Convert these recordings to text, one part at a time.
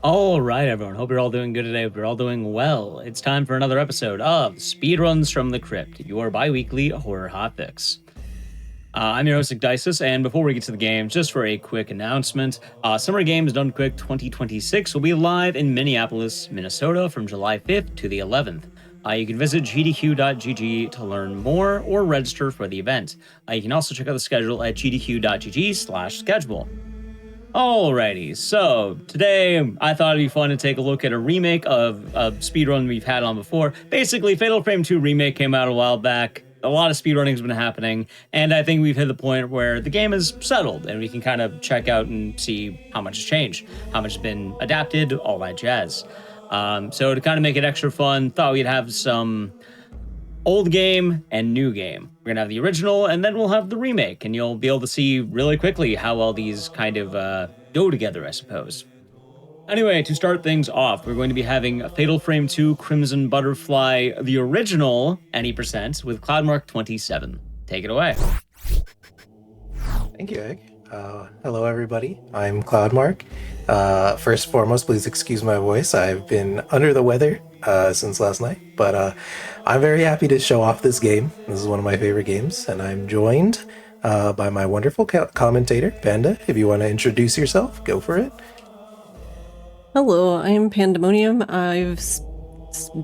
All right, everyone. Hope you're all doing good today. Hope you're all doing well. It's time for another episode of Speedruns From the Crypt, your bi-weekly horror hotfix. I'm your host, Dices, and before we get to the game, just for a quick announcement, Summer Games Done Quick 2026 will be live in Minneapolis, Minnesota from July 5th to the 11th. You can visit gdq.gg to learn more or register for the event. You can also check out the schedule at gdq.gg/schedule. Alrighty, so today I thought it'd be fun to take a look at a remake of a speedrun we've had on before. Basically, Fatal Frame 2 Remake came out a while back. A lot of speedrunning has been happening, and I think we've hit the point where the game is settled, and we can kind of check out and see how much has changed, how much has been adapted, all that jazz. So to kind of make it extra fun, thought we'd have some old game and new game. We're gonna have the original, and then we'll have the remake, and you'll be able to see really quickly how well these kind of go together, I suppose. Anyway, to start things off, we're going to be having Fatal Frame 2 Crimson Butterfly, the original, any percent, with Cloudmark27. Take it away. Thank you, Egg. Hello, everybody. I'm Cloudmark. First and foremost, please excuse my voice. I've been under the weather since last night, but I'm very happy to show off this game. This is one of my favorite games, and I'm joined by my wonderful commentator, Panda. If you want to introduce yourself, go for it. Hello, I am Pandemonium. I've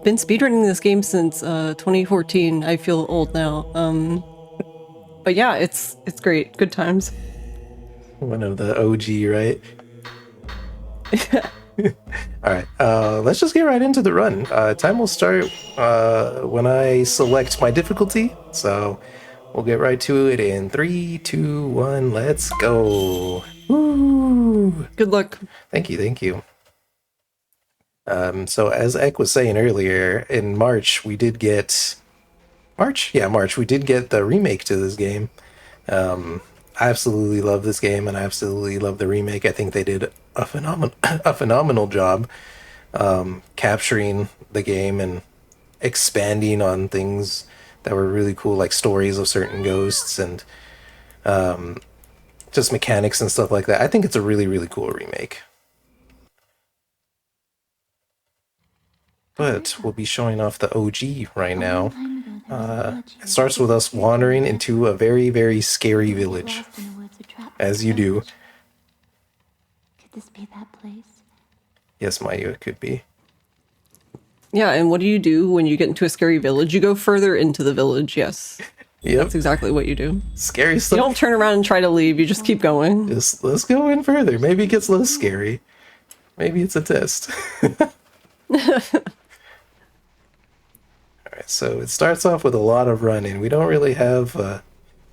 been speedrunning this game since 2014. I feel old now. But yeah, it's great. Good times. One of the OG, right? Alright, let's just get right into the run. Time will start when I select my difficulty, so we'll get right to it in 3, 2, 1, let's go. Woo! Good luck. Thank you. So as Ek was saying earlier, in March, we did get... March, we did get the remake to this game. I absolutely love this game, and I absolutely love the remake. I think they did a phenomenal job capturing the game and expanding on things that were really cool, like stories of certain ghosts and just mechanics and stuff like that. I think it's a really, really cool remake. But we'll be showing off the OG right now. It starts with us wandering into a very, very scary village. As you do. Could this be that place? Yes, Mayu, it could be. Yeah, and what do you do when you get into a scary village? You go further into the village, yes. Yep. That's exactly what you do. Scary stuff. You don't turn around and try to leave, you just keep going. Just let's go in further. Maybe it gets less scary. Maybe it's a test. Alright, so it starts off with a lot of running. We don't really have a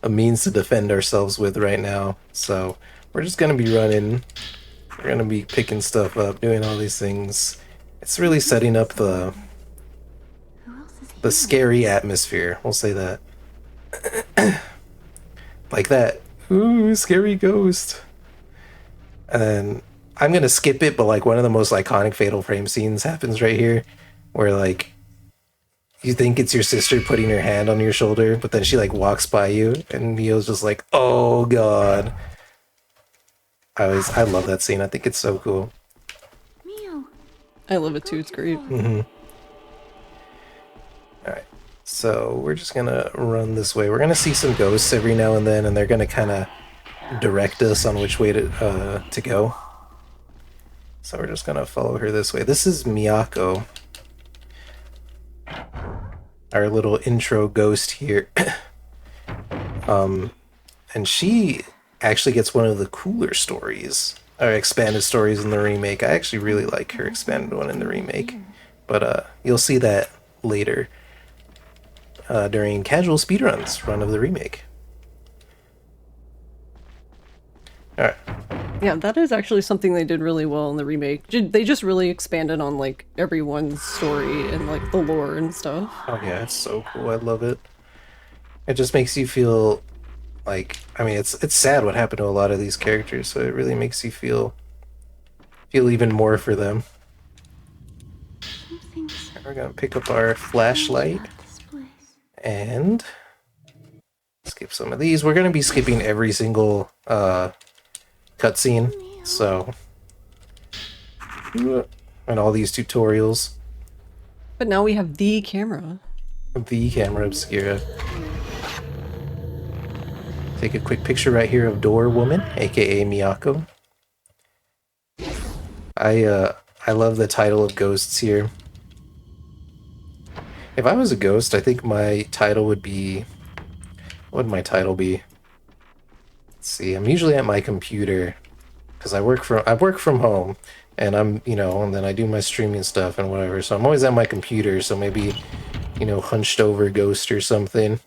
means to defend ourselves with right now, so we're just gonna be running. We're gonna be picking stuff up, doing all these things. It's really setting up the scary atmosphere. We'll say that. Like that. Ooh, scary ghost. And I'm gonna skip it, but like one of the most iconic Fatal Frame scenes happens right here, where like you think it's your sister putting her hand on your shoulder, but then she like walks by you, and Neo's just like, "Oh God!" I love that scene. I think it's so cool. Mio. I love it too, it's great. All right, so we're just gonna run this way. We're gonna see some ghosts every now and then, and they're gonna kind of direct us on which way to go. So we're just gonna follow her this way. This is Miyako, our little intro ghost here. And she actually gets one of the cooler stories, or expanded stories in the remake. I actually really like her expanded one in the remake, but you'll see that later during casual speedruns run of the remake. Alright. Yeah, that is actually something they did really well in the remake. They just really expanded on like everyone's story and like the lore and stuff. Oh yeah, it's so cool. I love it. It just makes you feel like, I mean, it's sad what happened to a lot of these characters, so it really makes you feel even more for them. We're gonna pick up our flashlight and skip some of these. We're gonna be skipping every single cutscene, so And all these tutorials. But now we have the camera. The camera obscura. Take a quick picture right here of Door Woman, aka Miyako. I love the title of ghosts here. If I was a ghost, I think my title would be... What would my title be? Let's see, I'm usually at my computer because I work from home, and I'm, you know, and then I do my streaming stuff and whatever. So I'm always at my computer, so maybe, you know, hunched over ghost or something.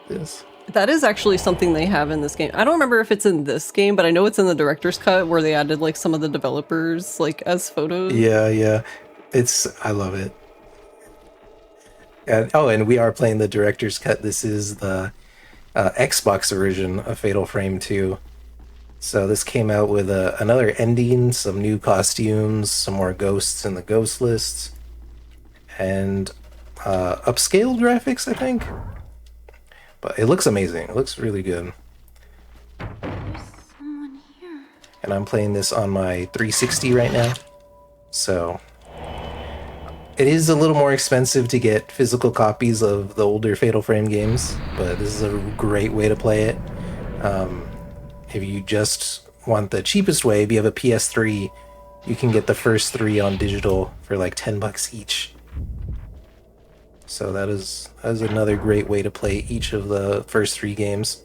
This. That is actually something they have in this game. I don't remember if it's in this game, but I know it's in the director's cut where they added like some of the developers like as photos. Yeah. I love it. And we are playing the director's cut. This is the Xbox version of Fatal Frame 2. So this came out with another ending, some new costumes, some more ghosts in the ghost list, and upscaled graphics, I think. But it looks amazing. It looks really good. There's someone here. And I'm playing this on my 360 right now. So it is a little more expensive to get physical copies of the older Fatal Frame games, but this is a great way to play it. If you just want the cheapest way, if you have a PS3, you can get the first 3 on digital for like $10 each. So that is another great way to play each of the first 3 games.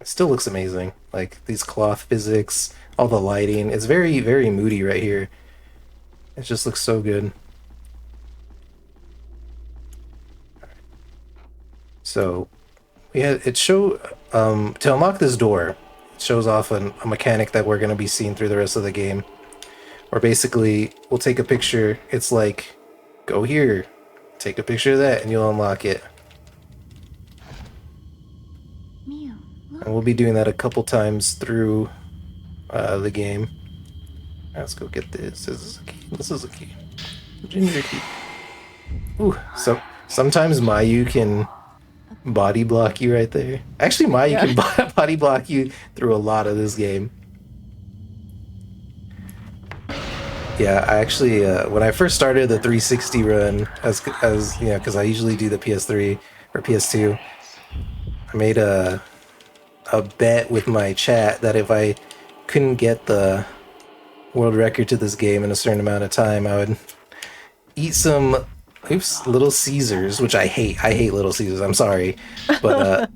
It still looks amazing. Like these cloth physics, all the lighting. It's very, very moody right here. It just looks so good. So to unlock this door, it shows off a mechanic that we're going to be seeing through the rest of the game. Or basically, we'll take a picture. It's like, go here, take a picture of that, and you'll unlock it. Mio, look. And we'll be doing that a couple times through the game. Let's go get this. This is a key. This is a key. Ginger key. Ooh, so sometimes Mayu can body block you right there. Actually, Mayu can body block you through a lot of this game. Yeah, I actually, when I first started the 360 run, as you know, because I usually do the PS3 or PS2, I made a bet with my chat that if I couldn't get the world record to this game in a certain amount of time, I would eat some Little Caesars, which I hate. I hate Little Caesars. I'm sorry, but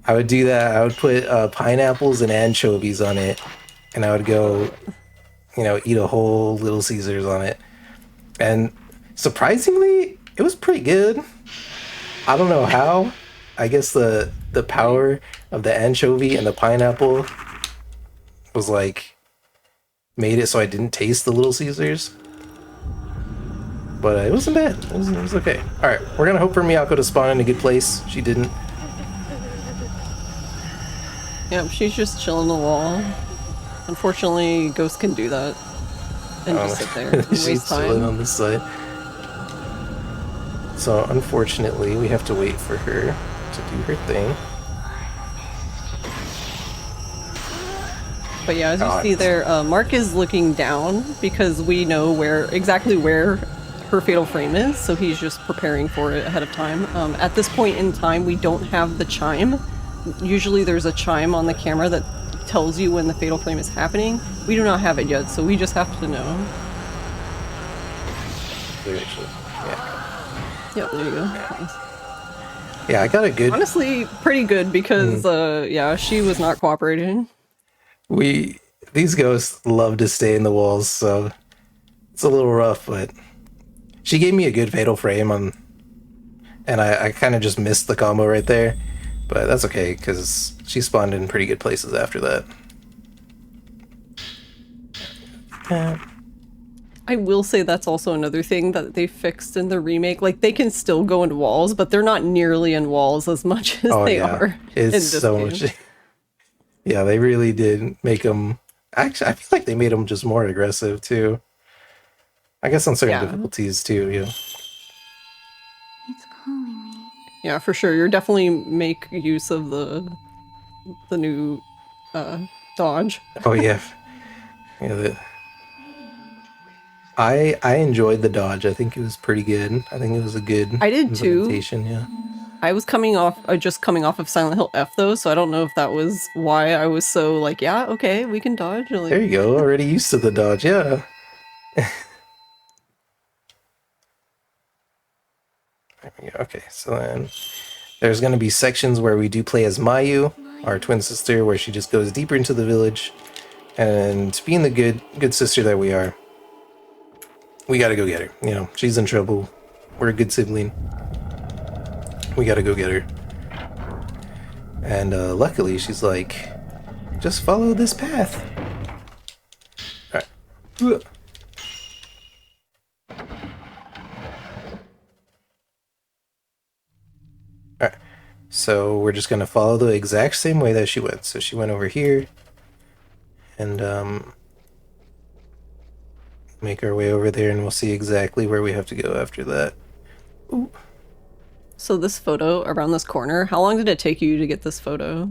I would do that. I would put pineapples and anchovies on it, and I would go, you know, eat a whole Little Caesars on it. And surprisingly, it was pretty good. I don't know how. I guess the power of the anchovy and the pineapple was like made it so I didn't taste the Little Caesars. But it wasn't bad. It was okay. Alright, we're gonna hope for Miyako to spawn in a good place. She didn't. Yep, she's just chilling on the wall. Unfortunately, ghosts can do that. And just sit there and She's waste chilling time. on this side. So unfortunately, we have to wait for her to do her thing. But yeah, as you see there, Mark is looking down because we know exactly where her fatal frame is, so he's just preparing for it ahead of time. At this point in time, we don't have the chime. Usually there's a chime on the camera that tells you when the fatal frame is happening. We do not have it yet, so we just have to know. Yep, there you go. Nice. Yeah, I got a good... Honestly, pretty good because, yeah, she was not cooperating. These ghosts love to stay in the walls, so it's a little rough, but she gave me a good fatal frame and I kind of just missed the combo right there, but that's okay because she spawned in pretty good places after that. I will say that's also another thing that they fixed in the remake. Like, they can still go into walls, but they're not nearly in walls as much as they are in It's this so game. much. Yeah, they really did make them... Actually, I feel like they made them just more aggressive, too. I guess on certain Yeah. difficulties too, yeah. It's calling me. Yeah, for sure. You're definitely make use of the new dodge. Oh yeah. Yeah, I enjoyed the dodge. I think it was pretty good. I think it was a good I did too. implementation, yeah. I was just coming off of Silent Hill F though, so I don't know if that was why I was so like, yeah, okay, we can dodge. Like, There you go, already used to the dodge, yeah. There we go. Okay, so then there's going to be sections where we do play as Mayu, our twin sister, where she just goes deeper into the village. And being the good sister that we are, we gotta go get her. You know, she's in trouble. We're a good sibling. We gotta go get her. And luckily, she's like, just follow this path. Alright. Alright. So we're just gonna follow the exact same way that she went. So she went over here. And make our way over there, and we'll see exactly where we have to go after that. Ooh. so this photo around this corner, how long did it take you to get this photo?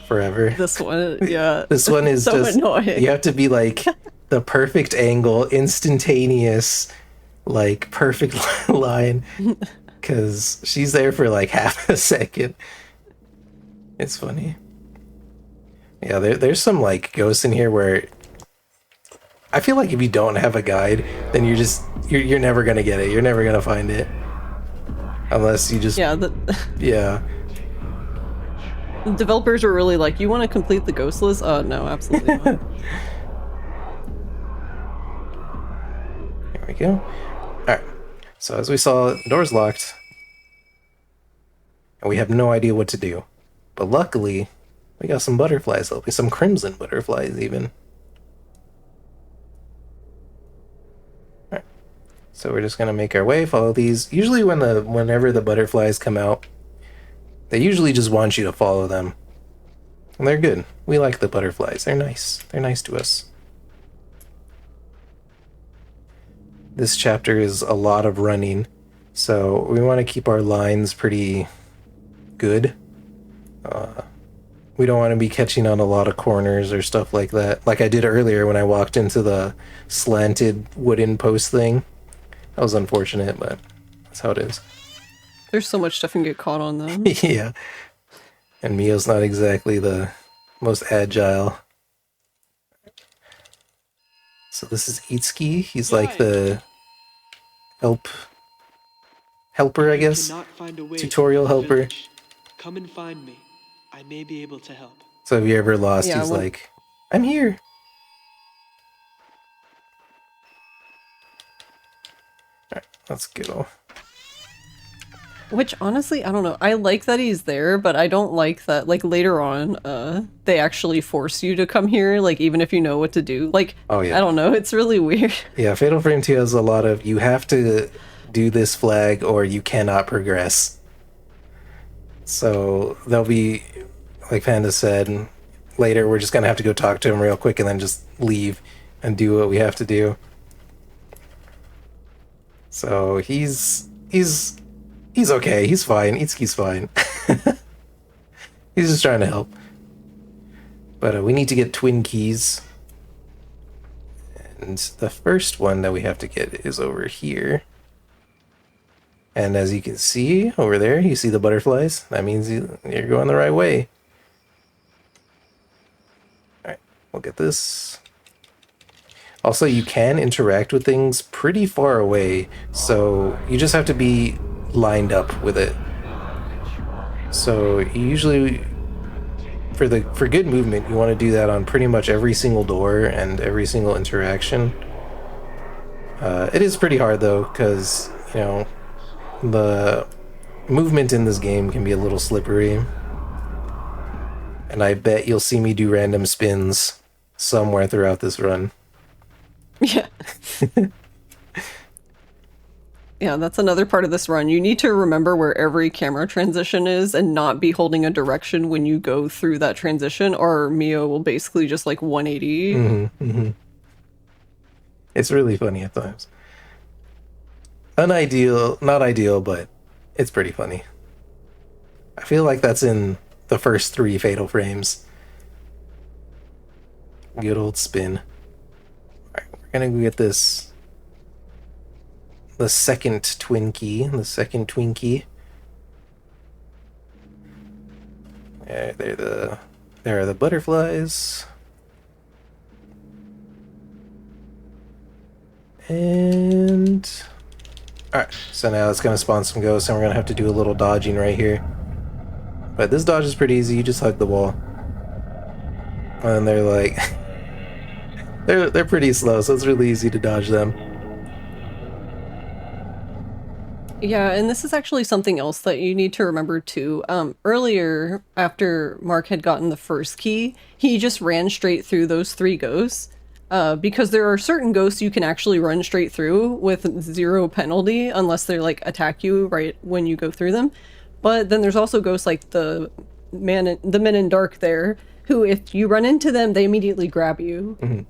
Forever. This one, yeah. This one is so just annoying. you have to be like the perfect angle, instantaneous, like perfect line, because she's there for like half a second. It's funny. Yeah, there's some like ghosts in here where I feel like if you don't have a guide, then you're never gonna get it. You're never gonna find it unless you just Yeah, yeah. the developers were really like, you want to complete the ghost list? No, absolutely not. There we go. Alright. So as we saw, the door's locked. And we have no idea what to do. But luckily, we got some butterflies helping, some crimson butterflies even. Alright. So we're just gonna make our way, follow these. Usually whenever the butterflies come out, they usually just want you to follow them. And they're good. We like the butterflies. They're nice. They're nice to us. This chapter is a lot of running, so we want to keep our lines pretty good. We don't want to be catching on a lot of corners or stuff like that, like I did earlier when I walked into the slanted wooden post thing. That was unfortunate, but that's how it is. There's so much stuff you can get caught on though. Yeah. And Mio's not exactly the most agile. So this is Itsuki. He's like the helper, I guess. Tutorial helper. Come and find me. I may be able to help. So if you ever lost, Yeah, he's like, I'm here. Alright, let's go. Which honestly, I don't know. I like that he's there, but I don't like that like later on, they actually force you to come here, like even if you know what to do. Like, Oh, yeah. I don't know, it's really weird. Yeah, Fatal Frame 2 has a lot of, you have to do this flag or you cannot progress. So there'll be, like Panda said, later we're just gonna have to go talk to him real quick and then just leave and do what we have to do. So he's okay, he's fine, Itsuki's fine. He's just trying to help. But we need to get twin keys. And the first one that we have to get is over here. And as you can see over there, you see the butterflies. That means you're going the right way. Alright, we'll get this. Also, you can interact with things pretty far away, so you just have to be lined up with it. So you usually, for good movement, you want to do that on pretty much every single door and every single interaction. It is pretty hard though, because, you know, the movement in this game can be a little slippery. And I bet you'll see me do random spins somewhere throughout this run. Yeah. Yeah, that's another part of this run. You need to remember where every camera transition is and not be holding a direction when you go through that transition, or Mio will basically just like 180. It's really funny at times. Unideal, not ideal, but it's pretty funny. I feel like that's in the first 3 Fatal Frames. Good old spin. Alright, we're gonna go get this. The second twin key. The second Twinkie. There are the butterflies. And alright, so now it's gonna spawn some ghosts and we're gonna have to do a little dodging right here. But this dodge is pretty easy, you just hug the wall. And they're like they're pretty slow, so it's really easy to dodge them. Yeah, and this is actually something else that you need to remember too. Earlier, after Mark had gotten the first key, he just ran straight through those 3 ghosts. Because there are certain ghosts you can actually run straight through with 0 penalty unless they like attack you right when you go through them. But then there's also ghosts like the men in dark there, who if you run into them, they immediately grab you.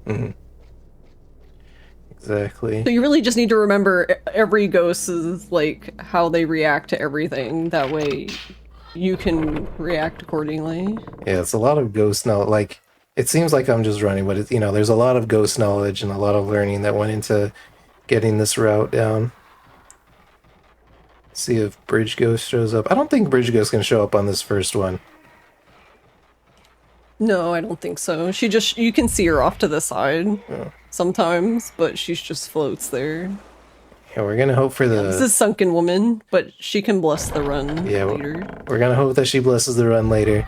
Exactly. So you really just need to remember every ghost is like how they react to everything. That way you can react accordingly. Yeah, it's a lot of ghost knowledge. Like, it seems like I'm just running, but you know, there's a lot of ghost knowledge and a lot of learning that went into getting this route down. See if Bridge Ghost shows up. I don't think Bridge Ghost can show up on this first one. No, I don't think so. You can see her off to the side sometimes, but she just floats there. Yeah, we're gonna hope for the... This is Sunken Woman, but she can bless the run later. We're gonna hope that she blesses the run later.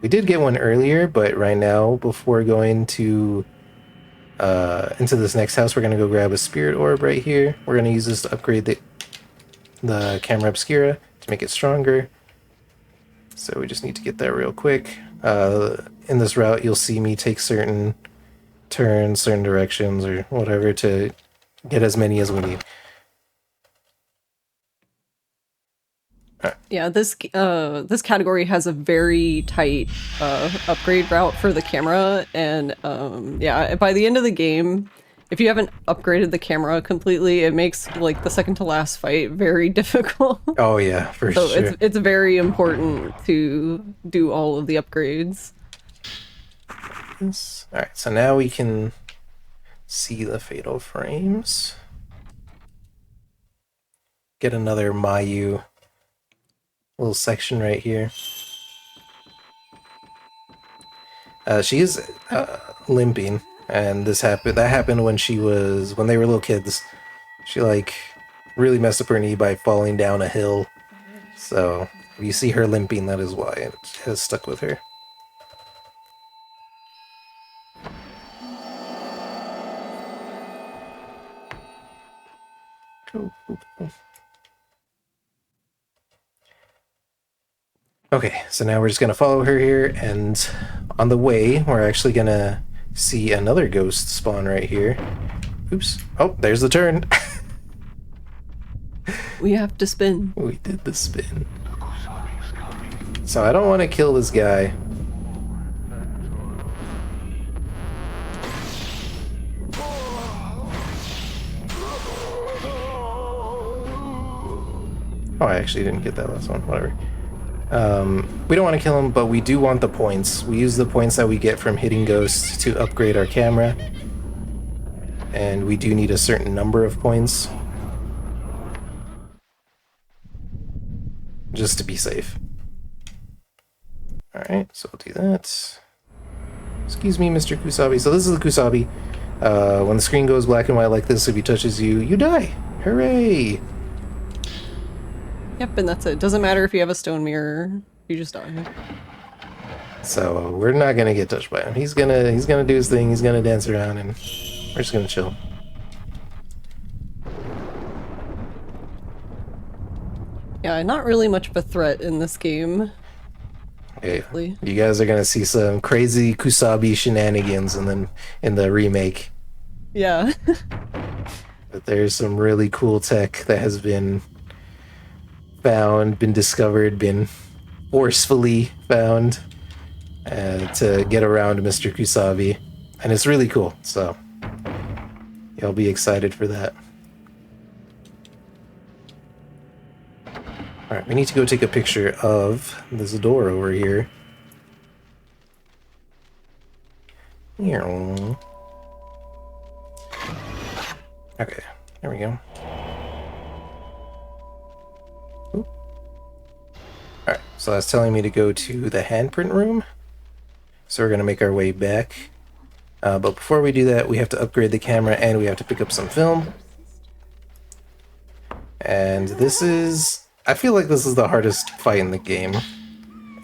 We did get one earlier, but right now, before going to into this next house, we're gonna go grab a spirit orb right here. We're gonna use this to upgrade the camera obscura to make it stronger. So we just need to get that real quick. In this route, you'll see me take certain turns, certain directions, or whatever to get as many as we need. Yeah, this category has a very tight upgrade route for the camera, and yeah, by the end of the game, if you haven't upgraded the camera completely, it makes like the second to last fight very difficult. Oh yeah, for sure. So it's very important to do all of the upgrades. All right, so now we can see the fatal frames. Get another Mayu little section right here. She is limping, and that happened when they were little kids. She like really messed up her knee by falling down a hill. So if you see her limping, that is why it has stuck with her. Okay, so now we're just gonna follow her here, and on the way, we're actually gonna see another ghost spawn right here. Oops. Oh, there's the turn. We have to spin. We did the spin. So I don't want to kill this guy. Oh, I actually didn't get that last one. Whatever. We don't want to kill him, but we do want the points. We use the points that we get from hitting ghosts to upgrade our camera. And we do need a certain number of points. Just to be safe. Alright, so we'll do that. Excuse me, Mr. Kusabi. So this is the Kusabi. When the screen goes black and white like this, if he touches you, you die. Hooray! Yep, and that's it. Doesn't matter if you have a stone mirror, you just die. So we're not gonna get touched by him. He's gonna do his thing, he's gonna dance around, and we're just gonna chill. Yeah, not really much of a threat in this game. Okay. You guys are gonna see some crazy Kusabi shenanigans in the remake. Yeah. But there's some really cool tech that has been found, been discovered, been forcefully found. to get around Mr. Kusabi, and it's really cool. So you'll be excited for that. All right, we need to go take a picture of this door over here. Okay, there we go. Oop. All right, so that's telling me to go to the handprint room. So we're gonna make our way back. But before we do that, we have to upgrade the camera and we have to pick up some film. And this is... I feel like this is the hardest fight in the game.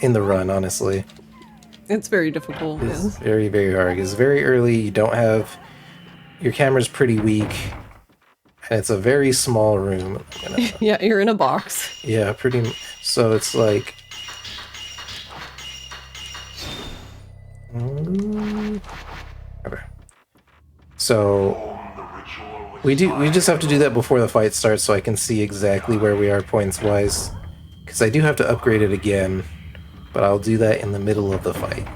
In the run, honestly. It's very difficult. It's Yes. very, very hard. It's very early. You don't have... Your camera's pretty weak. And it's a very small room. Yeah, you're in a box. Yeah, pretty... So it's like... Okay. So... We just have to do that before the fight starts so I can see exactly where we are points-wise. Because I do have to upgrade it again. But I'll do that in the middle of the fight.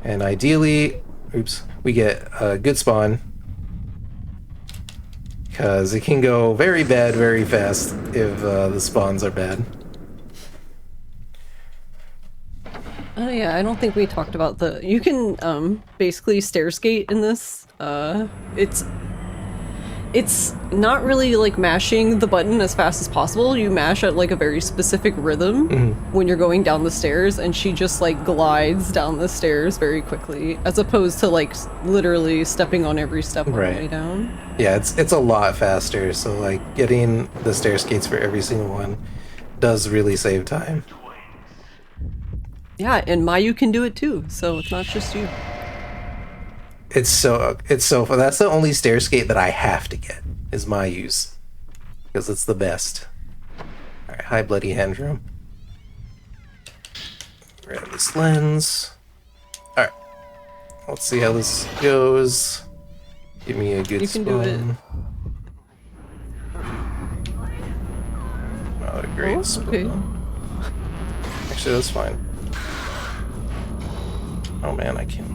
And ideally... Oops. We get a good spawn. Because it can go very bad very fast if the spawns are bad. Oh yeah, I don't think we talked about the... You can basically stair skate in this. It's not really like mashing the button as fast as possible. You mash at like a very specific rhythm when you're going down the stairs, and she just like glides down the stairs very quickly, as opposed to like literally stepping on every step on the way down. Yeah, it's a lot faster, so like getting the stair skates for every single one does really save time. Yeah, and Mayu can do it too, so it's not just you. It's so that's the only stair skate that I have to get is Mayu's, because it's the best. All right, hi bloody Handrum. Grab this lens. All right, let's see how this goes. Give me a good You can do it. spawn. Not a great spawn. Okay. Actually, that's fine. Oh man, I can't.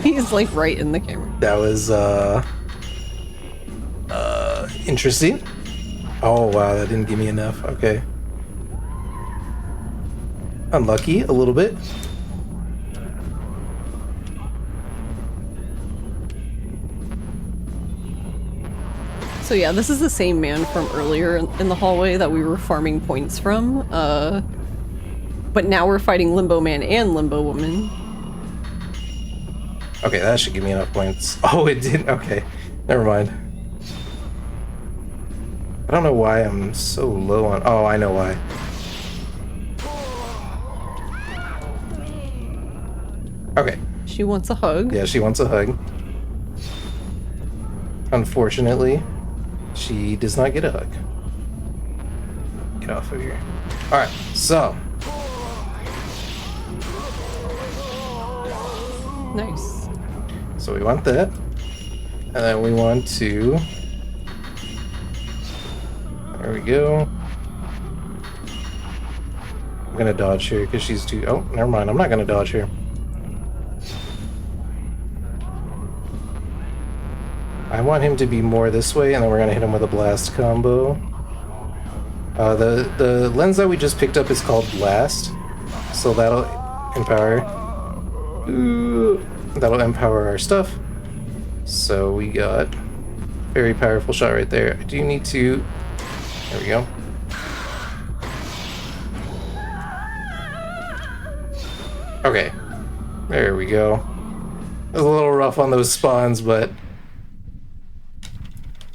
He's like right in the camera. That was interesting. Oh wow, that didn't give me enough. Okay. Unlucky a little bit. So yeah, this is the same man from earlier in the hallway that we were farming points from. But now we're fighting Limbo Man and Limbo Woman. Okay, that should give me enough points. Oh, it didn't. Okay, never mind. I don't know why I'm so low on... Oh, I know why. Okay. She wants a hug. Yeah, she wants a hug. Unfortunately, she does not get a hug. Get off of here. Alright, so... Nice. So we want that. And then we want to... There we go. I'm gonna dodge here because she's too... Oh, never mind. I'm not gonna dodge here. I want him to be more this way, and then we're gonna hit him with a blast combo. The lens that we just picked up is called Blast, so that'll empower... That'll empower our stuff. So we got very powerful shot right there. I do need to... There we go. Okay. There we go. It was a little rough on those spawns, but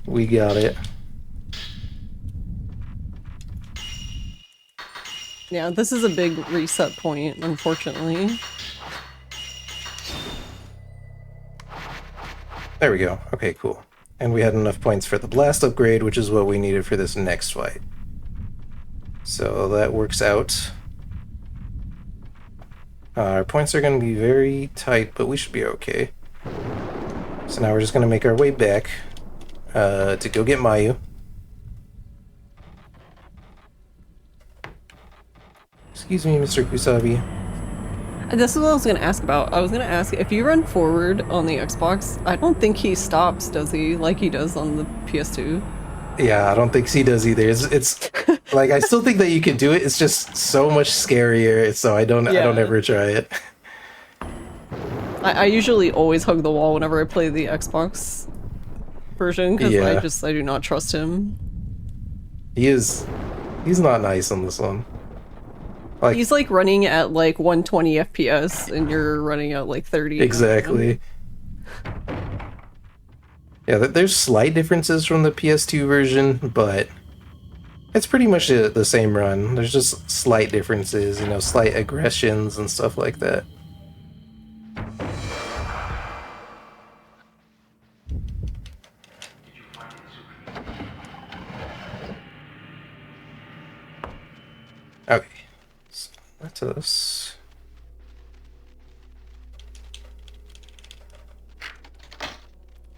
we got it. Yeah, this is a big reset point, unfortunately. There we go. Okay, cool. And we had enough points for the blast upgrade, which is what we needed for this next fight. So that works out. Our points are going to be very tight, but we should be okay. So now we're just going to make our way back to go get Mayu. Excuse me, Mr. Kusabi. This is what I was gonna ask about. I was gonna ask if you run forward on the Xbox, I don't think he stops, does he? Like he does on the PS2. Yeah, I don't think he does either. It's like I still think that you can do it. It's just so much scarier. So I don't ever try it. I usually always hug the wall whenever I play the Xbox version because Yeah. I do not trust him. He's not nice on this one. Like, He's like running at like 120 FPS and you're running at like 30. exactly. Yeah, there's slight differences from the PS2 version, but it's pretty much the same run. There's just slight differences, slight aggressions and stuff like that. Okay, so let us...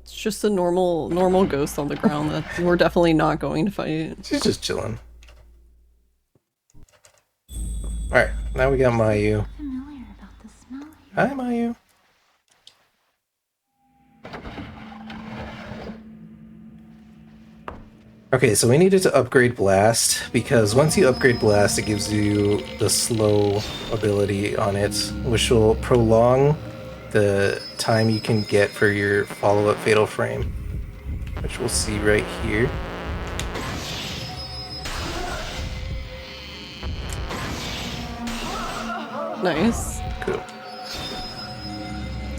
It's just a normal ghost on the ground that we're definitely not going to fight. She's just chilling. Alright, now we got Mayu. Familiar about the smell here. Hi, Mayu. Okay, so we needed to upgrade Blast, because once you upgrade Blast, it gives you the slow ability on it, which will prolong the time you can get for your follow-up Fatal Frame, which we'll see right here. Nice. Cool.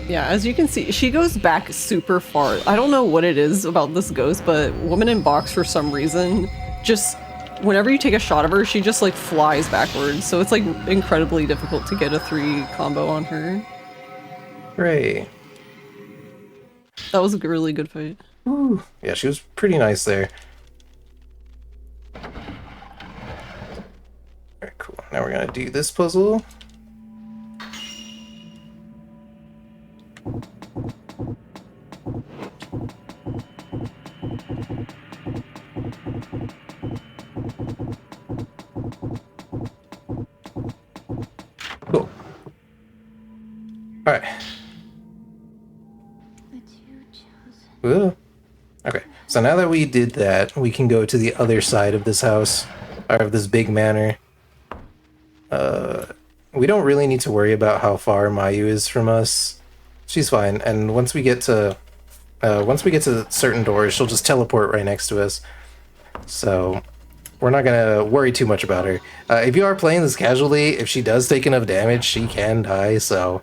Yeah, as you can see, she goes back super far. I don't know what it is about this ghost, but Woman in Box, for some reason, just whenever you take a shot of her, she just like flies backwards. So it's like incredibly difficult to get a 3 combo on her. Hooray. That was a really good fight. Ooh. Yeah, she was pretty nice there. Alright, cool. Now we're gonna do this puzzle. Cool. Alright. The two chosen. Ooh. Okay, so now that we did that, we can go to the other side of this house, or of this big manor. We don't really need to worry about how far Mayu is from us. She's fine, and once we get to certain doors, she'll just teleport right next to us. So we're not gonna worry too much about her. If you are playing this casually, if she does take enough damage, she can die. So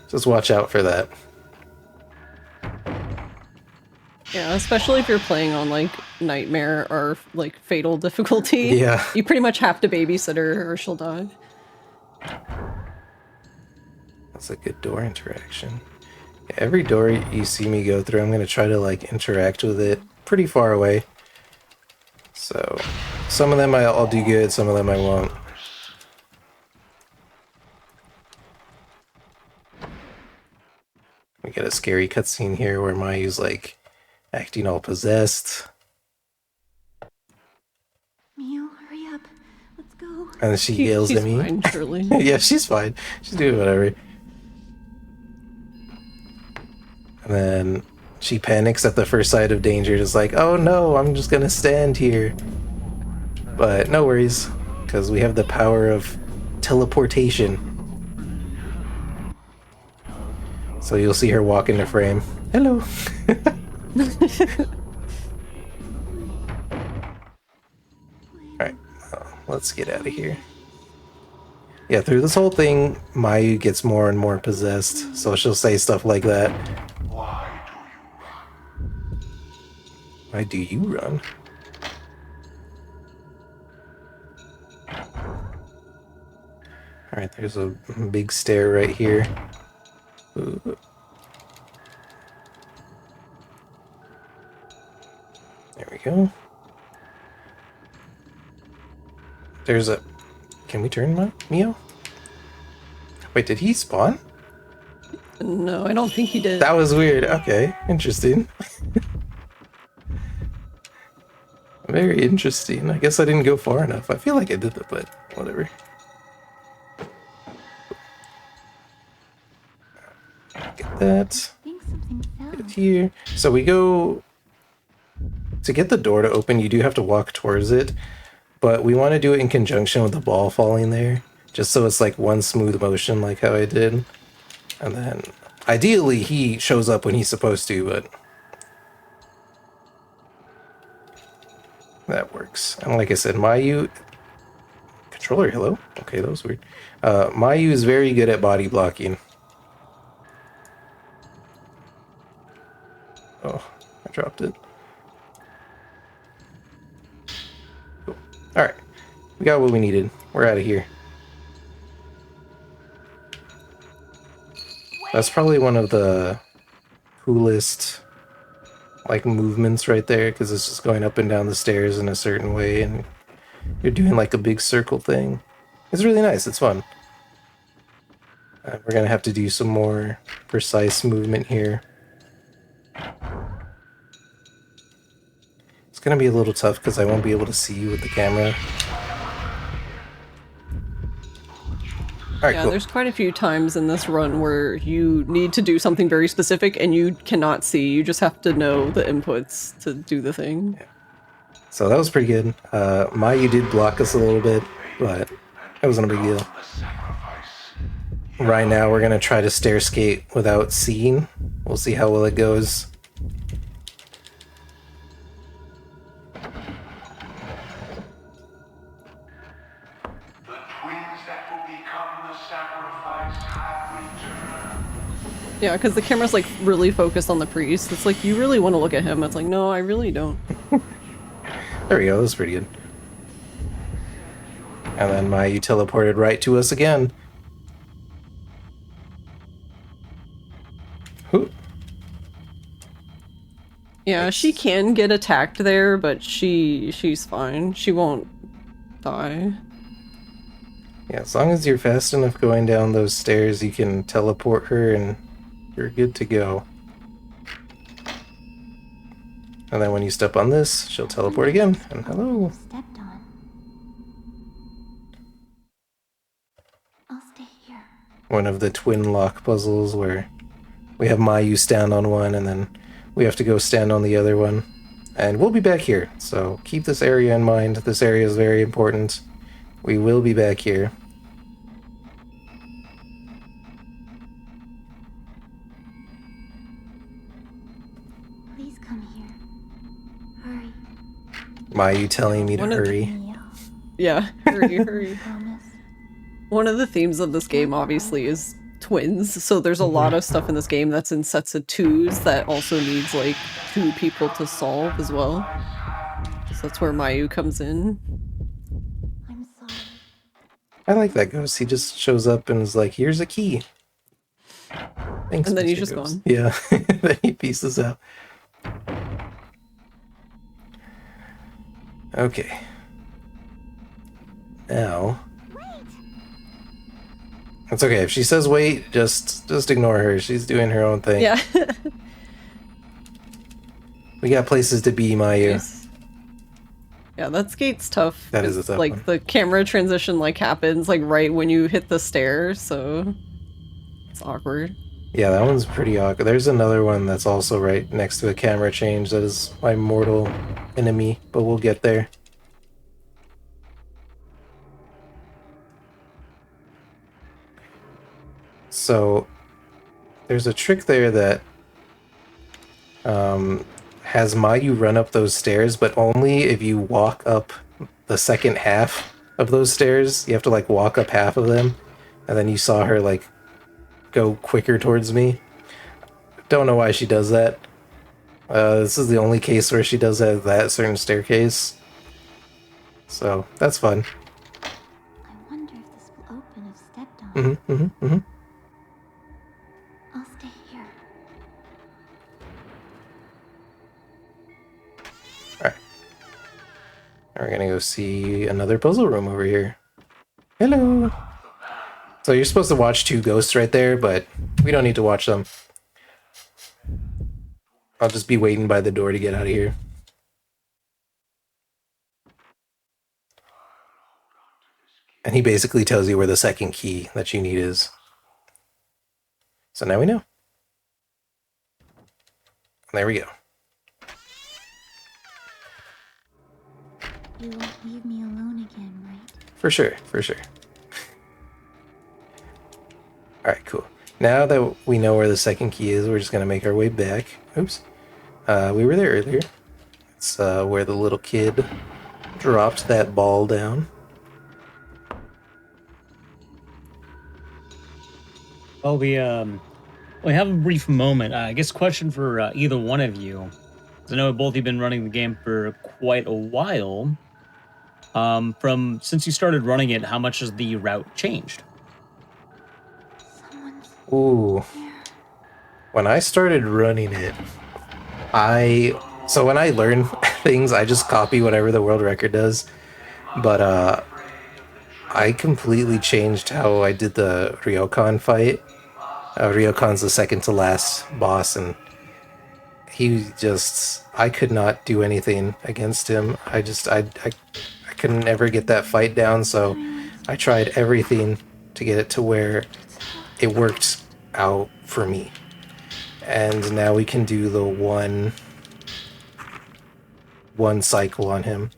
just watch out for that. Yeah, especially if you're playing on like Nightmare or like Fatal difficulty. Yeah. You pretty much have to babysit her or she'll die. That's a good door interaction. Yeah, every door you see me go through, I'm gonna try to like interact with it pretty far away. So some of them I'll do good, some of them I won't. We get a scary cutscene here where Mayu's like acting all possessed. Mio, hurry up. Let's go. And then she yells She's at me. fine, surely. Yeah, she's fine. She's doing whatever. And then she panics at the first sight of danger, just like, oh no, I'm just gonna stand here. But no worries, because we have the power of teleportation. So you'll see her walk into frame. Hello. Alright, let's get out of here. Yeah, through this whole thing, Mayu gets more and more possessed, so she'll say stuff like that. Why do you run? Alright, there's a big stair right here. Ooh. There we go. There's a... Can we turn Mio? Wait, did he spawn? No, I don't think he did. That was weird. Okay, interesting. Very interesting. I guess I didn't go far enough. I feel like I did that, but whatever. that. I think something fell. Get it here. So we go... To get the door to open, you do have to walk towards it. But we want to do it in conjunction with the ball falling there. Just so it's like one smooth motion like how I did. And then, ideally, he shows up when he's supposed to, but... That works. And like I said, Mayu... Controller, hello? Okay, that was weird. Mayu is very good at body blocking. Oh, I dropped it. Cool. Alright. We got what we needed. We're out of here. That's probably one of the coolest like movements right there, because it's just going up and down the stairs in a certain way and you're doing like a big circle thing. It's really nice. It's fun. We're gonna have to do some more precise movement here. It's gonna be a little tough because I won't be able to see you with the camera. Alright, Yeah, cool. there's quite a few times in this run where you need to do something very specific and you cannot see. You just have to know the inputs to do the thing. Yeah. So that was pretty good. Mayu did block us a little bit, but it wasn't a big deal. Right now we're going to try to stair skate without seeing. We'll see how well it goes. Yeah, because the camera's like really focused on the priest. It's like, you really want to look at him. It's like, no, I really don't. There we go, that was pretty good. And then Mayu teleported right to us again. Who? Yeah, she can get attacked there, but she's fine. She won't die. Yeah, as long as you're fast enough going down those stairs, you can teleport her and you're good to go. And then when you step on this, she'll teleport again. And hello. Stepped on. I'll stay here. One of the twin lock puzzles where we have Mayu stand on one and then we have to go stand on the other one. And we'll be back here, so keep this area in mind. This area is very important. We will be back here. Please come here. Hurry. Mayu telling me to One of the- hurry. Me out. Yeah, hurry. Promise. One of the themes of this game, obviously, is twins. So there's a lot of stuff in this game that's in sets of twos that also needs, like, two people to solve as well. So that's where Mayu comes in. I'm sorry. I like that ghost. He just shows up and is like, here's a key. Thanks, And then he's Mr. just Ghost. gone. Yeah, then he pieces out. Okay. Now... It's okay. If she says wait, just ignore her. She's doing her own thing. Yeah. We got places to be, Mayu. Yeah, that skate's tough. That is a 'cause, tough like, one. the camera transition, like, happens, like, right when you hit the stairs, so... It's awkward. Yeah, that one's pretty awkward. There's another one that's also right next to a camera change that is my mortal enemy, but we'll get there. So, there's a trick there that has Mayu run up those stairs, but only if you walk up the second half of those stairs. You have to, like, walk up half of them, and then you saw her, like, go quicker towards me. Don't know why she does that. This is the only case where she does that certain staircase. So, that's fun. I wonder if this will open if stepped on. Mm-hmm. I'll stay here. Alright. Now we're gonna go see another puzzle room over here. Hello! So you're supposed to watch two ghosts right there, but we don't need to watch them. I'll just be waiting by the door to get out of here. And he basically tells you where the second key that you need is. So now we know. There we go. You won't leave me alone again, right? For sure, for sure. Alright, cool. Now that we know where the second key is, we're just going to make our way back. Oops. We were there earlier. It's where the little kid dropped that ball down. Well, we have a brief moment. I guess question for either one of you. 'Cause I know both of you been running the game for quite a while. From since you started running it, how much has the route changed? Someone's Ooh. here. When I started running it, so when I learn things, I just copy whatever the world record does. But I completely changed how I did the Ryokan fight. Ryokan's the second to last boss, and I could not do anything against him. I couldn't ever get that fight down, so I tried everything to get it to where it worked out for me. And now we can do the one cycle on him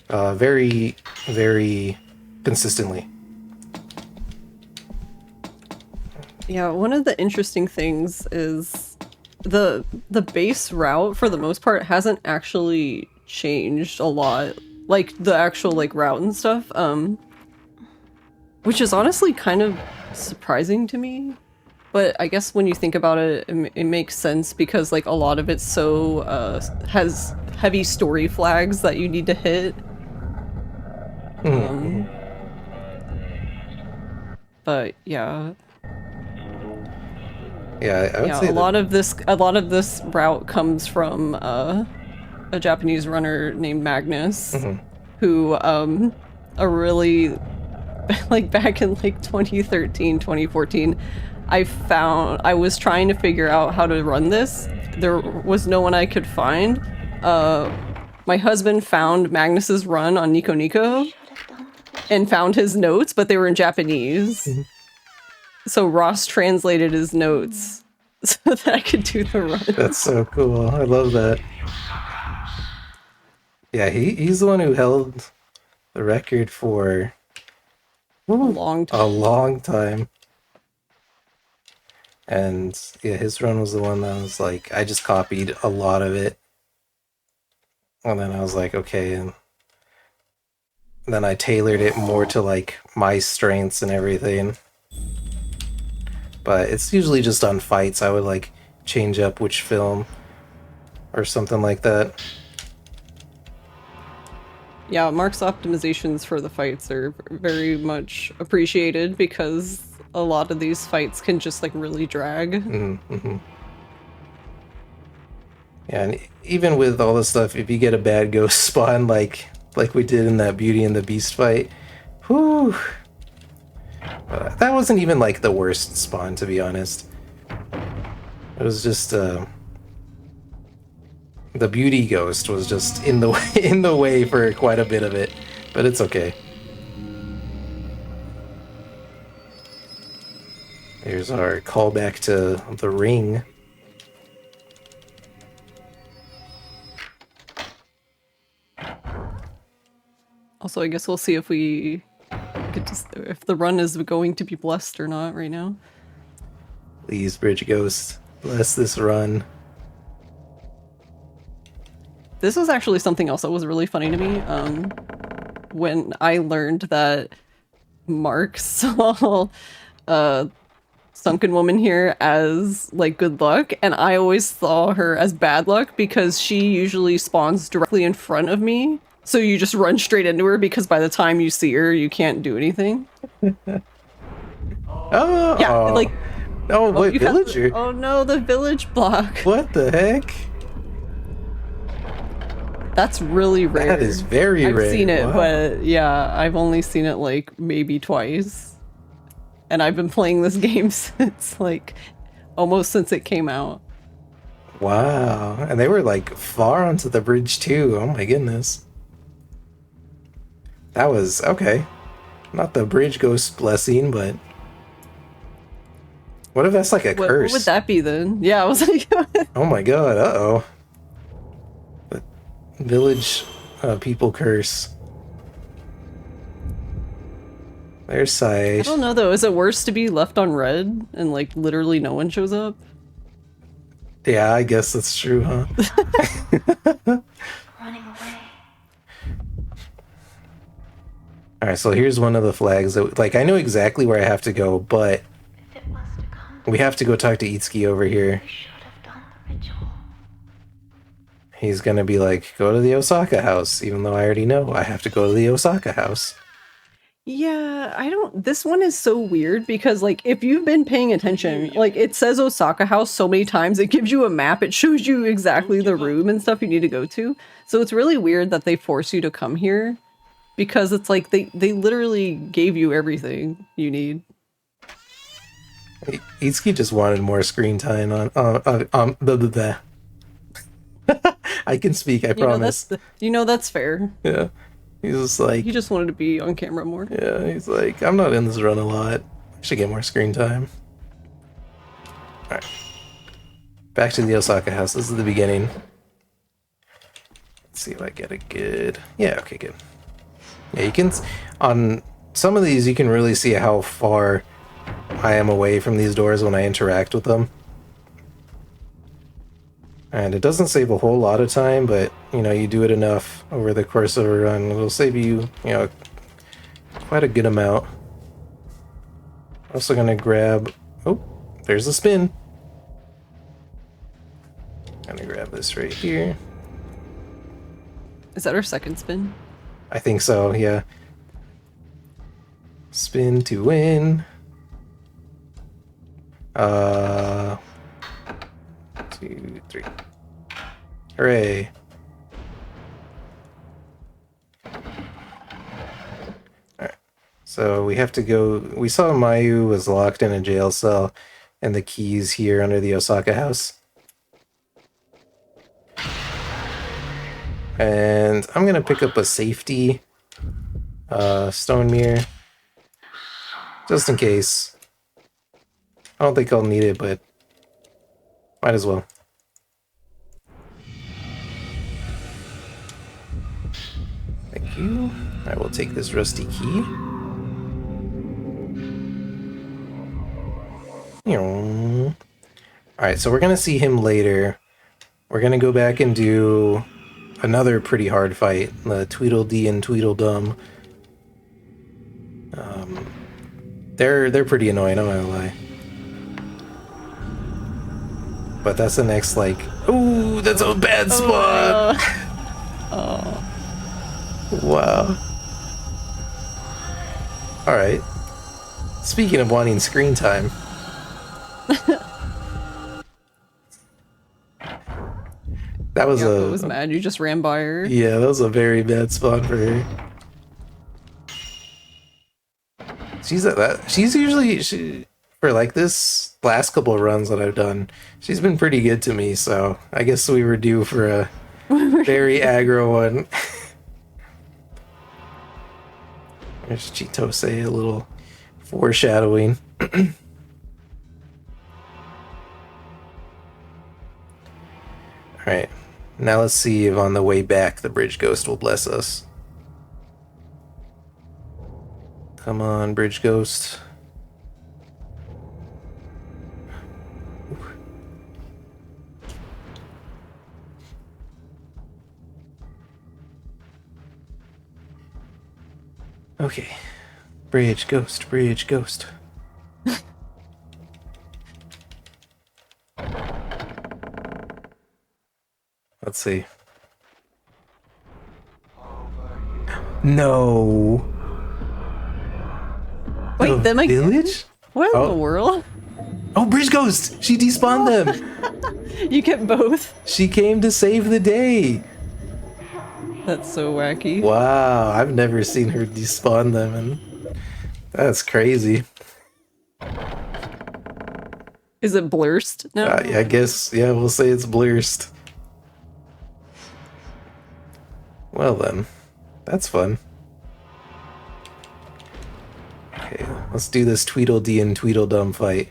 very, very consistently. Yeah, one of the interesting things is the base route for the most part hasn't actually changed a lot. Like the actual like route and stuff. Which is honestly kind of surprising to me. But I guess when you think about it, it makes sense because like a lot of it's so has heavy story flags that you need to hit. But yeah. Yeah, I would say A lot of this route comes from a Japanese runner named Magnus, who a really like back in like 2013, 2014, I was trying to figure out how to run this. There was no one I could find. My husband found Magnus's run on Nico Nico and found his notes, but they were in Japanese. So Ross translated his notes so that I could do the run. That's so cool. I love that. Yeah, he's the one who held the record for A long time. a long time. And yeah, his run was the one that was like, I just copied a lot of it. And then I was like, okay, and then I tailored it more to like my strengths and everything. But it's usually just on fights. I would like change up which film or something like that. Yeah, Mark's optimizations for the fights are very much appreciated because a lot of these fights can just like really drag. Yeah, and even with all this stuff, if you get a bad ghost spawn like we did in that Beauty and the Beast fight, whew. That wasn't even like the worst spawn, to be honest. It was just the Beauty ghost was just in the way for quite a bit of it, but it's okay. Here's our callback to the ring. Also, I guess we'll see if we get to, if the run is going to be blessed or not right now. Please, Bridge Ghost, bless this run. This was actually something else that was really funny to me. When I learned that Mark saw Sunken Woman here as like good luck, and I always saw her as bad luck because she usually spawns directly in front of me. So you just run straight into her because by the time you see her, you can't do anything. Oh, Yeah, like oh wait, villager. Oh no, the village block. What the heck? That's really rare. That is very rare. I've seen it, Wow. but yeah, I've only seen it like maybe twice. And I've been playing this game since like almost since it came out. Wow, and they were like far onto the bridge too. Oh my goodness. That was okay. Not the bridge ghost blessing, but What if that's like a curse? What would that be then? Yeah, I was like, Oh my god, uh-oh. The village people curse. There's Sai. I don't know though. Is it worse to be left on red and like literally no one shows up? Yeah, I guess that's true, huh? Running away. Alright, so here's one of the flags that, like, I know exactly where I have to go, but If it was to come, we have to go talk to Itsuki over here. we should have done the ritual. He's gonna be like, go to the Osaka house, even though I already know I have to go to the Osaka house. Yeah, I don't. This one is so weird because, like, if you've been paying attention, like, it says Osaka House so many times, it gives you a map, it shows you exactly the room and stuff you need to go to. So it's really weird that they force you to come here because it's like they literally gave you everything you need. Itsuki just wanted more screen time on blah, blah, blah. I can speak, I promise. That's fair. Yeah. He's just like, He just wanted to be on camera more. yeah, he's like, I'm not in this run a lot. I should get more screen time. Alright. Back to the Osaka house. This is the beginning. Let's see if I get a good... Yeah, okay, good. Yeah, you can... On some of these, you can really see how far I am away from these doors when I interact with them. And it doesn't save a whole lot of time, but, you know, you do it enough over the course of a run, it'll save you, you know, quite a good amount. Also gonna grab... Oh, there's a spin. Gonna grab this right here. Is that our second spin? I think so, yeah. Spin to win. 2, 3. Hooray. Alright. So we have to go... We saw Mayu was locked in a jail cell, and the key's here under the Osaka house. And I'm gonna pick up a safety stone mirror. Just in case. I don't think I'll need it, but might as well. Thank you. I will take this rusty key. Alright, so we're gonna see him later. We're gonna go back and do another pretty hard fight, the Tweedledee and Tweedledum. They're pretty annoying, I'm not gonna lie. But that's the next, like... Ooh, that's a bad spot! Wow. Alright. Speaking of wanting screen time. That was I was mad. You just ran by her. Yeah, that was a very bad spot for her. She's usually for like this last couple of runs that I've done, she's been pretty good to me, so I guess we were due for a very aggro one. There's Chitose, a little foreshadowing. Alright, now let's see if on the way back the bridge ghost will bless us. Come on, bridge ghost. Okay. Bridge ghost, bridge ghost. Let's see. No. Wait, them again? Village? What in the world? Oh, bridge ghost! She despawned them. You get both? She came to save the day. That's so wacky. Wow, I've never seen her despawn them, and that's crazy. Is it blurst? No. I guess, yeah, we'll say it's blurst. Well then, that's fun. Okay, let's do this Tweedledee and Tweedledum fight.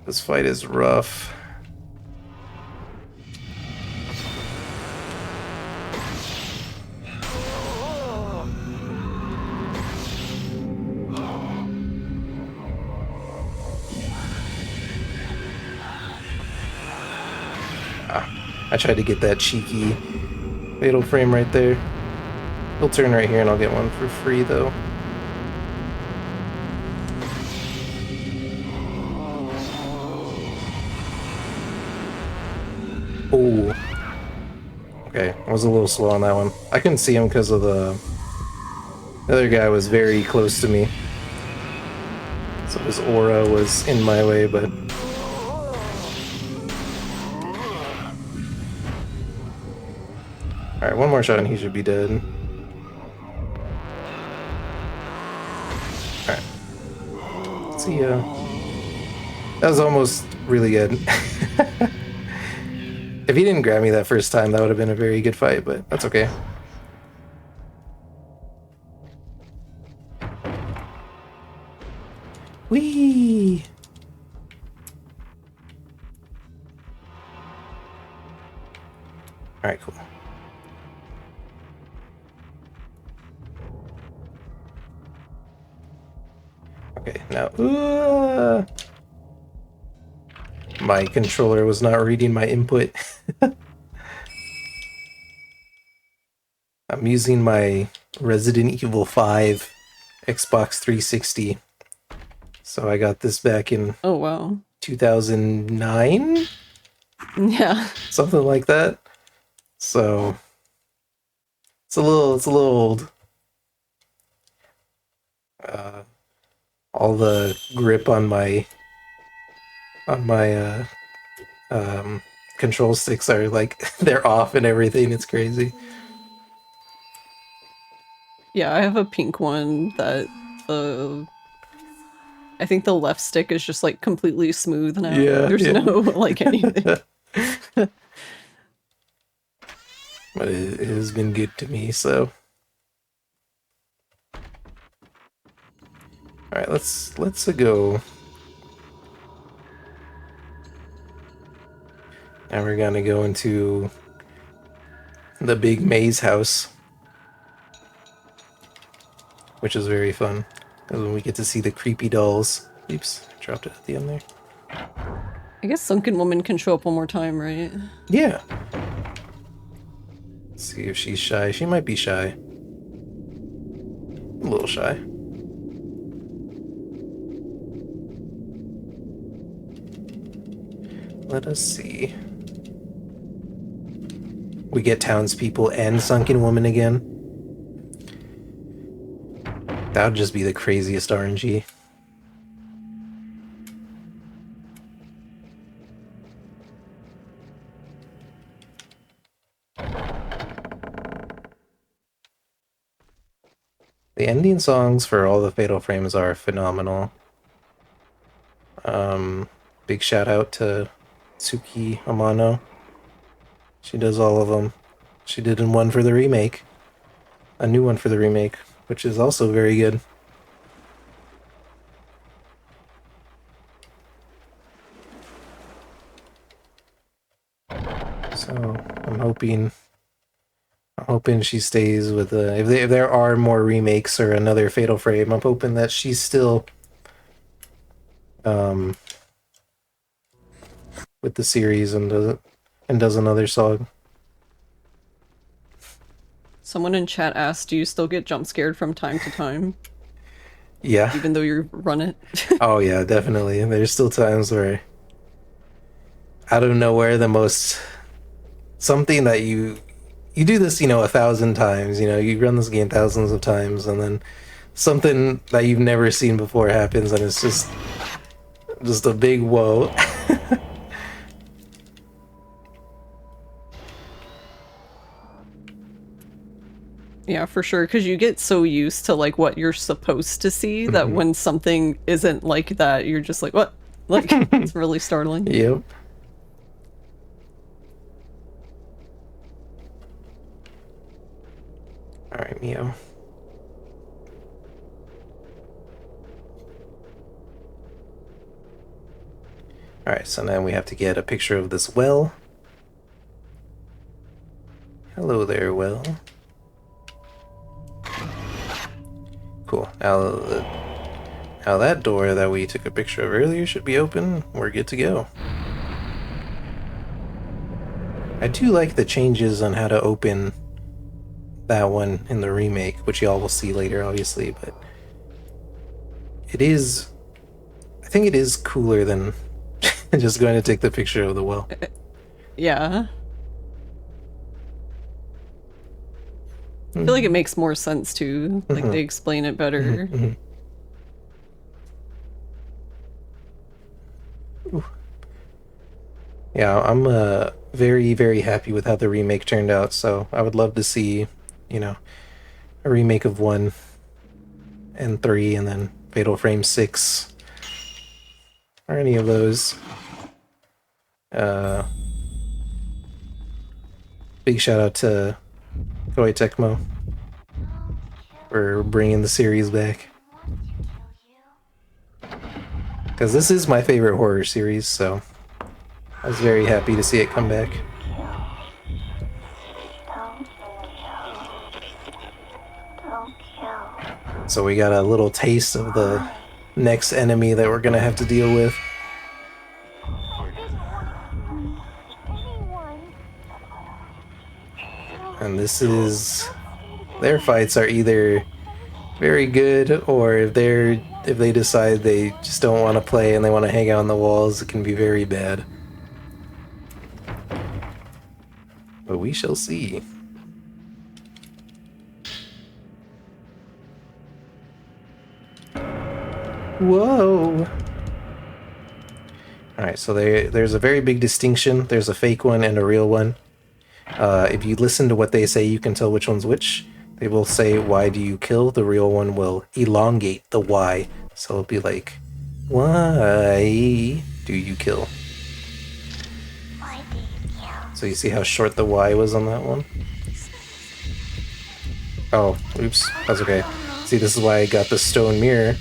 This fight is rough. I tried to get that cheeky fatal frame right there. He'll turn right here and I'll get one for free though. Oh. Okay, I was a little slow on that one. I couldn't see him because of the other guy was very close to me. So his aura was in my way, but... Alright, one more shot and he should be dead. Alright. See ya. That was almost really good. If he didn't grab me that first time, that would have been a very good fight, but that's okay. Whee! Alright, cool. Okay, now... My controller was not reading my input. I'm using my Resident Evil 5 Xbox 360. So I got this back in Oh, wow. 2009? Yeah. Something like that. So it's a little old. All the grip on my control sticks are like they're off and everything. It's crazy. Yeah, I have a pink one that I think the left stick is just like completely smooth now. Yeah, There's yeah. no like anything. But it has been good to me, so. Alright, let's go. Now we're gonna go into the big maze house, which is very fun. Because when we get to see the creepy dolls. Oops, I dropped it at the end there. I guess Sunken Woman can show up one more time, right? Yeah. Let's see if she's shy. She might be shy. A little shy. Let us see. We get townspeople and Sunken Woman again. That would just be the craziest RNG. The ending songs for all the Fatal Frames are phenomenal. Big shout out to Tsuki Amano. She does all of them. She did one for the remake. A new one for the remake, which is also very good. So I'm hoping she stays with the. If there are more remakes or another Fatal Frame, I'm hoping that she's still with the series and does another song. Someone in chat asked, do you still get jump scared from time to time? Yeah. Even though you run it? Oh yeah, definitely. There's still times where out of nowhere something that you do this, 1,000 times, you run this game thousands of times and then something that you've never seen before happens and it's just a big whoa. Yeah, for sure, because you get so used to like what you're supposed to see that when something isn't like that, you're just like, what? Like, it's really startling. Yep. Alright, Mio. Alright, so now we have to get a picture of this well. Hello there, well. Cool. Now that door that we took a picture of earlier should be open. We're good to go. I do like the changes on how to open that one in the remake, which y'all will see later, obviously, but it is... I think it is cooler than just going to take the picture of the well. Yeah. I feel like it makes more sense too. Like they explain it better. Yeah, I'm very, very happy with how the remake turned out, so I would love to see, you know, a remake of 1 and 3 and then Fatal Frame 6 or any of those. Big shout out to Koei Tecmo for bringing the series back. Because this is my favorite horror series, so I was very happy to see it come back. So we got a little taste of the next enemy that we're gonna have to deal with. And this is... their fights are either very good, or if they decide they just don't want to play and they want to hang out on the walls, it can be very bad. But we shall see. Whoa! Alright, so there's a very big distinction. There's a fake one and a real one. If you listen to what they say, you can tell which one's which. They will say, "Why do you kill?" The real one will elongate the "why." So it'll be like, "Why do you kill?" So you see how short the "why" was on that one? Oh, oops. That's okay. See, this is why I got the stone mirror.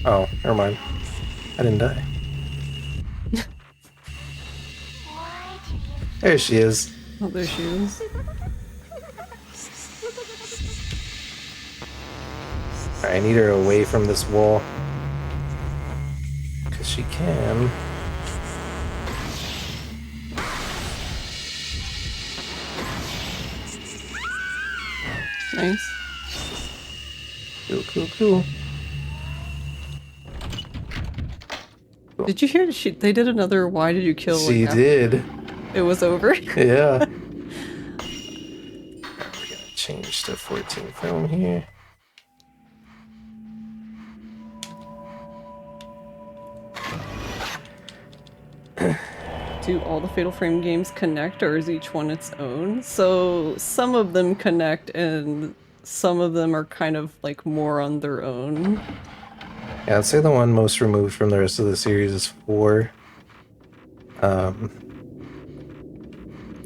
Oh, never mind. I didn't die. There she is. Oh, there she is. I need her away from this wall. Because she can. Nice. Cool, cool, cool. Did you hear they did another "Why did you kill?" She after did. it was over? Yeah. We're gonna change to 14 film here. Do all the Fatal Frame games connect, or is each one its own? So some of them connect and some of them are kind of like more on their own. Yeah, I'd say the one most removed from the rest of the series is 4.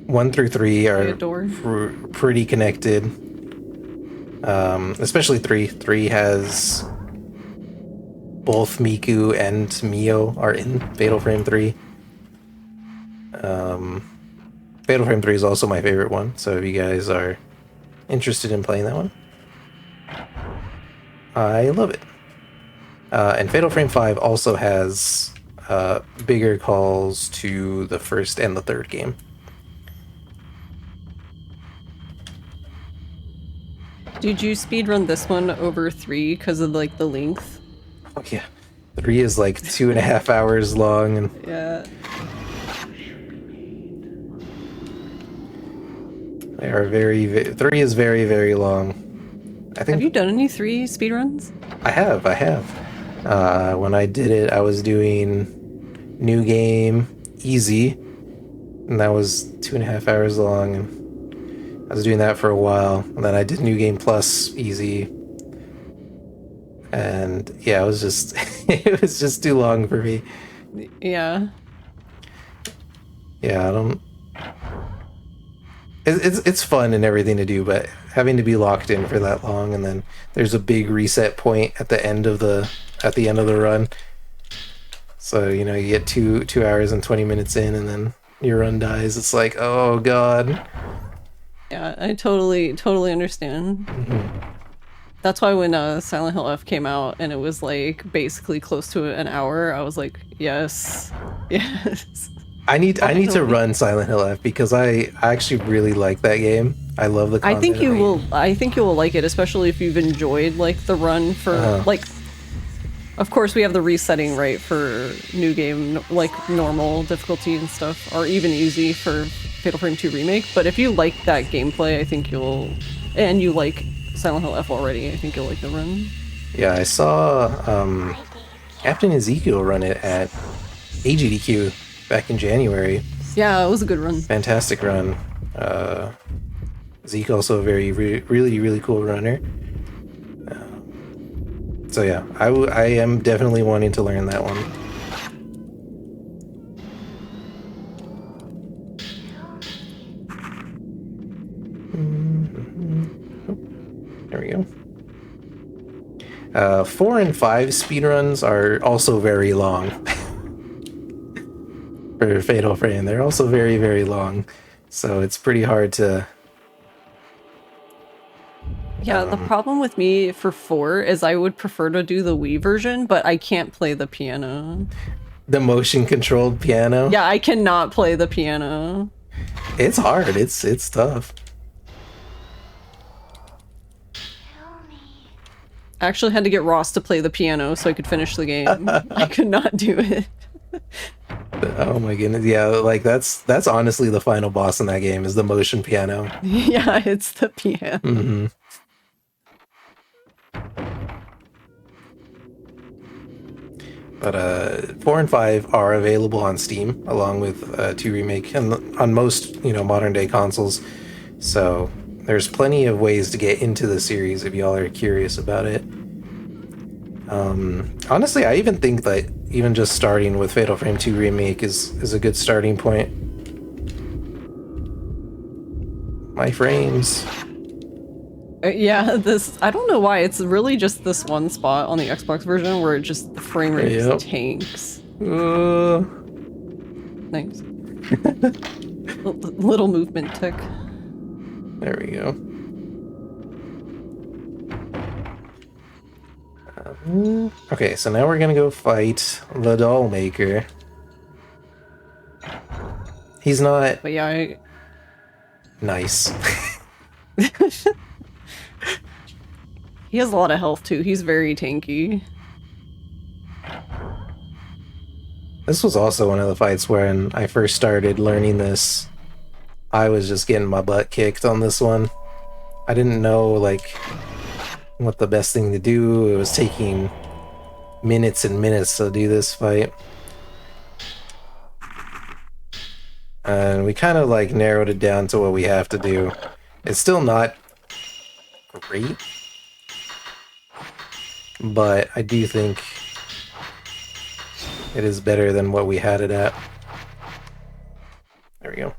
1 through 3 are pretty connected. Especially 3. 3 has both Miku and Mio are in Fatal Frame 3. Fatal Frame 3 is also my favorite one, so if you guys are interested in playing that one, I love it. And Fatal Frame 5 also has bigger calls to the first and the third game. Did you speedrun this one over 3 because of like the length? Oh yeah, 3 is like 2.5 hours long, and Yeah. they are 3 is very, very long. I think Have you done any 3 speedruns? I have. When I did it, I was doing New Game Easy, and that was 2.5 hours long, and I was doing that for a while. And then I did New Game Plus Easy, and yeah, it was just it was just too long for me. Yeah. Yeah, I don't. It's fun and everything to do, but having to be locked in for that long, and then there's a big reset point at the end of the run. So, you know, you get 2 hours and 20 minutes in, and then your run dies. It's like, oh god. Yeah, I totally understand. That's why when Silent Hill F came out and it was like basically close to an hour, I was like, yes, yes. I need to Finally. run Silent Hill F because I actually really like that game. I love the I content. think you will. I think you will like it, especially if you've enjoyed like the run for like. Of course, we have the resetting right for new game, like normal difficulty and stuff, or even easy for Fatal Frame 2 Remake. But if you like that gameplay, I think you'll, and you like Silent Hill F already, I think you'll like the run. Yeah, I saw Captain Ezekiel run it at GDQ back in January. Yeah, it was a good run. Fantastic run. Zeke also a very really cool runner. So yeah, I am definitely wanting to learn that one. There we go. 4 and 5 speedruns are also very long. For Fatal Frame, they're also very long. So it's pretty hard to... Yeah, the problem with me for 4 is I would prefer to do the Wii version, but I can't play the piano. The motion-controlled piano? Yeah, I cannot play the piano. It's hard. It's tough. I actually had to get Ross to play the piano so I could finish the game. I could not do it. Oh my goodness. Yeah, like that's honestly the final boss in that game is the motion piano. Yeah, it's the piano. Mm-hmm. But 4 and 5 are available on Steam along with 2 Remake and on most, you know, modern day consoles. So there's plenty of ways to get into the series if y'all are curious about it. Honestly, I even think that even just starting with Fatal Frame 2 Remake is a good starting point. My frames. Yeah, this, I don't know why, it's really just this one spot on the Xbox version where it just, the frame rate just tanks. Nice. Little movement tick. There we go. Okay, so now we're gonna go fight the doll maker. He's not But yeah, nice. he has a lot of health too. He's very tanky. This was also one of the fights when I first started learning this. I was just getting my butt kicked on this one. I didn't know, like, what the best thing to do. It was taking minutes and minutes to do this fight. And we kind of, like, narrowed it down to what we have to do. It's still not great, but I do think it is better than what we had it at. There we go.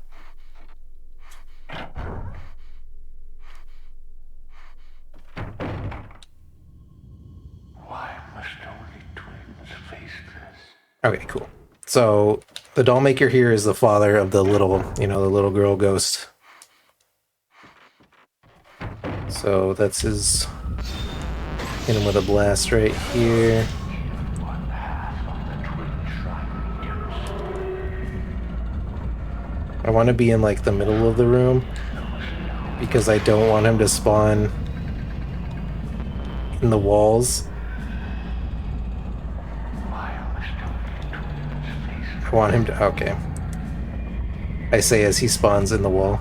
Why must only twins face this? Okay, cool. So the doll maker here is the father of the little, you know, the little girl ghost. So that's his. Hit him with a blast right here. One half of the twin shrine. I want to be in like the middle of the room because I don't want him to spawn in the walls. I want him to... Okay. I say as he spawns in the wall.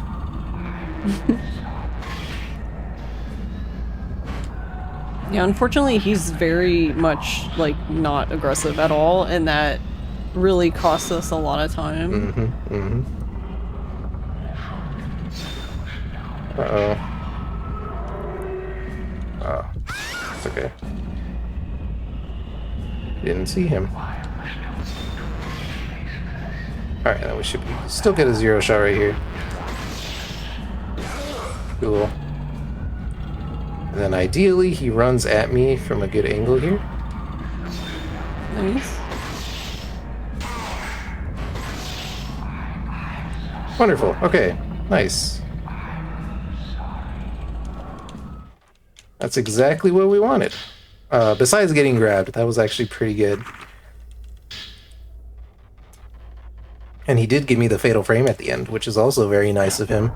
Yeah, unfortunately, he's very much, like, not aggressive at all, and that really costs us a lot of time. Mm-hmm, mm-hmm. Uh-oh. Oh. It's okay. Didn't see him. Alright, then we should still get a zero shot right here. Cool. And then ideally, he runs at me from a good angle here. Nice. Wonderful. Okay. Nice. That's exactly what we wanted. Besides getting grabbed, that was actually pretty good. And he did give me the fatal frame at the end, which is also very nice of him.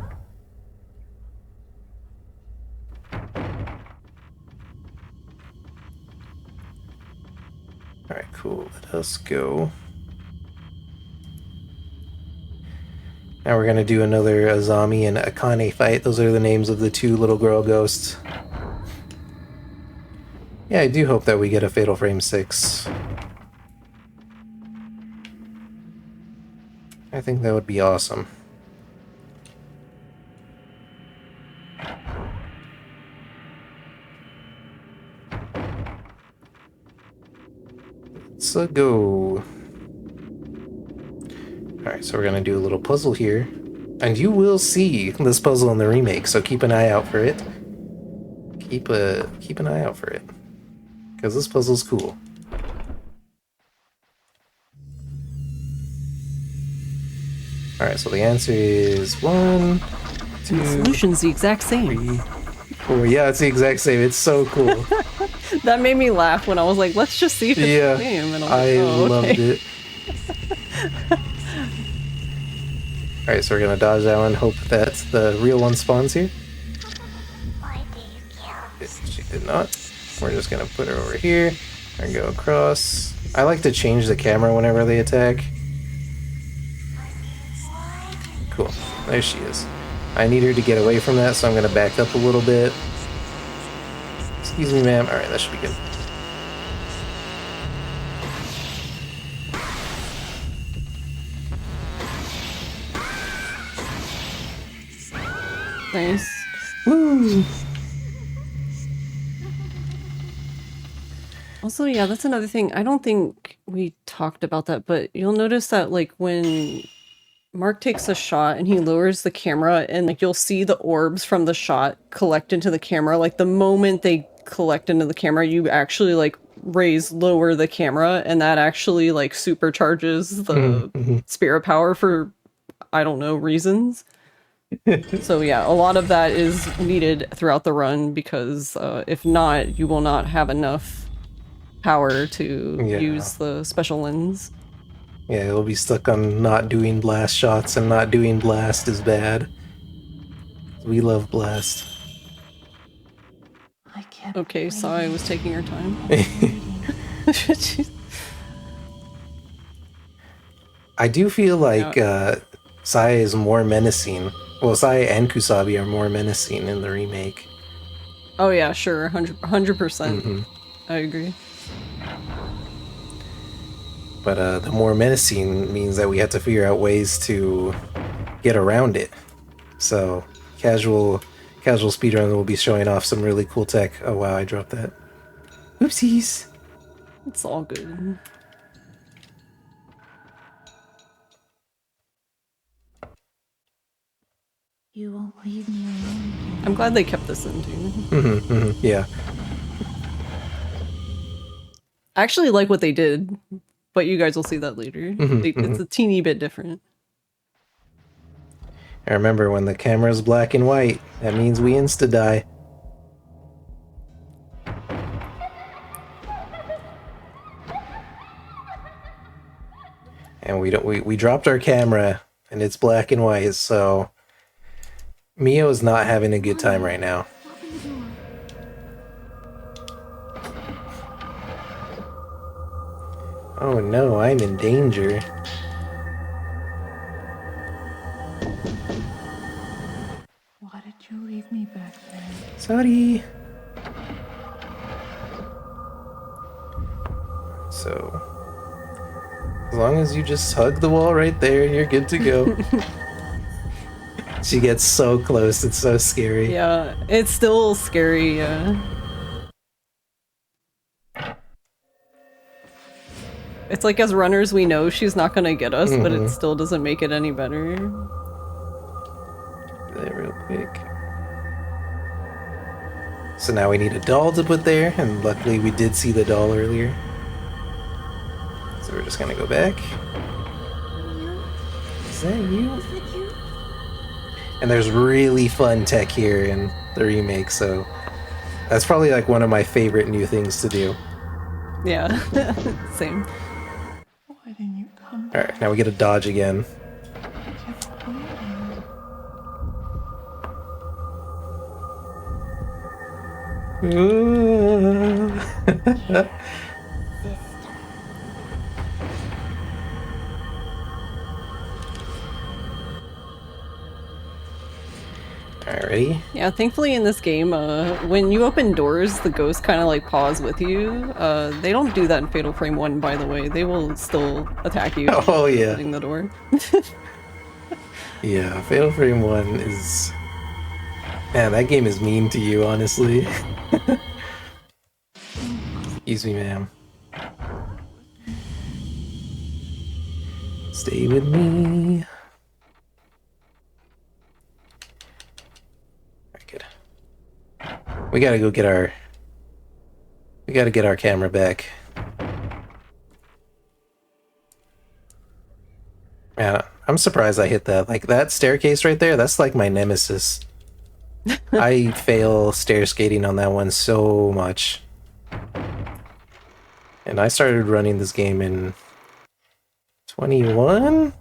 Alright, cool. Let us go. Now we're gonna do another Azami and Akane fight. Those are the names of the two little girl ghosts. Yeah, I do hope that we get a Fatal Frame 6. I think that would be awesome. Let's go. Alright, so we're gonna do a little puzzle here. And you will see this puzzle in the remake, so keep an eye out for it. Keep an eye out for it. Because this puzzle's cool. Alright, so the answer is 1, 2, The solution's the exact same. 3, 4. Yeah, it's the exact same. It's so cool. That made me laugh when I was like, let's just see if it's Yeah, the same. And I oh, loved okay. it. Alright, so we're gonna dodge that one, hope that the real one spawns here. She did not. We're just gonna put her over here and go across. I like to change the camera whenever they attack. Cool. There she is. I need her to get away from that, so I'm gonna back up a little bit. Excuse me, ma'am. Alright, that should be good. Nice. Woo! Also, yeah, that's another thing. I don't think we talked about that, but you'll notice that, like, when Mark takes a shot and he lowers the camera, and, like, you'll see the orbs from the shot collect into the camera. Like, the moment they collect into the camera, you actually, like, lower the camera, and that actually, like, supercharges the spirit power for, I don't know, reasons. So yeah, a lot of that is needed throughout the run, because if not, you will not have enough power to use the special lens. Yeah, it'll be stuck on not doing blast shots, and not doing blast is bad. We love blast. I kept Okay, Sai was taking her time. I do feel like Sai is more menacing. Well, Sai and Kusabi are more menacing in the remake. Oh yeah, sure, 100%. I agree. But the more menacing means that we have to figure out ways to get around it. So casual speedrun will be showing off some really cool tech. Oh wow, I dropped that. Oopsies. It's all good. You won't leave me alone again. I'm glad they kept this in too. Yeah. I actually like what they did, but you guys will see that later. It's a teeny bit different. I remember when the camera's black and white, that means we insta-die. And we dropped our camera and it's black and white, so Mio is not having a good time right now. Oh no, I'm in danger. Why did you leave me back there? Sorry. So, as long as you just hug the wall right there, you're good to go. She gets so close, it's so scary. Yeah, it's still scary, yeah. It's like, as runners, we know she's not gonna get us, but it still doesn't make it any better. Do that real quick. So now we need a doll to put there, and luckily we did see the doll earlier. So we're just gonna go back. Is that you? Is it you? And there's really fun tech here in the remake, so that's probably like one of my favorite new things to do. Yeah, same. Why didn't you come All right, now we get to dodge again. I kept waiting. Sister. Alrighty. Yeah, thankfully in this game, when you open doors, the ghosts kind of like pause with you. They don't do that in Fatal Frame 1, by the way. They will still attack you Oh yeah. opening the door. Yeah, Fatal Frame 1 is... Man, that game is mean to you, honestly. Excuse me, ma'am. Stay with me. Alright, good. We gotta go get our... We gotta get our camera back. Man, I'm surprised I hit that. Like, that staircase right there, that's like my nemesis. I fail stair skating on that one so much. And I started running this game in 21?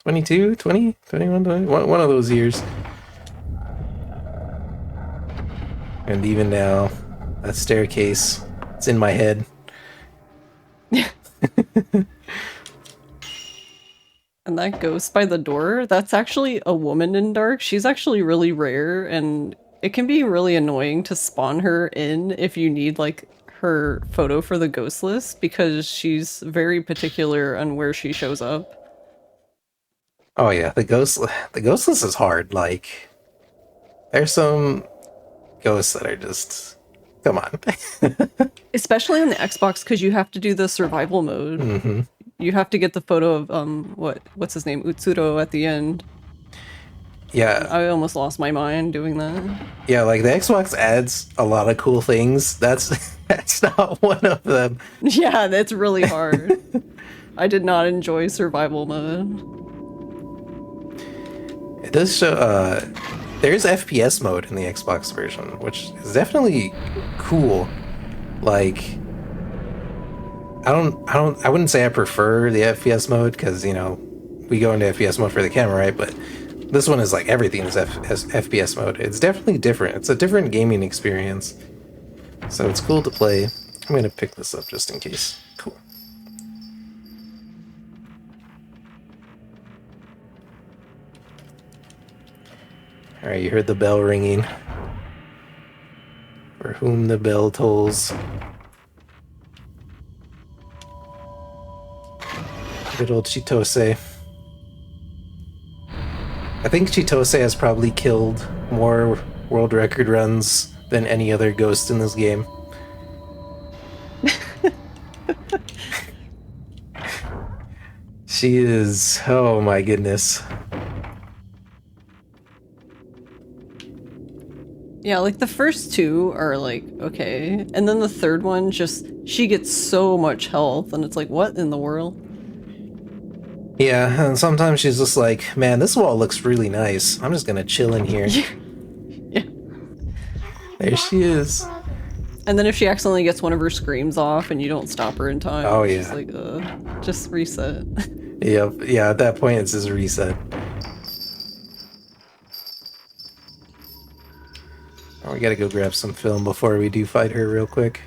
22? 20? 21? 20? One of those years. And even now, that staircase, it's in my head. And that ghost by the door, that's actually a woman in Dark. She's actually really rare, and it can be really annoying to spawn her in if you need, like, her photo for the ghost list, because she's very particular on where she shows up. Oh yeah, the ghost list is hard. Like, there's some ghosts that are just... Come on. Especially on the Xbox, because you have to do the survival mode. Mm-hmm. You have to get the photo of, what's his name? Utsuro at the end. Yeah. I almost lost my mind doing that. Yeah, like the Xbox adds a lot of cool things. That's not one of them. Yeah, that's really hard. I did not enjoy survival mode. It does show there's FPS mode in the Xbox version, which is definitely cool. Like I wouldn't say I prefer the FPS mode because, you know, we go into FPS mode for the camera, right? But this one is like everything is FPS mode. It's definitely different. It's a different gaming experience. So it's cool to play. I'm going to pick this up just in case. Cool. Alright, you heard the bell ringing. For whom the bell tolls. Good old Chitose. I think Chitose has probably killed more world record runs than any other ghost in this game. She is... oh my goodness. Yeah, like the first two are like, okay. And then the third one, just, she gets so much health, and it's like, what in the world? Yeah, and sometimes she's just like, man, this wall looks really nice. I'm just gonna chill in here. Yeah. There she is. And then if she accidentally gets one of her screams off and you don't stop her in time, Oh, she's yeah. like, just reset. Yep, yeah, at that point it's just a reset. Oh, we gotta go grab some film before we do fight her real quick.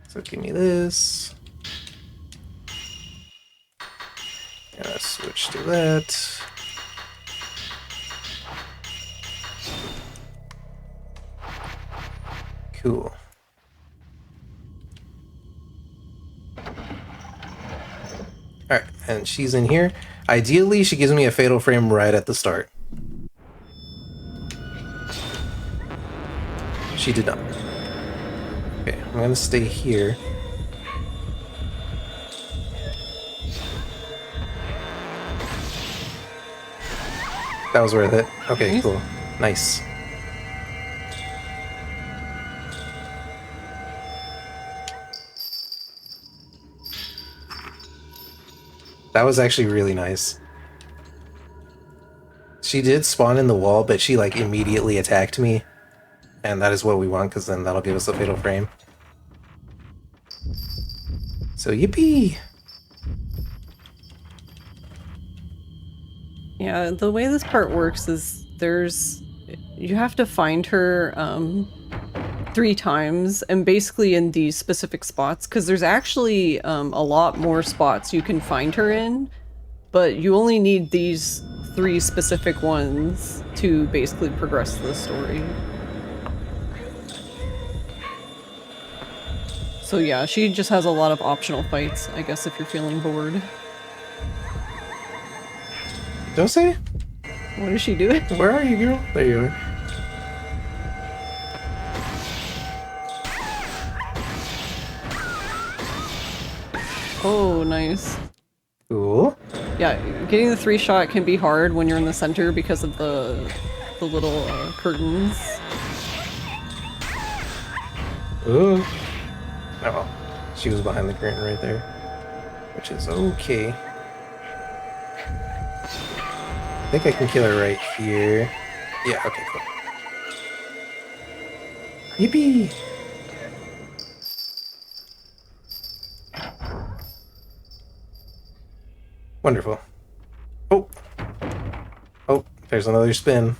So give me this. Gonna switch to that. Cool. Alright, and she's in here. Ideally, she gives me a fatal frame right at the start. She did not. Okay, I'm gonna stay here. That was worth it. Okay, Nice. cool. Nice. That was actually really nice. She did spawn in the wall, but she like immediately attacked me. And that is what we want, because then that'll give us a fatal frame. So yippee! Yeah, the way this part works is you have to find her 3 times, and basically in these specific spots, because there's actually a lot more spots you can find her in, but you only need these 3 specific ones to basically progress the story. So yeah, she just has a lot of optional fights, I guess, if you're feeling bored. Don't say? What is she doing? Where are you, girl? There you are. Oh, nice. Cool. Yeah, getting the 3-shot can be hard when you're in the center because of the little curtains. Ooh. Oh, she was behind the curtain right there. Which is okay. I think I can kill her right here. Yeah, okay, cool. Yippee! Wonderful. Oh! Oh, there's another spin.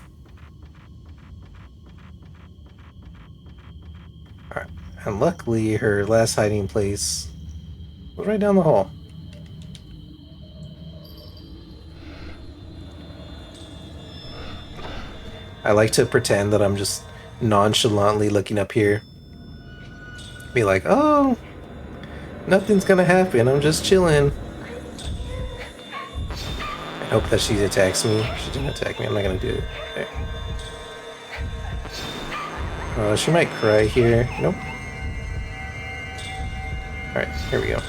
Alright, and luckily her last hiding place was right down the hall. I like to pretend that I'm just nonchalantly looking up here. Be like, oh, nothing's gonna happen, I'm just chilling. I hope that she attacks me. She didn't attack me, I'm not gonna do it. Okay. She might cry here. Nope. Alright, here we go.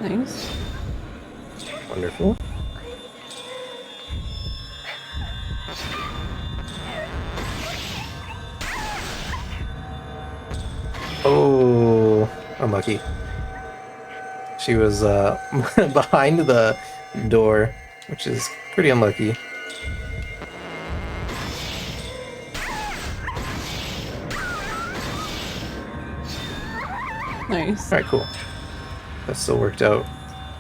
Nice. Wonderful. Oh, unlucky. She was behind the door, which is pretty unlucky. Nice. Alright, cool. That still worked out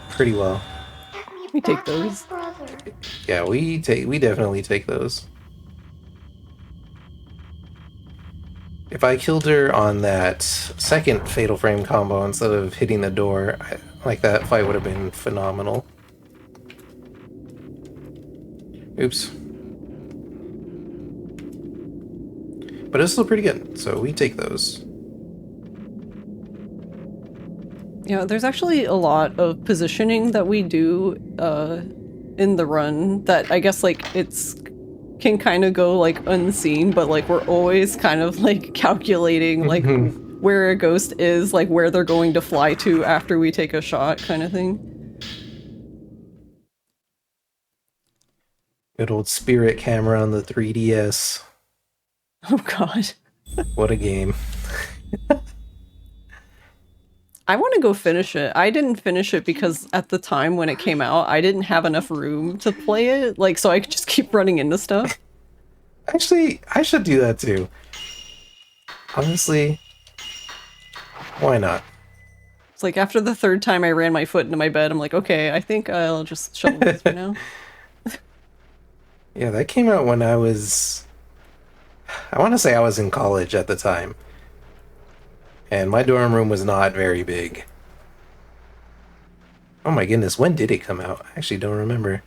pretty well. We take those. Yeah, we definitely take those. If I killed her on that second fatal frame combo instead of hitting the door, like that fight would have been phenomenal. Oops. But it's still pretty good, so we take those. Yeah, there's actually a lot of positioning that we do in the run that I guess like can kind of go like unseen, but like we're always kind of like calculating like where a ghost is, like where they're going to fly to after we take a shot kind of thing. Good old spirit camera on the 3DS. Oh god. What a game. I want to go finish it. I didn't finish it because at the time when it came out, I didn't have enough room to play it, like, so I could just keep running into stuff. Actually, I should do that too. Honestly, why not? It's like after the 3rd time I ran my foot into my bed, I'm like, okay, I think I'll just shovel this for now. Yeah, that came out when I want to say I was in college at the time. And my dorm room was not very big. Oh my goodness, when did it come out? I actually don't remember.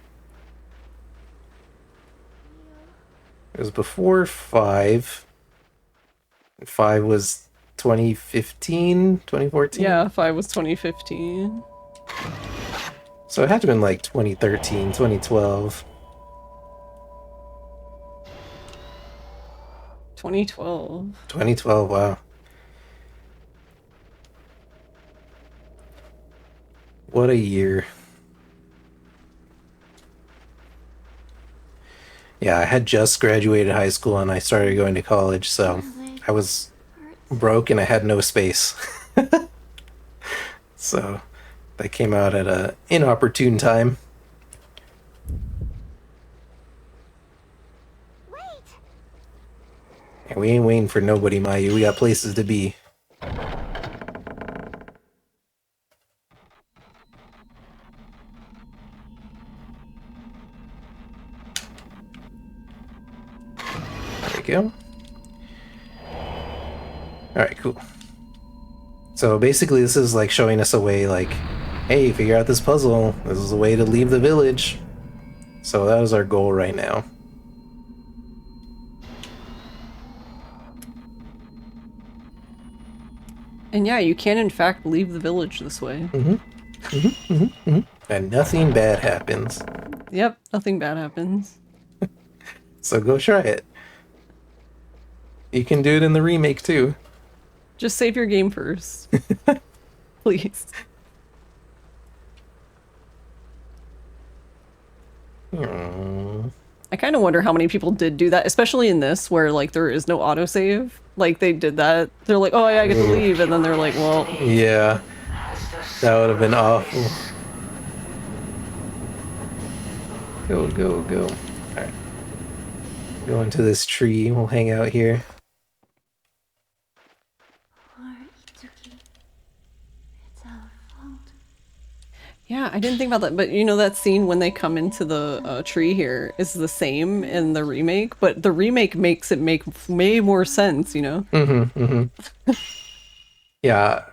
It was before 5. 5 was 2015, 2014? Yeah, 5 was 2015. So it had to have been like 2013, 2012. 2012. 2012, wow. What a year. Yeah, I had just graduated high school and I started going to college, so I was broke and I had no space. So that came out at a inopportune time. And we ain't waiting for nobody, Mayu. We got places to be. There we go. Alright, cool. So basically this is like showing us a way, like, hey, figure out this puzzle. This is a way to leave the village. So that is our goal right now. And yeah, you can in fact leave the village this way. And nothing bad happens. Yep, nothing bad happens. So go try it. You can do it in the remake too. Just save your game first. Please. I kind of wonder how many people did do that, especially in this, where, like, there is no autosave. Like, they did that. They're like, oh, yeah, I get to leave. And then they're like, well... Yeah. That would have been awful. Go, go, go. Alright. Go into this tree. We'll hang out here. Poor Itsuki. It's our fault. Yeah, I didn't think about that, but you know that scene when they come into the tree here is the same in the remake, but the remake makes it make way more sense, you know? Yeah.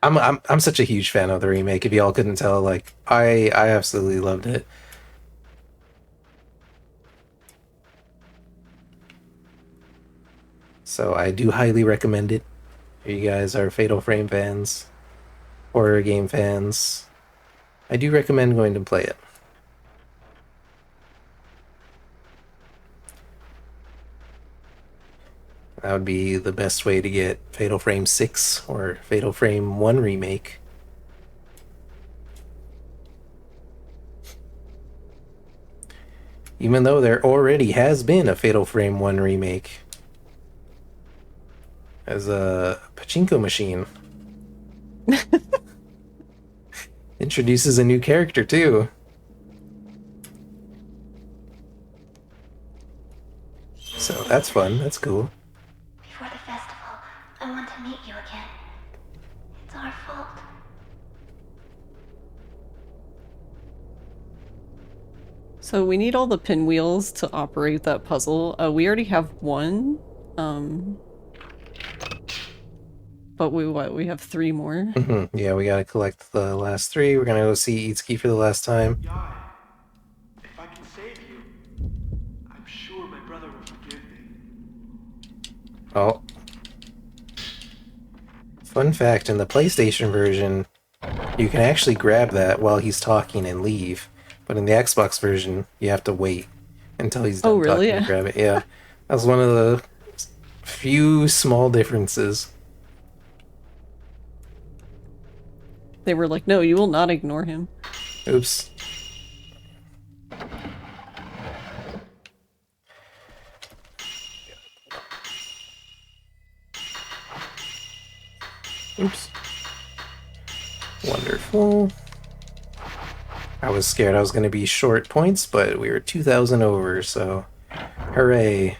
I'm such a huge fan of the remake. If y'all couldn't tell, like, I absolutely loved it. So I do highly recommend it. If you guys are Fatal Frame fans, horror game fans, I do recommend going to play it. That would be the best way to get Fatal Frame 6 or Fatal Frame 1 Remake. Even though there already has been a Fatal Frame 1 Remake as a pachinko machine. Introduces a new character too. So that's fun, that's cool. Before the festival, I want to meet you again. It's our fault. So we need all the pinwheels to operate that puzzle. We already have one. But we have 3 more. Yeah, we gotta collect the last 3. We're gonna go see Itsuki for the last time. Yai, if I can save you, I'm sure my brother will forgive me. Oh. Fun fact, in the PlayStation version, you can actually grab that while he's talking and leave. But in the Xbox version, you have to wait until he's done really? talking to grab it. Yeah. That was one of the few small differences. They were like, no, you will not ignore him. Oops. Oops. Wonderful. I was scared I was going to be short points, but we were 2,000 over, so hooray.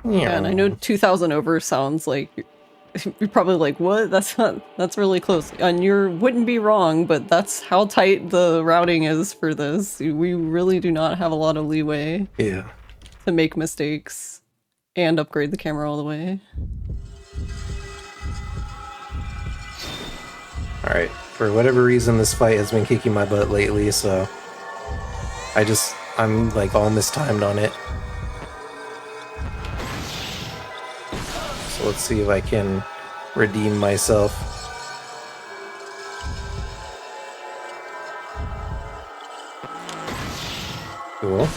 Yeah, and I know 2,000 over sounds like you're probably like, what? That's really close. And you wouldn't be wrong, but that's how tight the routing is for this. We really do not have a lot of leeway Yeah. to make mistakes and upgrade the camera all the way. Alright, for whatever reason this fight has been kicking my butt lately, so I'm like all mistimed on it. So let's see if I can redeem myself. Cool.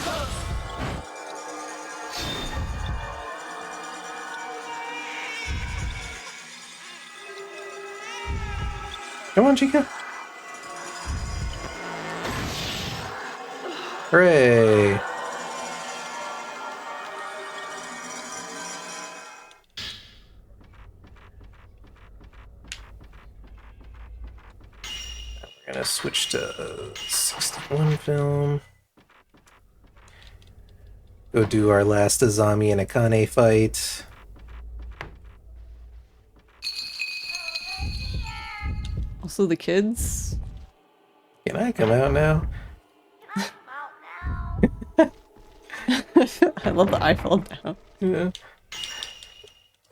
Come on, Chica. Hooray! We're gonna switch to 61 film. Go do our last Azami and Akane fight. Also, the kids. Can I come out now? I love the I fell down. Yeah.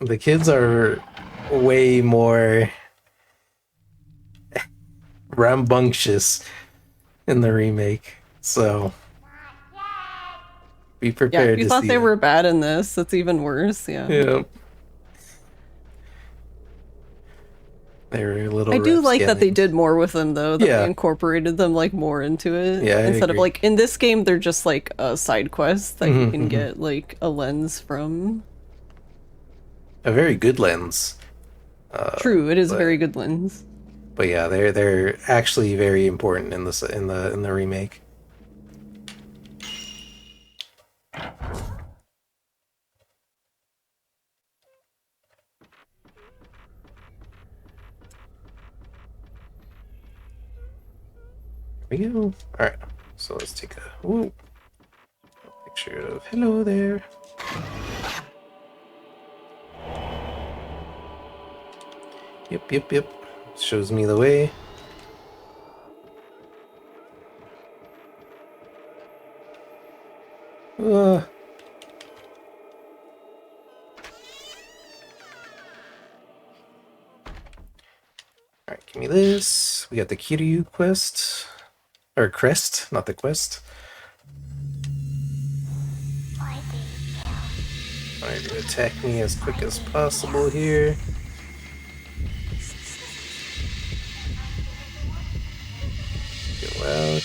The kids are way more rambunctious in the remake, so be Yeah, prepared if you to thought see they it. were bad in this, it's even worse. Yeah. Yeah. They're little I do like that they rapscallions. did more with them though, that Yeah. they incorporated them like more into it. Yeah, I Instead of agree. like in this game they're just like a side quest that you Mhm, can mhm. get like a lens from. A very good lens. True, it is a but- very good lens. But yeah, they're actually very important in this in the remake. Here we go. Alright, so let's take a picture of hello there. Yep. Shows me the way. Uh, Alright, give me this. We got the Kiryu quest. Or crest, not the quest. Why do you kill? Trying to attack me as quick as possible here. Go out.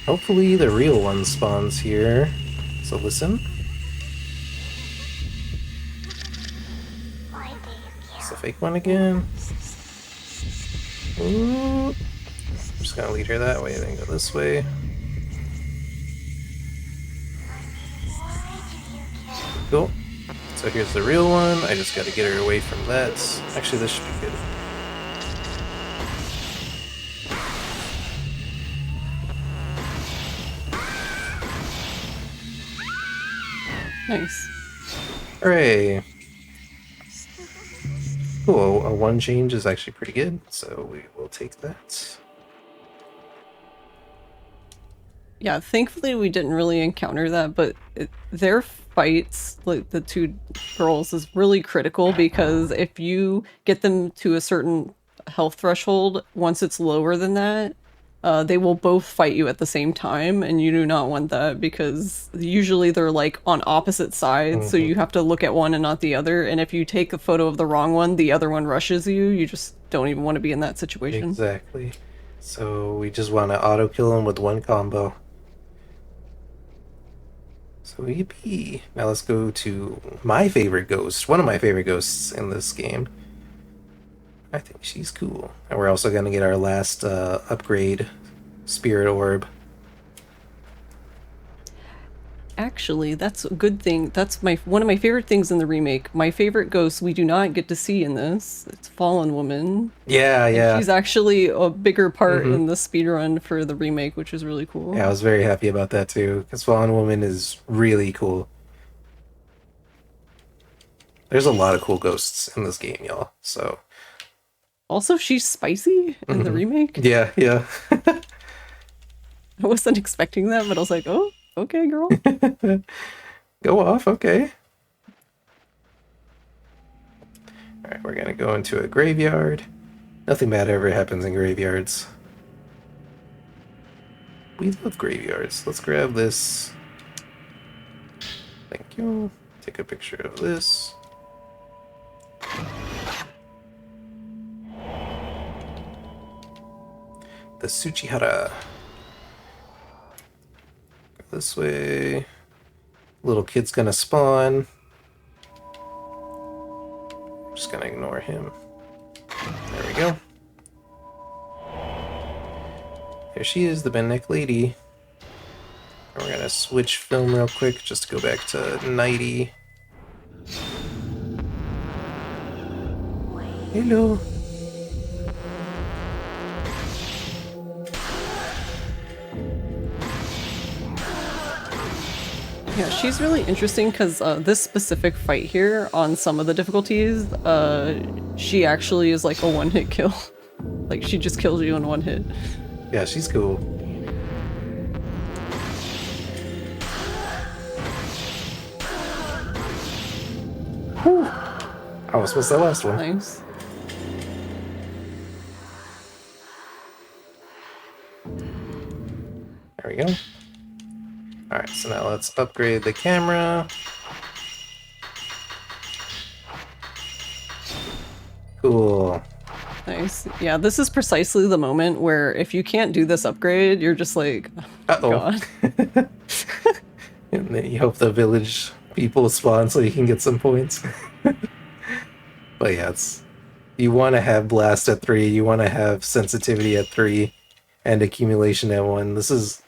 Hopefully the real one spawns here. So listen. Why do you kill? It's the fake one again. Ooh. I'm just gonna lead her that way, then go this way. Cool. So here's the real one. I just gotta get her away from that. Actually, this should be good. Nice. Hooray! Cool, a one change is actually pretty good, so we will take that. Yeah, thankfully we didn't really encounter that, but their fights, like the two girls, is really critical because if you get them to a certain health threshold, once it's lower than that, they will both fight you at the same time, and you do not want that because usually they're like on opposite sides, so you have to look at one and not the other, and if you take a photo of the wrong one, the other one rushes you, you just don't even want to be in that situation. Exactly. So we just want to auto kill him with one combo. So yippee. Now let's go to my favorite ghost, one of my favorite ghosts in this game. I think she's cool. And we're also going to get our last upgrade, Spirit Orb. Actually, that's a good thing. That's one of my favorite things in the remake. My favorite ghost we do not get to see in this. It's Fallen Woman. Yeah. She's actually a bigger part in the speedrun for the remake, which is really cool. Yeah, I was very happy about that too, because Fallen Woman is really cool. There's a lot of cool ghosts in this game, y'all. So Also, she's spicy in the remake. yeah. I wasn't expecting that, but I was like, oh, okay, girl. Go off, okay. Alright, we're gonna go into a graveyard. Nothing bad ever happens in graveyards. We love graveyards. Let's grab this. Thank you. Take a picture of this. The Tsuchihara. Go this way. Little kid's gonna spawn. Just gonna ignore him. There we go. Here she is, the bent neck lady. We're gonna switch film real quick just to go back to 90. Hello. Yeah, she's really interesting because this specific fight here on some of the difficulties, she actually is like a one-hit kill. Like, she just kills you in one hit. Yeah, she's cool. Whew. I almost missed that last one. Nice. There we go. Alright, so now let's upgrade the camera. Cool. Nice. Yeah, this is precisely the moment where if you can't do this upgrade, you're just like, oh Uh-oh. God. And then you hope the village people spawn so you can get some points. But yeah, you want to have blast at 3, you want to have sensitivity at 3, and accumulation at 1. This is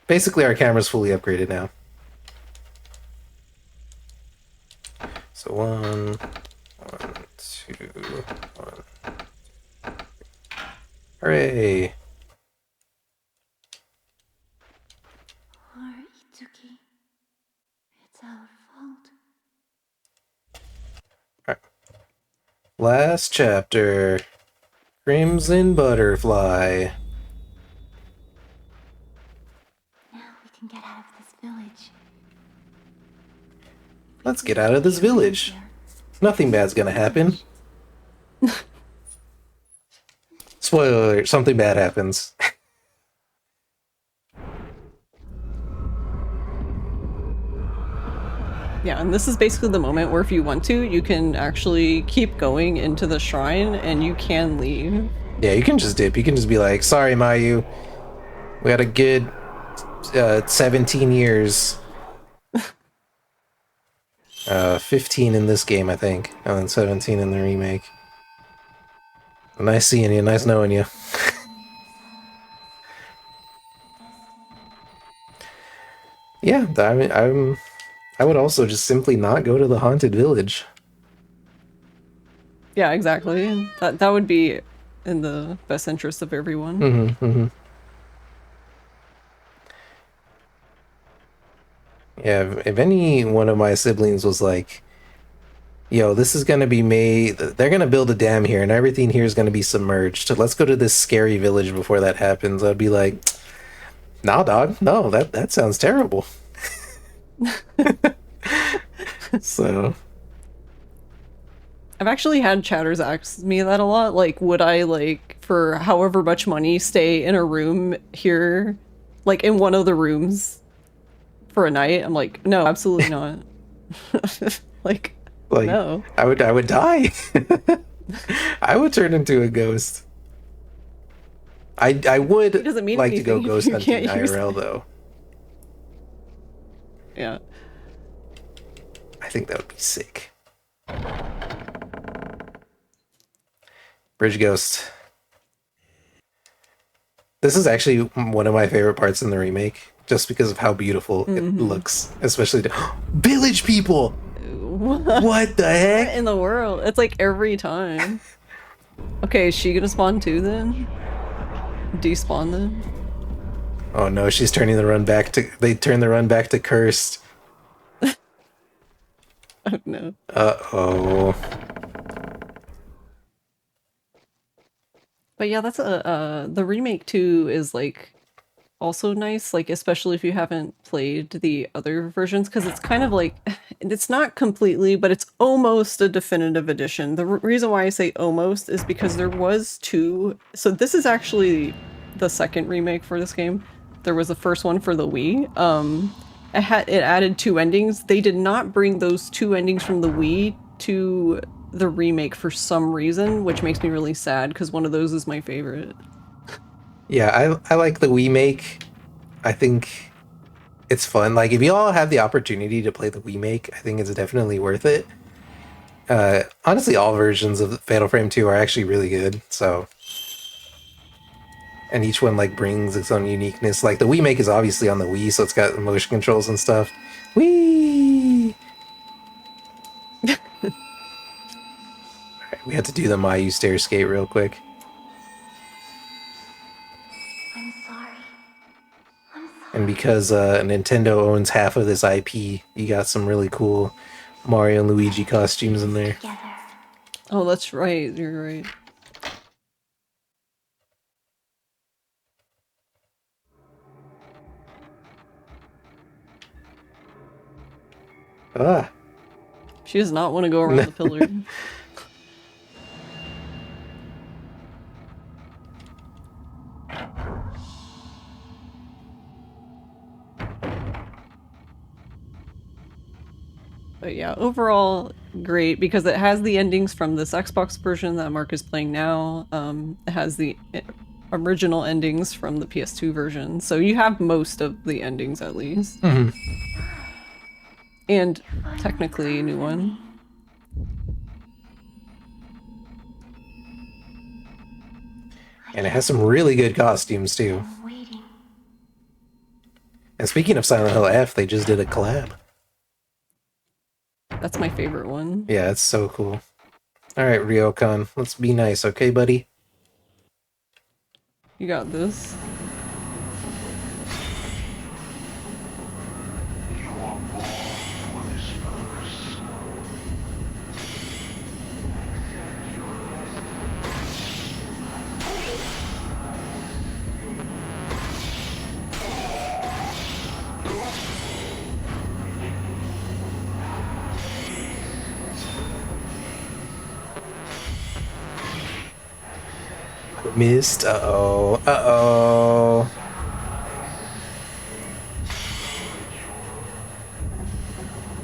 basically our camera's fully upgraded now. So 1, 2, 1. Hooray! Poor Itsuki. It's our fault. Last chapter. Crimson Butterfly. Now we can get out of this village. Let's get out of this village. Nothing bad's gonna happen. Spoiler alert, something bad happens. Yeah, and this is basically the moment where if you want to, you can actually keep going into the shrine and you can leave. Yeah, you can just dip. You can just be like, sorry, Mayu. We had a good 17 years. 15 in this game, I think. And then 17 in the remake. Nice seeing you. Nice knowing you. Yeah, I would also just simply not go to the haunted village. Yeah, exactly. That would be in the best interest of everyone. Mm-hmm, mm-hmm. Yeah, if any one of my siblings was like, yo, this is gonna be made, they're gonna build a dam here and everything here is gonna be submerged. Let's go to this scary village before that happens. I'd be like, nah, dog, no, that sounds terrible. So I've actually had chatters ask me that a lot. Like, would I, like, for however much money, stay in a room here, like, in one of the rooms for a night? I'm like, no, absolutely not. like, no. I would die. I would turn into a ghost. I would It doesn't mean like to go anything if ghost you hunting can't use IRL it. though. Yeah. I think that would be sick. Bridge Ghost. This is actually one of my favorite parts in the remake, just because of how beautiful it looks, especially to village people. What the heck? What in the world? It's like every time. Okay, is she gonna spawn too then? Despawn then? Oh no, she's turning the run back to. They turn the run back to cursed. Oh no. Uh-oh. But yeah, that's the remake too is like also nice, like especially if you haven't played the other versions, because it's kind of like it's not completely, but it's almost a definitive edition. The reason why I say almost is because there was two. So this is actually the second remake for this game. There was the first one for the Wii. It added 2 endings. They did not bring those 2 endings from the Wii to the remake for some reason, which makes me really sad because one of those is my favorite. Yeah, I like the remake. I think it's fun. Like, if you all have the opportunity to play the remake, I think it's definitely worth it. Honestly, all versions of Fatal Frame 2 are actually really good, so... and each one like brings its own uniqueness. Like the Remake is obviously on the Wii, so it's got motion controls and stuff. Whee! Alright, we had to do the Mayu stair skate real quick. I'm sorry. I'm sorry. And because Nintendo owns half of this IP, you got some really cool Mario and Luigi costumes in there. Together. Oh, that's right. You're right. Ah, She does not want to go around the pillar. But yeah, overall, great, because it has the endings from this Xbox version that Mark is playing now. It has the original endings from the PS2 version, so you have most of the endings at least. And technically a new one. and it has some really good costumes too. I'm waiting. And speaking of Silent Hill F, they just did a collab. That's my favorite one. Yeah, it's so cool. Alright, Ryokan, let's be nice, okay, buddy? You got this. Missed. Uh-oh. Uh-oh.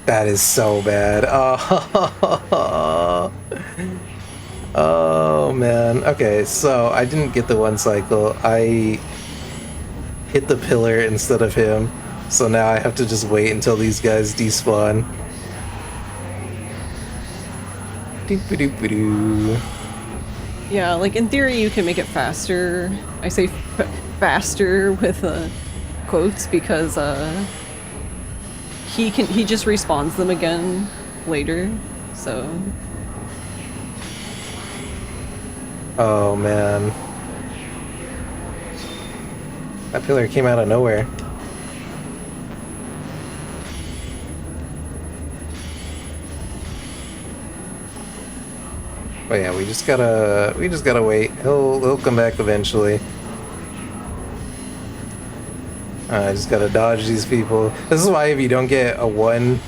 That is so bad. Oh. Oh, man. Okay, so I didn't get the one cycle. I hit the pillar instead of him. So now I have to just wait until these guys despawn. Doop-a-doop-a-doo. Yeah, like in theory you can make it faster. I say faster with quotes because he just respawns them again later. So Oh, man. That pillar came out of nowhere. But yeah, we just gotta wait. He'll come back eventually. I just gotta dodge these people. This is why if you don't get a one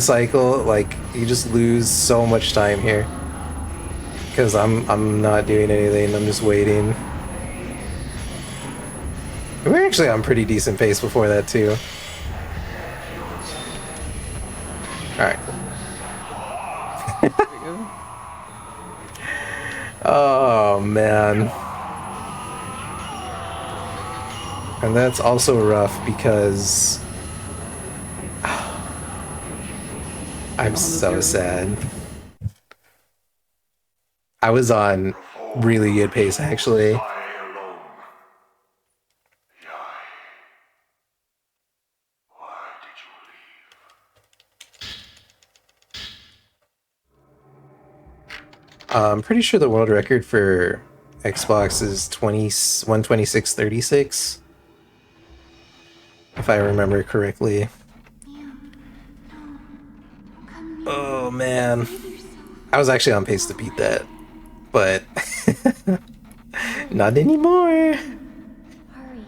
cycle, like you just lose so much time here. Because I'm not doing anything. I'm just waiting. We're actually on pretty decent pace before that too. All right. there we go. Oh, man. And that's also rough because I'm so sad. I was on really good pace, actually. I'm pretty sure the world record for Xbox is 126.36, if I remember correctly. Oh man, I was actually on pace to beat that, but not anymore. Hurry.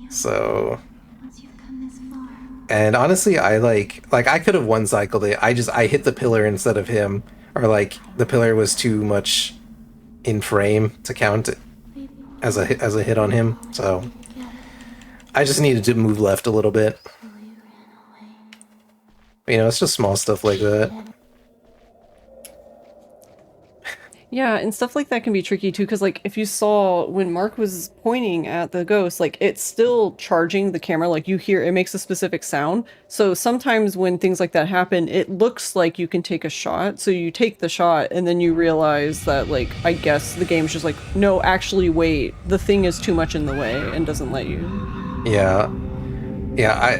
So, Once you've come this far. and honestly, I like I could have one cycled it. I hit the pillar instead of him, or like the pillar was too much in frame to count it as a hit on him. So I just needed to move left a little bit. You know, it's just small stuff like that. Yeah, and stuff like that can be tricky too, because like if you saw when Mark was pointing at the ghost, like it's still charging the camera, like you hear it makes a specific sound. So sometimes when things like that happen, it looks like you can take a shot. So you take the shot and then you realize that like I guess the game's just like, no, actually wait, the thing is too much in the way and doesn't let you. Yeah. Yeah,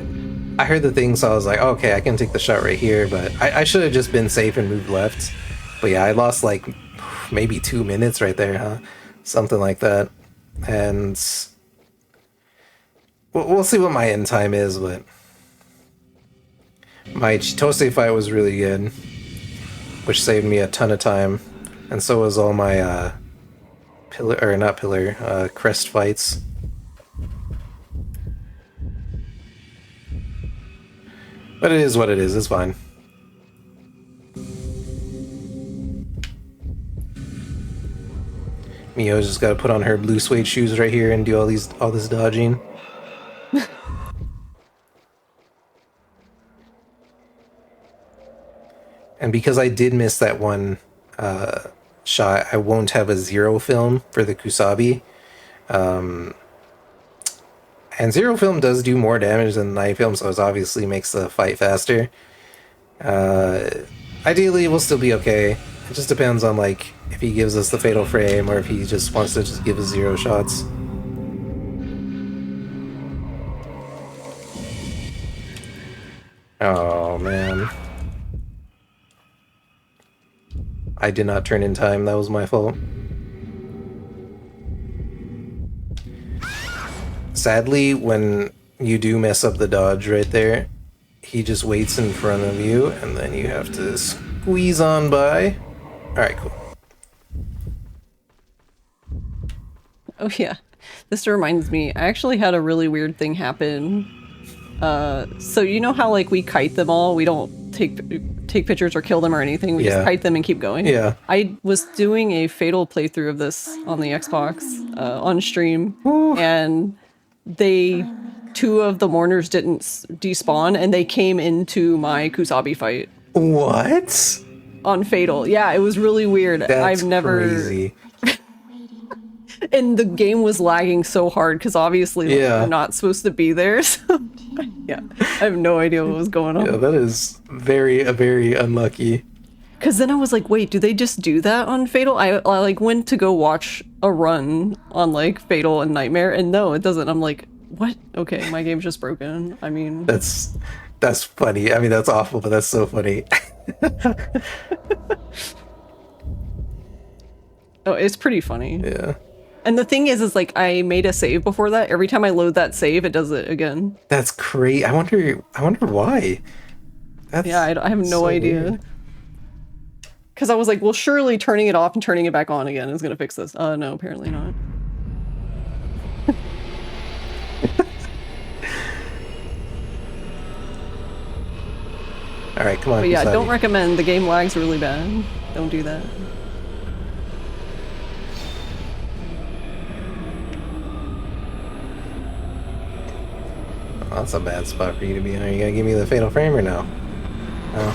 I heard the thing, so I was like, okay, I can take the shot right here, but I should have just been safe and moved left. But yeah, I lost like maybe 2 minutes right there, huh? Something like that. And we'll see what my end time is, but my Chitose fight was really good, which saved me a ton of time. And so was all my crest fights. But it is what it is, it's fine. Mio's just gotta put on her blue suede shoes right here and do all this dodging. And because I did miss that one shot, I won't have a zero film for the Kusabi. And zero film does do more damage than night film, so it obviously makes the fight faster. Ideally, we'll still be okay. It just depends on like if he gives us the fatal frame or if he just wants to just give us 0 shots. Oh man. I did not turn in time, that was my fault. Sadly, when you do mess up the dodge right there, he just waits in front of you, and then you have to squeeze on by. Alright, cool. Oh yeah, this reminds me, I actually had a really weird thing happen. So you know how like we kite them all, we don't take pictures or kill them or anything, we just kite them and keep going? Yeah. I was doing a Fatal playthrough of this on the Xbox on stream, and two of the mourners didn't despawn, and they came into my Kusabi fight. What? On Fatal. Yeah, it was really weird. That's crazy. And the game was lagging so hard because obviously like, I'm not supposed to be there. So yeah, I have no idea what was going on. Yeah, that is very unlucky. Because then I was like, wait, do they just do that on Fatal? I like went to go watch a run on like Fatal and Nightmare, and no, it doesn't. I'm like, what? Okay, my game's just broken. I mean, that's funny. I mean, that's awful, but that's so funny. Oh, it's pretty funny. Yeah. And the thing is like I made a save before that. Every time I load that save, it does it again. That's great. I wonder why. That's I have no idea. Because I was like, well, surely turning it off and turning it back on again is gonna fix this. No, apparently not. All right, come on. But yeah, Kusabi. don't recommend. The game lags really bad. Don't do that. Oh, that's a bad spot for you to be in. Are you gonna give me the fatal frame or no? No.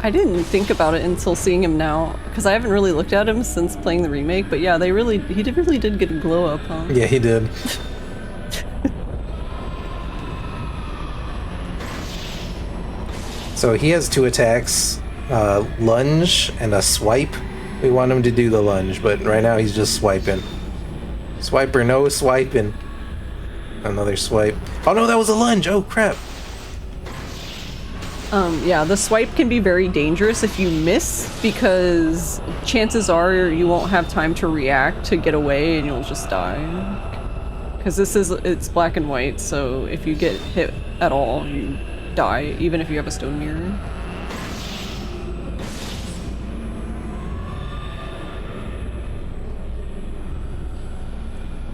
I didn't think about it until seeing him now, because I haven't really looked at him since playing the remake. But yeah, he really did get a glow up, huh? Yeah, he did. So he has 2 attacks, lunge and a swipe. We want him to do the lunge, but right now he's just swiping. Swiper, no swiping. Another swipe. Oh no, that was a lunge! Oh crap! Yeah, the swipe can be very dangerous if you miss, because chances are you won't have time to react to get away and you'll just die. Because it's black and white, so if you get hit at all, you die, even if you have a stone mirror.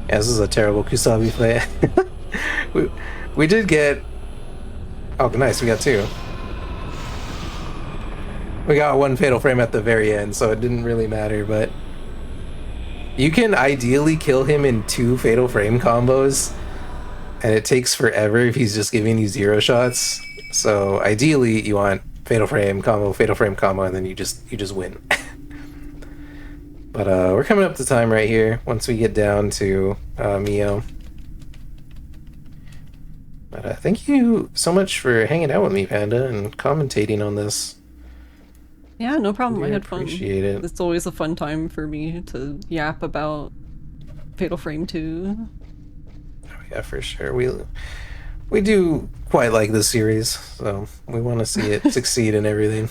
Yeah, this is a terrible Kusabi fight. we did get... Oh, nice, we got 2. We got 1 fatal frame at the very end, so it didn't really matter, but... You can ideally kill him in 2 fatal frame combos, and it takes forever if he's just giving you 0 shots. So ideally, you want fatal frame combo, and then you just win. But we're coming up to time right here once we get down to Mio. But thank you so much for hanging out with me, Panda, and commentating on this. Yeah, no problem. I Really had fun. appreciate it. It's always a fun time for me to yap about Fatal Frame 2. Yeah, for sure. We do quite like this series, so we want to see it succeed in everything.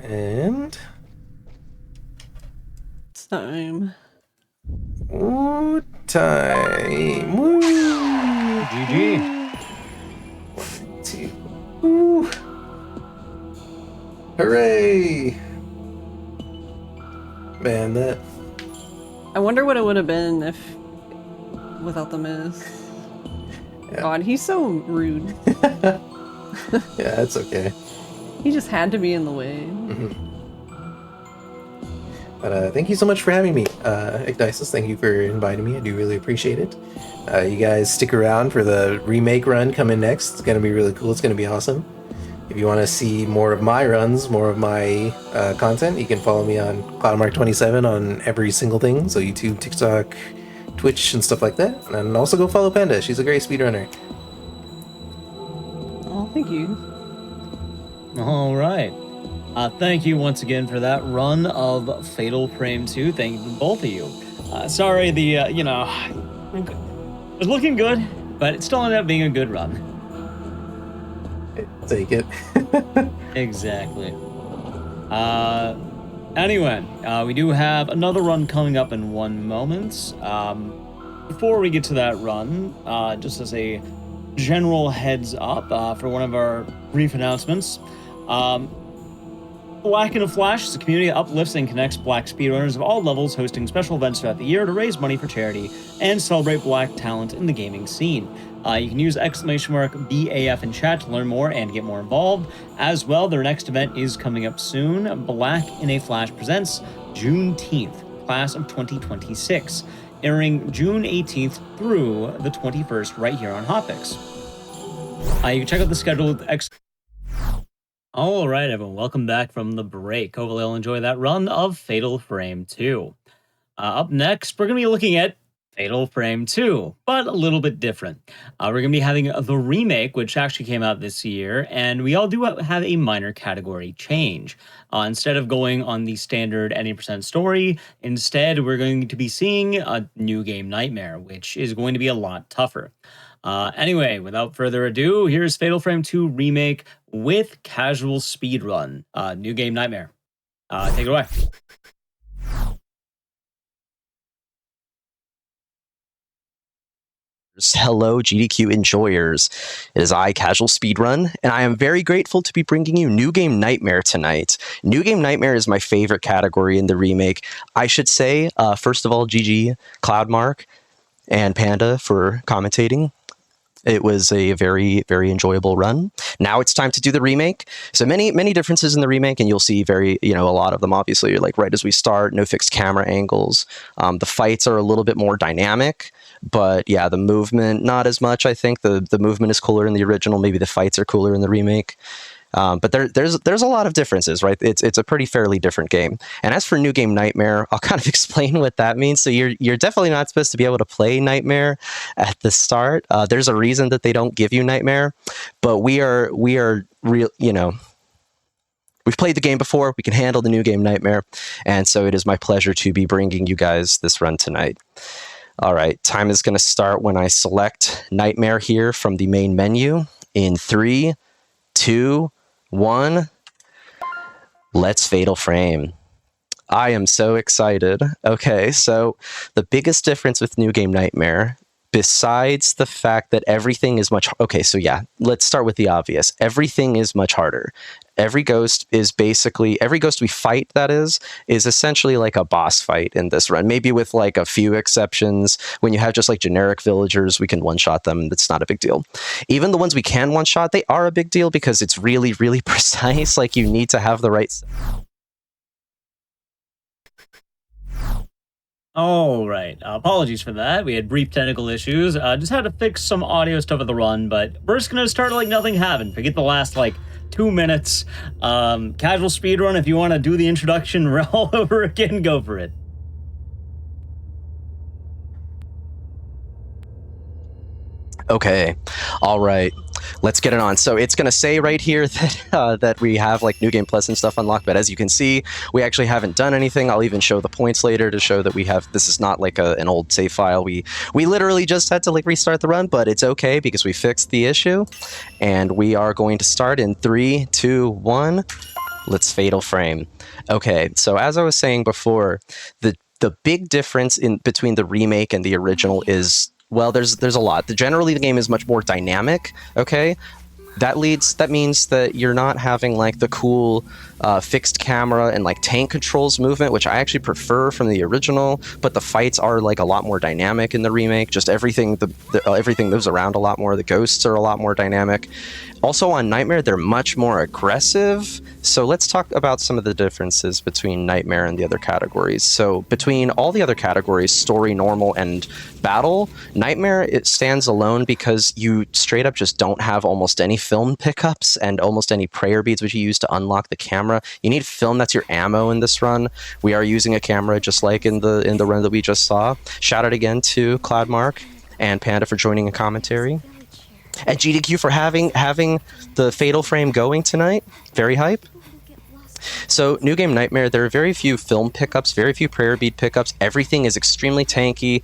And It's time. ooh, time. Woo! GG. Two. Woo! Hooray! Man, that I wonder what it would have been if without the Miz. Yeah. God, he's so rude. yeah, it's okay. He just had to be in the way. But thank you so much for having me, Igdisis. Thank you for inviting me. I do really appreciate it. You guys stick around for the remake run coming next. It's going to be really cool. It's going to be awesome. If you want to see more of my runs, more of my content, you can follow me on CloudMark27 on every single thing. So YouTube, TikTok, Twitch, and stuff like that. And also go follow Panda. She's a great speedrunner. Oh, thank you. All right. Thank you once again for that run of Fatal Frame 2. Thank you to both of you. Sorry, it was looking good, but it still ended up being a good run. Take it. Exactly. Anyway, we do have another run coming up in 1 moment. Before we get to that run, just as a general heads up for one of our brief announcements, Black in a Flash is a community that uplifts and connects Black speedrunners of all levels, hosting special events throughout the year to raise money for charity and celebrate Black talent in the gaming scene. You can use !BAF in chat to learn more and get more involved. As well, their next event is coming up soon. Black in a Flash presents Juneteenth, class of 2026, airing June 18th through the 21st right here on Hotfix. You can check out the schedule with All right, everyone, welcome back from the break. Hopefully you'll enjoy that run of Fatal Frame 2. Up next, we're going to be looking at Fatal Frame 2, but a little bit different. We're going to be having the remake, which actually came out this year, and we all do have a minor category change. Instead of going on the standard 80% story, instead we're going to be seeing a new game Nightmare, which is going to be a lot tougher. Anyway, without further ado, here's Fatal Frame 2 Remake with Casual Speedrun. New game Nightmare. Take it away. Hello, GDQ enjoyers. It is I, Casual Speedrun, and I am very grateful to be bringing you New Game Nightmare tonight. New Game Nightmare is my favorite category in the remake. I should say, first of all, GG, Cloudmark, and Panda for commentating. It was a very, very enjoyable run. Now it's time to do the remake. So many differences in the remake, and you'll see a lot of them, obviously, like right as we start, no fixed camera angles. The fights are a little bit more dynamic, but yeah, the movement, not as much, I think. The movement is cooler in the original. Maybe the fights are cooler in the remake. But there's a lot of differences, right? It's a pretty fairly different game. And as for New Game Nightmare, I'll kind of explain what that means. So you're definitely not supposed to be able to play Nightmare at the start. There's a reason that they don't give you Nightmare, but we are real. We've played the game before. We can handle the New Game Nightmare, and so it is my pleasure to be bringing you guys this run tonight. All right, time is going to start when I select Nightmare here from the main menu in 3, 2, 1, let's Fatal Frame. I am so excited. Okay, so the biggest difference with New Game Nightmare, besides the fact that everything is much... Okay, so yeah, let's start with the obvious. Everything is much harder. Every ghost we fight, that is essentially like a boss fight in this run. Maybe with like a few exceptions. When you have just like generic villagers, we can one-shot them. That's not a big deal. Even the ones we can one-shot, they are a big deal because it's really, really precise. Like you need to have the right... All right. Apologies for that. We had brief technical issues. Just had to fix some audio stuff at the run, but we're just going to start like nothing happened. Forget the last, 2 minutes. Casual speedrun, if you want to do the introduction all over again, go for it. Okay, all right, let's get it on. So it's going to say right here that that we have like New Game Plus and stuff unlocked, but as you can see, we actually haven't done anything. I'll even show the points later to show that we have, this is not like an old save file. We literally just had to like restart the run, but it's okay because we fixed the issue. And we are going to start in 3, 2, 1. Let's fatal frame. Okay, so as I was saying before, the big difference in between the remake and the original is, well, there's a lot. Generally, the game is much more dynamic, okay? That means that you're not having like the cool fixed camera and like tank controls movement, which I actually prefer from the original, but the fights are like a lot more dynamic in the remake. Just everything, everything moves around a lot more. The ghosts are a lot more dynamic. Also on Nightmare, they're much more aggressive. So let's talk about some of the differences between Nightmare and the other categories. So between all the other categories, story, normal, and battle, Nightmare, it stands alone because you straight up just don't have almost any film pickups and almost any prayer beads, which you use to unlock the camera. You need film, that's your ammo in this run. We are using a camera just like in the run that we just saw. Shout out again to Cloudmark and Panda for joining in commentary. And GDQ for having the fatal frame going tonight. Very hype. So, New Game Nightmare, there are very few film pickups, very few prayer bead pickups. Everything is extremely tanky.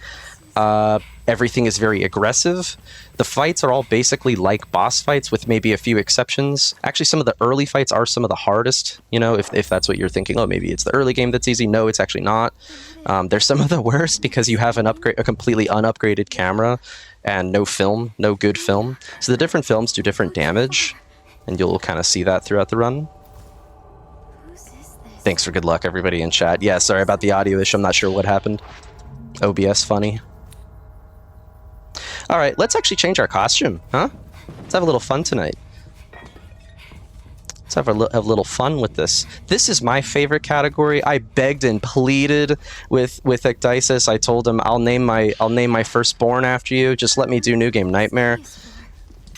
Everything is very aggressive. The fights are all basically like boss fights with maybe a few exceptions. Actually, some of the early fights are some of the hardest, you know, if that's what you're thinking. Oh, maybe it's the early game that's easy. No, it's actually not. They're some of the worst because you have a completely unupgraded camera and no film, no good film. So the different films do different damage, and you'll kind of see that throughout the run. Thanks for good luck, everybody in chat. Yeah, sorry about the audio issue. I'm not sure what happened. OBS funny. All right, let's actually change our costume, huh? Let's have a little fun tonight. Let's have a little fun with this. This is my favorite category. I begged and pleaded with Ecdysis. I told him I'll name my firstborn after you. Just let me do New Game Nightmare.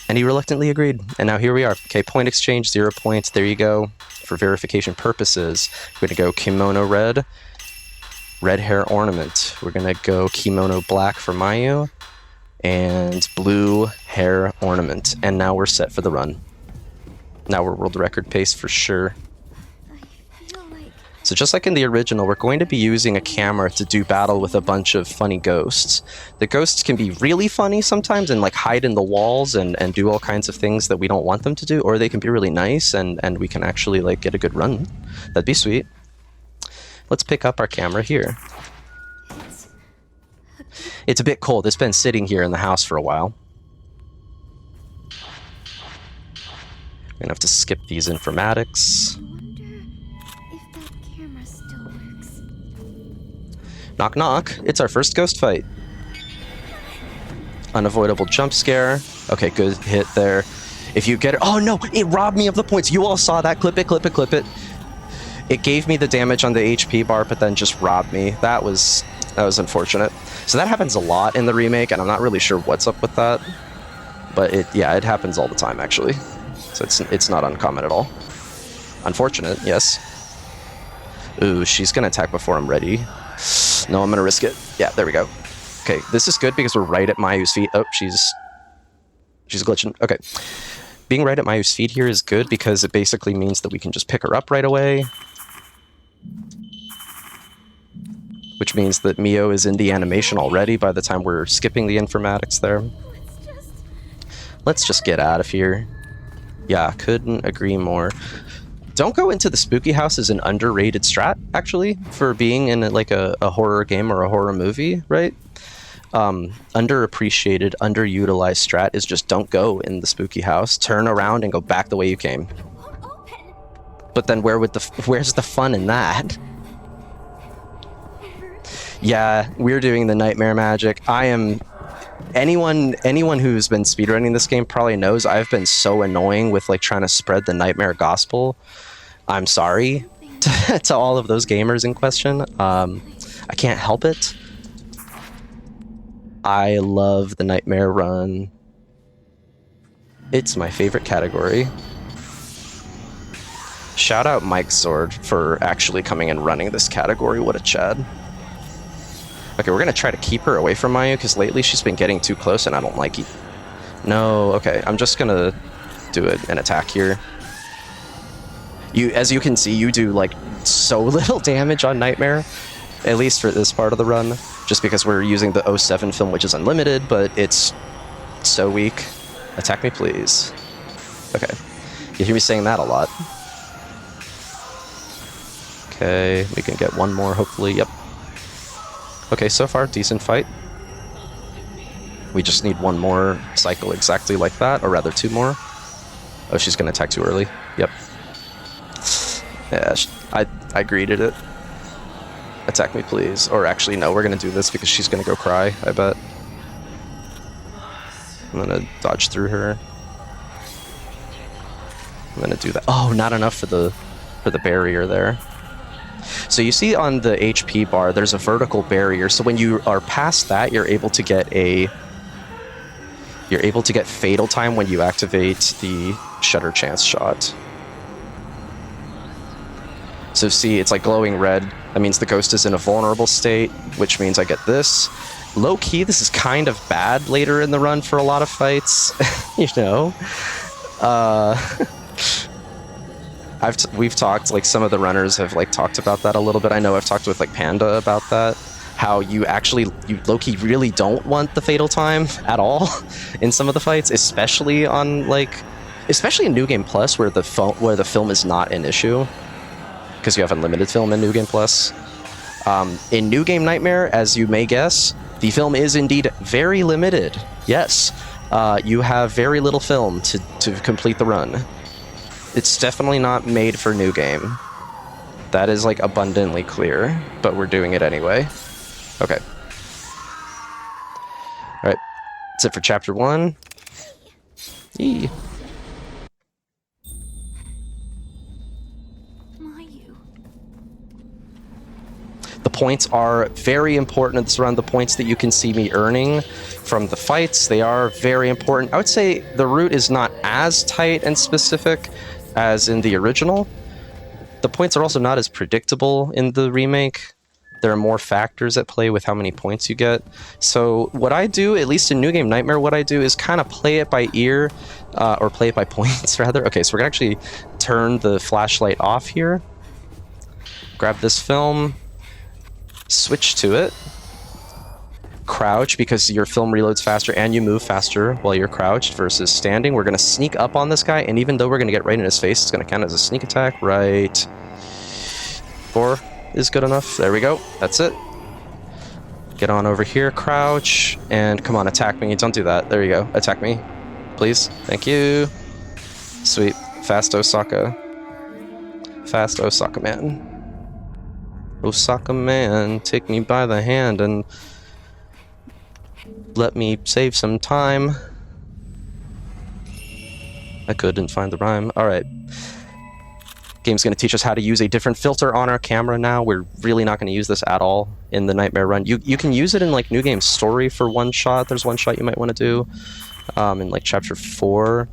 And he reluctantly agreed. And now here we are. Okay, point exchange, 0 points. There you go. For verification purposes, we're gonna go kimono red hair ornament. We're gonna go kimono black for Mayu, and blue hair ornament. And now we're set for the run. Now we're world record pace for sure. So just like in the original, we're going to be using a camera to do battle with a bunch of funny ghosts. The ghosts can be really funny sometimes and like hide in the walls and do all kinds of things that we don't want them to do, or they can be really nice and we can actually like get a good run. That'd be sweet. Let's pick up our camera here. It's a bit cold. It's been sitting here in the house for a while. We're gonna have to skip these informatics. Knock knock, it's our first ghost fight. Unavoidable jump scare. Okay, good hit there. If you get it, oh no, it robbed me of the points. You all saw that, clip it, clip it, clip it. It gave me the damage on the HP bar, but then just robbed me. That was unfortunate. So that happens a lot in the remake, and I'm not really sure what's up with that. But it happens all the time actually. So it's not uncommon at all. Unfortunate, yes. Ooh, she's gonna attack before I'm ready. No, I'm gonna risk it. Yeah, there we go. Okay, this is good because we're right at Mayu's feet. Oh, she's glitching. Okay. Being right at Mayu's feet here is good because it basically means that we can just pick her up right away. Which means that Mio is in the animation already by the time we're skipping the informatics there. Let's just get out of here. Yeah, couldn't agree more. Don't go into the spooky house as an underrated strat, actually, for being in like a horror game or a horror movie, right? Underappreciated, underutilized strat is just don't go in the spooky house. Turn around and go back the way you came. But then where's the fun in that? Yeah, we're doing the nightmare magic. Anyone who's been speedrunning this game probably knows I've been so annoying with like trying to spread the nightmare gospel. I'm sorry to all of those gamers in question. I can't help it. I love the nightmare run. It's my favorite category. Shout out Mike Sword for actually coming and running this category. What a Chad. Okay, we're gonna try to keep her away from Mayu because lately she's been getting too close and I don't like it. No, okay, I'm just gonna do an attack here. As you can see, you do like so little damage on Nightmare, at least for this part of the run, just because we're using the 07 film, which is unlimited, but it's so weak. Attack me, please. Okay, you hear me saying that a lot. Okay, we can get one more, hopefully. Yep. Okay, so far, decent fight. We just need one more cycle exactly like that, or rather two more. Oh, she's gonna attack too early. Yep. Yeah, I greeted it. Attack me, please. Or actually, no, we're gonna do this because she's gonna go cry, I bet. I'm gonna dodge through her. I'm gonna do that. Oh, not enough for the barrier there. So you see on the HP bar, there's a vertical barrier. So when you are past that, you're able to get fatal time when you activate the Shutter Chance shot. So see, it's like glowing red. That means the ghost is in a vulnerable state, which means I get this. Low key, this is kind of bad later in the run for a lot of fights, you know. We've talked, like some of the runners have like talked about that a little bit. I know I've talked with like Panda about that. How you low-key really don't want the fatal time at all in some of the fights, especially in New Game Plus where the film is not an issue, because you have unlimited film in New Game Plus. In New Game Nightmare, as you may guess, the film is indeed very limited. Yes, you have very little film to complete the run. It's definitely not made for New Game. That is like abundantly clear, but we're doing it anyway. Okay. Alright. That's it for chapter 1. Yee. The points are very important in this run. The points that you can see me earning from the fights, they are very important. I would say the route is not as tight and specific as in the original. The points are also not as predictable in the remake. There are more factors at play with how many points you get. So what I do, at least in New Game Nightmare, what I do is kind of play it by ear, or play it by points, rather. Okay, so we're gonna actually turn the flashlight off here. Grab this film, switch to it, crouch because your film reloads faster and you move faster while you're crouched versus standing. We're gonna sneak up on this guy, and even though we're gonna get right in his face, it's gonna count as a sneak attack, right? 4 is good enough. There we go. That's it. Get on over here, crouch, and come on, attack me. Don't do that. There you go. Attack me, please. Thank you. Sweet. Fast Osaka. Fast Osaka man. Osaka man, take me by the hand and let me save some time. I couldn't find the rhyme. Alright. Game's going to teach us how to use a different filter on our camera now. We're really not going to use this at all in the Nightmare run. You can use it in like New Game Story for one shot. There's one shot you might want to do in like Chapter 4.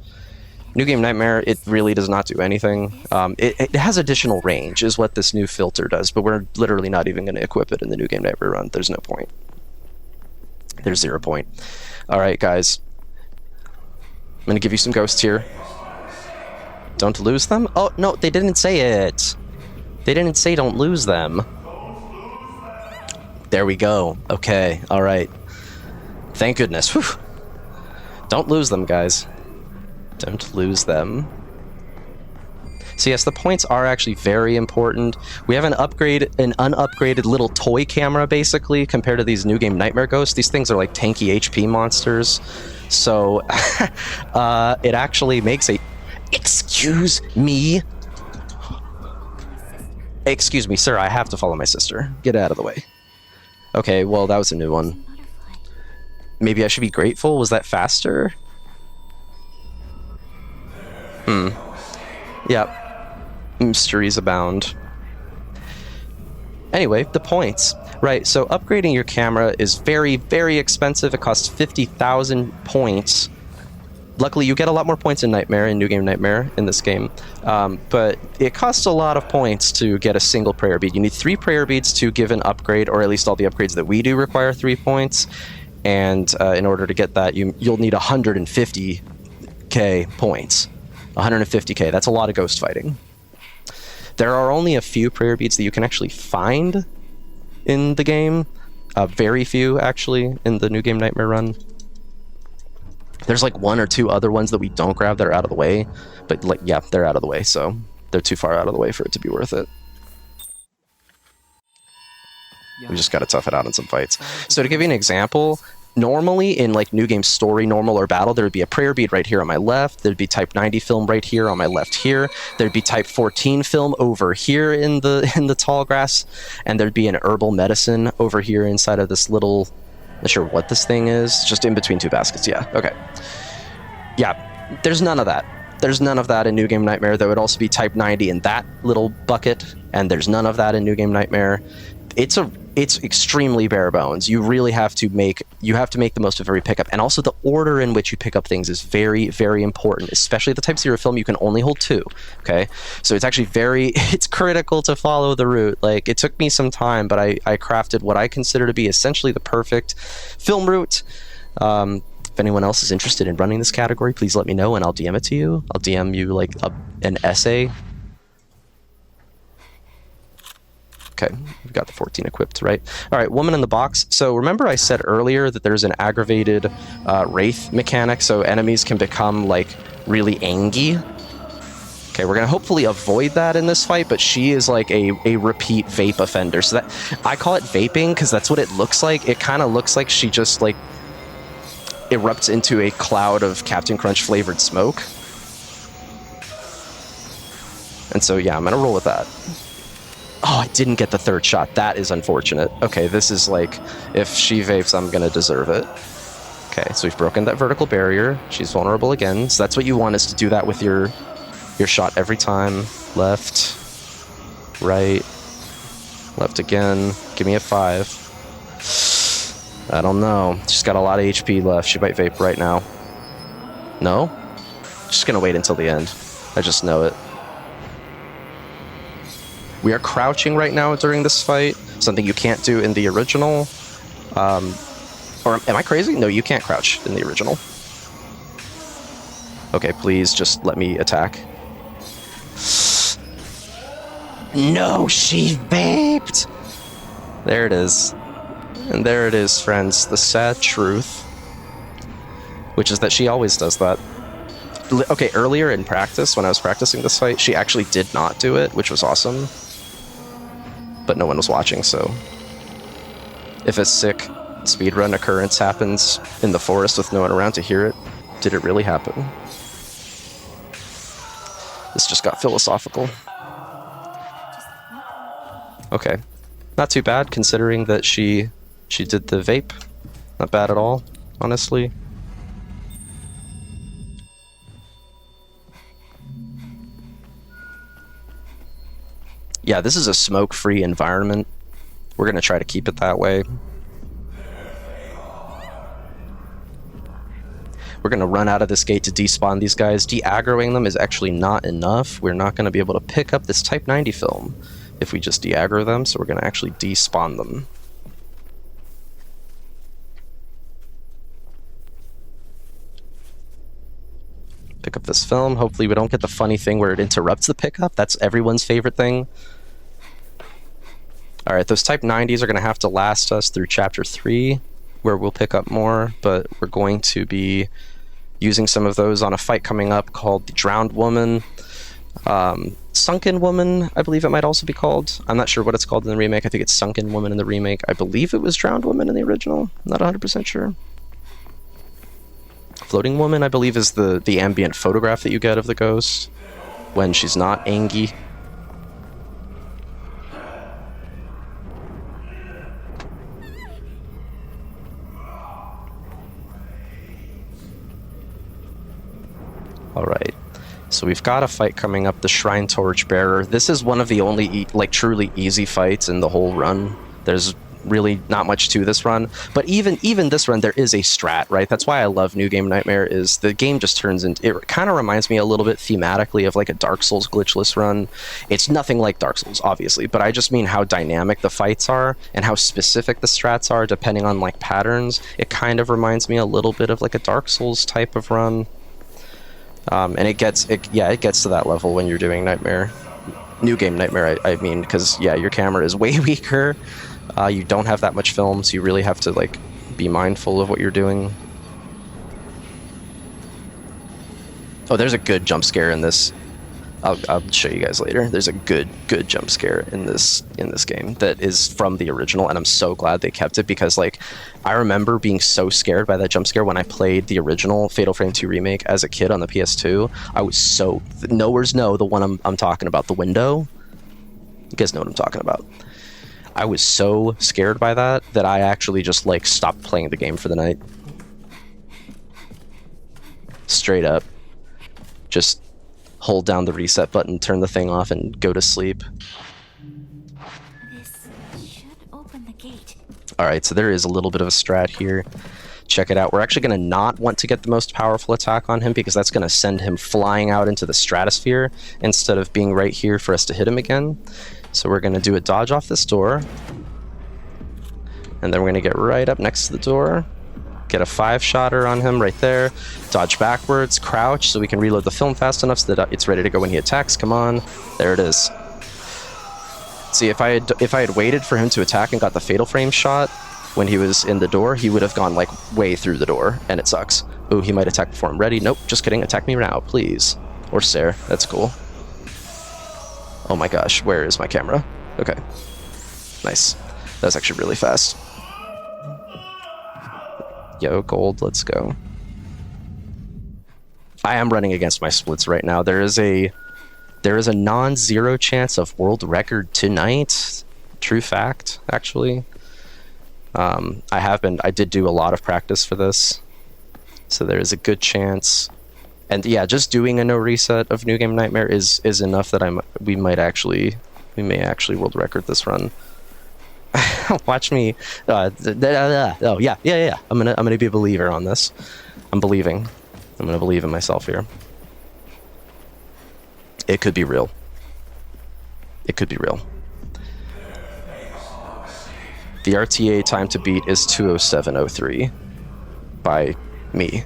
New Game Nightmare, it really does not do anything. It has additional range, is what this new filter does, but we're literally not even going to equip it in the New Game Nightmare run. There's no point. There's 0 point. Alright, guys. I'm going to give you some ghosts here. Don't lose them? Oh, no, they didn't say it. They didn't say don't lose them. There we go. Okay, alright. Thank goodness. Whew. Don't lose them, guys. Don't lose them. So yes, the points are actually very important. We have an unupgraded little toy camera, basically, compared to these New Game Nightmare ghosts. These things are like tanky HP monsters. So, it actually makes a... Excuse me? Excuse me, sir, I have to follow my sister. Get out of the way. Okay, well, that was a new one. Maybe I should be grateful? Was that faster? Yep. Mysteries abound. Anyway, the points. Right, so upgrading your camera is very, very expensive. It costs 50,000 points luckily, you get a lot more points in Nightmare, in New Game Nightmare, in this game. But it costs a lot of points to get a single prayer bead. You need 3 prayer beads to give an upgrade, or at least all the upgrades that we do require 3 points. And in order to get that, you'll need 150k points. 150k, that's a lot of ghost fighting. There are only a few prayer beads that you can actually find in the game. Very few, actually, in the New Game Nightmare run. There's like 1 or 2 other ones that we don't grab that are out of the way. But, like, yeah, they're out of the way, so they're too far out of the way for it to be worth it. We just gotta tough it out in some fights. So to give you an example, normally in like New Game Story, Normal, or Battle, there would be a prayer bead right here on my left. There'd be Type 90 film right here on my left here. There'd be Type 14 film over here in the tall grass. And there'd be an herbal medicine over here inside of this little... Not sure what this thing is. Just in between 2 baskets, yeah. Okay. Yeah, there's none of that. There's none of that in New Game Nightmare. There would also be Type 90 in that little bucket. And there's none of that in New Game Nightmare. It's extremely bare bones. You really have to make the most of every pickup, and also the order in which you pick up things is very, very important. Especially the Type 0 film, you can only hold 2. Okay, so it's actually it's critical to follow the route. Like, it took me some time, but I crafted what I consider to be essentially the perfect film route. If anyone else is interested in running this category, please let me know, and I'll DM it to you. I'll DM you like an essay. Okay, we've got the 14 equipped, right? All right, woman in the box. So remember I said earlier that there's an aggravated wraith mechanic, so enemies can become like really angry. Okay, we're gonna hopefully avoid that in this fight, but she is like a repeat vape offender. So that, I call it vaping because that's what it looks like. It kind of looks like she just like erupts into a cloud of Captain Crunch flavored smoke. And so yeah, I'm gonna roll with that. Oh, I didn't get the 3rd shot. That is unfortunate. Okay, this is like, if she vapes, I'm gonna deserve it. Okay, so we've broken that vertical barrier. She's vulnerable again. So that's what you want, is to do that with your shot every time. Left, right, left again. Give me a 5. I don't know. She's got a lot of HP left. She might vape right now. No? Just gonna wait until the end. I just know it. We are crouching right now during this fight, something you can't do in the original. Or am I crazy? No, you can't crouch in the original. Okay, please just let me attack. No, she vaped! There it is. And there it is, friends. The sad truth. Which is that she always does that. Okay, earlier in practice, when I was practicing this fight, she actually did not do it, which was awesome. But no one was watching, so if a sick speedrun occurrence happens in the forest with no one around to hear it, did it really happen? This just got philosophical. Okay, not too bad considering that she did the vape. Not bad at all, honestly. Yeah, this is a smoke-free environment. We're going to try to keep it that way. We're going to run out of this gate to despawn these guys. De-aggroing them is actually not enough. We're not going to be able to pick up this Type 90 film if we just de-aggro them, so we're going to actually despawn them. Pick up this film. Hopefully we don't get the funny thing where it interrupts the pickup. That's everyone's favorite thing. Alright, those Type 90s are going to have to last us through Chapter 3, where we'll pick up more, but we're going to be using some of those on a fight coming up called the Drowned Woman. Sunken Woman, I believe it might also be called. I'm not sure what it's called in the remake. I think it's Sunken Woman in the remake. I believe it was Drowned Woman in the original. I'm not 100% sure. Floating Woman, I believe, is the ambient photograph that you get of the ghost when she's not angry. Alright, so we've got a fight coming up, the Shrine Torch Bearer. This is one of the only, truly easy fights in the whole run. There's really not much to this run. But even this run, there is a strat, right? That's why I love New Game Nightmare, is the game just turns into, it kind of reminds me a little bit thematically of like a Dark Souls glitchless run. It's nothing like Dark Souls, obviously, but I just mean how dynamic the fights are and how specific the strats are depending on like patterns. It kind of reminds me a little bit of like a Dark Souls type of run. And it gets to that level when you're doing Nightmare. New Game Nightmare, I mean, because yeah, your camera is way weaker. You don't have that much film, so you really have to like be mindful of what you're doing. Oh, there's a good jump scare in this. I'll show you guys later. There's a good jump scare in this game that is from the original, and I'm so glad they kept it, because like I remember being so scared by that jump scare when I played the original Fatal Frame 2 remake as a kid on the PS2. I was so the one I'm talking about, the window. You guys know what I'm talking about. I was so scared by that I actually just like stopped playing the game for the night. Straight up. Just hold down the reset button, turn the thing off, and go to sleep. This should open the gate. Alright, so there is a little bit of a strat here. Check it out. We're actually going to not want to get the most powerful attack on him, because that's going to send him flying out into the stratosphere instead of being right here for us to hit him again. So we're going to do a dodge off this door. And then we're going to get right up next to the door. Get a 5-shotter on him right there. Dodge backwards, crouch, so we can reload the film fast enough so that it's ready to go when he attacks. Come on. There it is. See, if I had waited for him to attack and got the Fatal Frame shot when he was in the door, he would have gone like way through the door, and it sucks. Ooh, he might attack before I'm ready. Nope, just kidding. Attack me now, please. Or stare. That's cool. Oh my gosh, where is my camera? Okay. Nice. That's actually really fast. Yo, gold, let's go. I am running against my splits right now. There is a non-zero chance of world record tonight. True fact, actually. I did do a lot of practice for this, so there is a good chance. And yeah, just doing a no reset of New Game Nightmare is enough that we may actually world record this run. Watch me. Oh yeah. I'm gonna be a believer on this. I'm gonna believe in myself here. It could be real. It could be real. The RTA time to beat is 2:07:03 by me.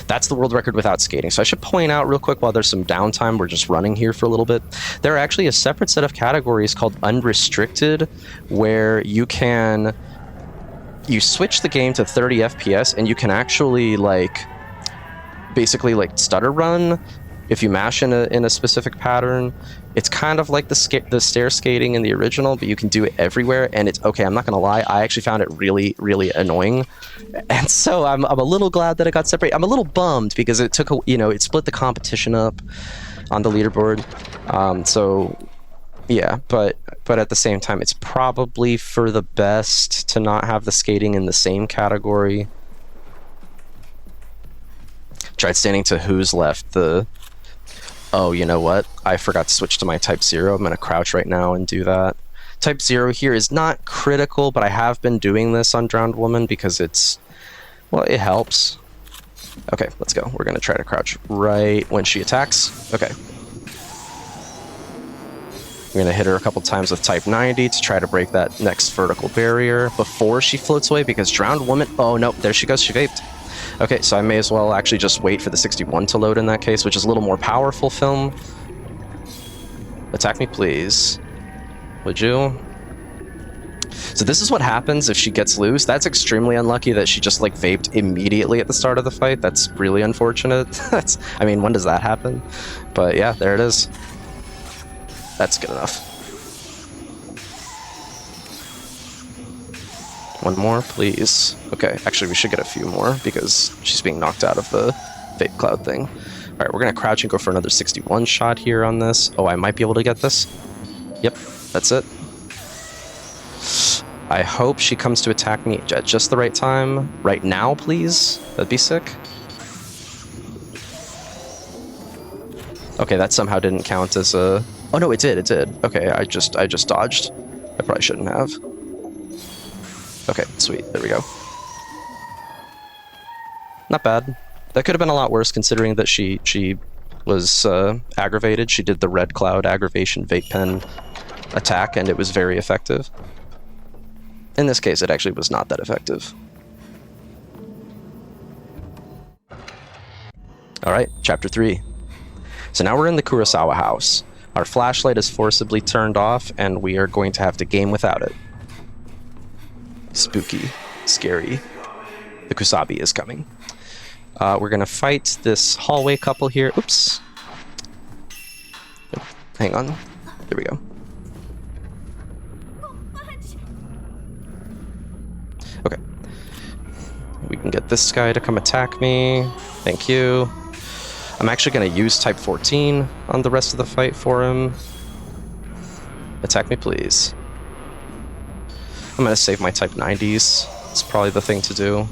That's the world record without skating. So I should point out real quick, while there's some downtime, we're just running here for a little bit. There are actually a separate set of categories called unrestricted, where you switch the game to 30 FPS and you can actually basically stutter run if you mash in a specific pattern. It's kind of like the stair skating in the original, but you can do it everywhere. And it's okay. I'm not gonna lie. I actually found it really, really annoying, and so I'm a little glad that it got separated. I'm a little bummed because it took it split the competition up on the leaderboard. So yeah, but at the same time, it's probably for the best to not have the skating in the same category. Tried standing to who's left. Oh, you know what? I forgot to switch to my Type 0. I'm going to crouch right now and do that. Type 0 here is not critical, but I have been doing this on Drowned Woman because it helps. Okay, let's go. We're going to try to crouch right when she attacks. Okay. We're going to hit her a couple times with Type 90 to try to break that next vertical barrier before she floats away, because Drowned Woman... Oh, no, there she goes. She vaped. Okay, so I may as well actually just wait for the 61 to load in that case, which is a little more powerful film. Attack me, please. Would you? So this is what happens if she gets loose. That's extremely unlucky that she just vaped immediately at the start of the fight. That's really unfortunate. I mean, when does that happen? But yeah, there it is. That's good enough. One more, please. Okay, actually we should get a few more because she's being knocked out of the vape cloud thing. All right, we're gonna crouch and go for another 61 shot here on this. Oh, I might be able to get this. Yep, that's it. I hope she comes to attack me at just the right time. Right now, please. That'd be sick. Okay, that somehow didn't count as a... Oh no, it did, it did. Okay, I just dodged. I probably shouldn't have. Okay, sweet. There we go. Not bad. That could have been a lot worse considering that she was aggravated. She did the red cloud aggravation vape pen attack and it was very effective. In this case, it actually was not that effective. All right, chapter 3. So now we're in the Kurosawa house. Our flashlight is forcibly turned off and we are going to have to game without it. Spooky, scary. The Kusabi is coming. We're gonna fight this hallway couple here. Oops. Oh, hang on. There we go. Okay. We can get this guy to come attack me. Thank you. I'm actually gonna use type 14 on the rest of the fight for him. Attack me, please. I'm gonna save my type 90s. It's probably the thing to do.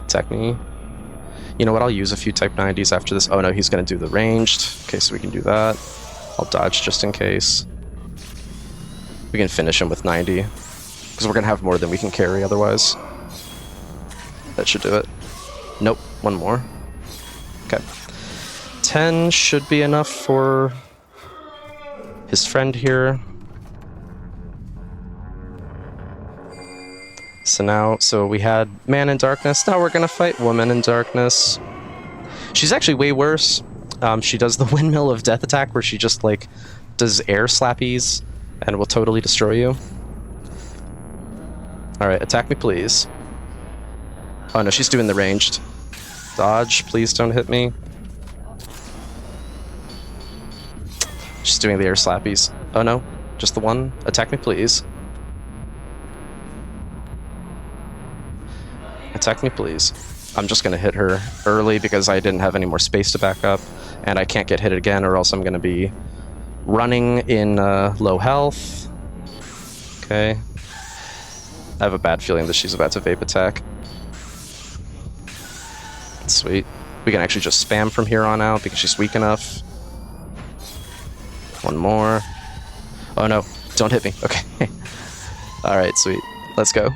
Attack me. You know what? I'll use a few type 90s after this. Oh no, he's gonna do the ranged. Okay, so we can do that. I'll dodge just in case. We can finish him with 90. Because we're gonna have more than we can carry otherwise. That should do it. Nope, one more. Okay. 10 should be enough for his friend here. So we had Man in Darkness. Now we're gonna fight Woman in Darkness. She's actually way worse. She does the Windmill of Death attack where she just like does air slappies and will totally destroy you. Alright, attack me please. Oh no, she's doing the ranged. Dodge, please don't hit me. She's doing the air slappies. Oh no, just the one. Attack me please. Attack me please. I'm just gonna hit her early because I didn't have any more space to back up and I can't get hit again or else I'm gonna be running in low health. Okay. I have a bad feeling that she's about to vape attack. Sweet. We can actually just spam from here on out because she's weak enough. One more. Oh no, don't hit me. Okay. Alright, sweet. Let's go.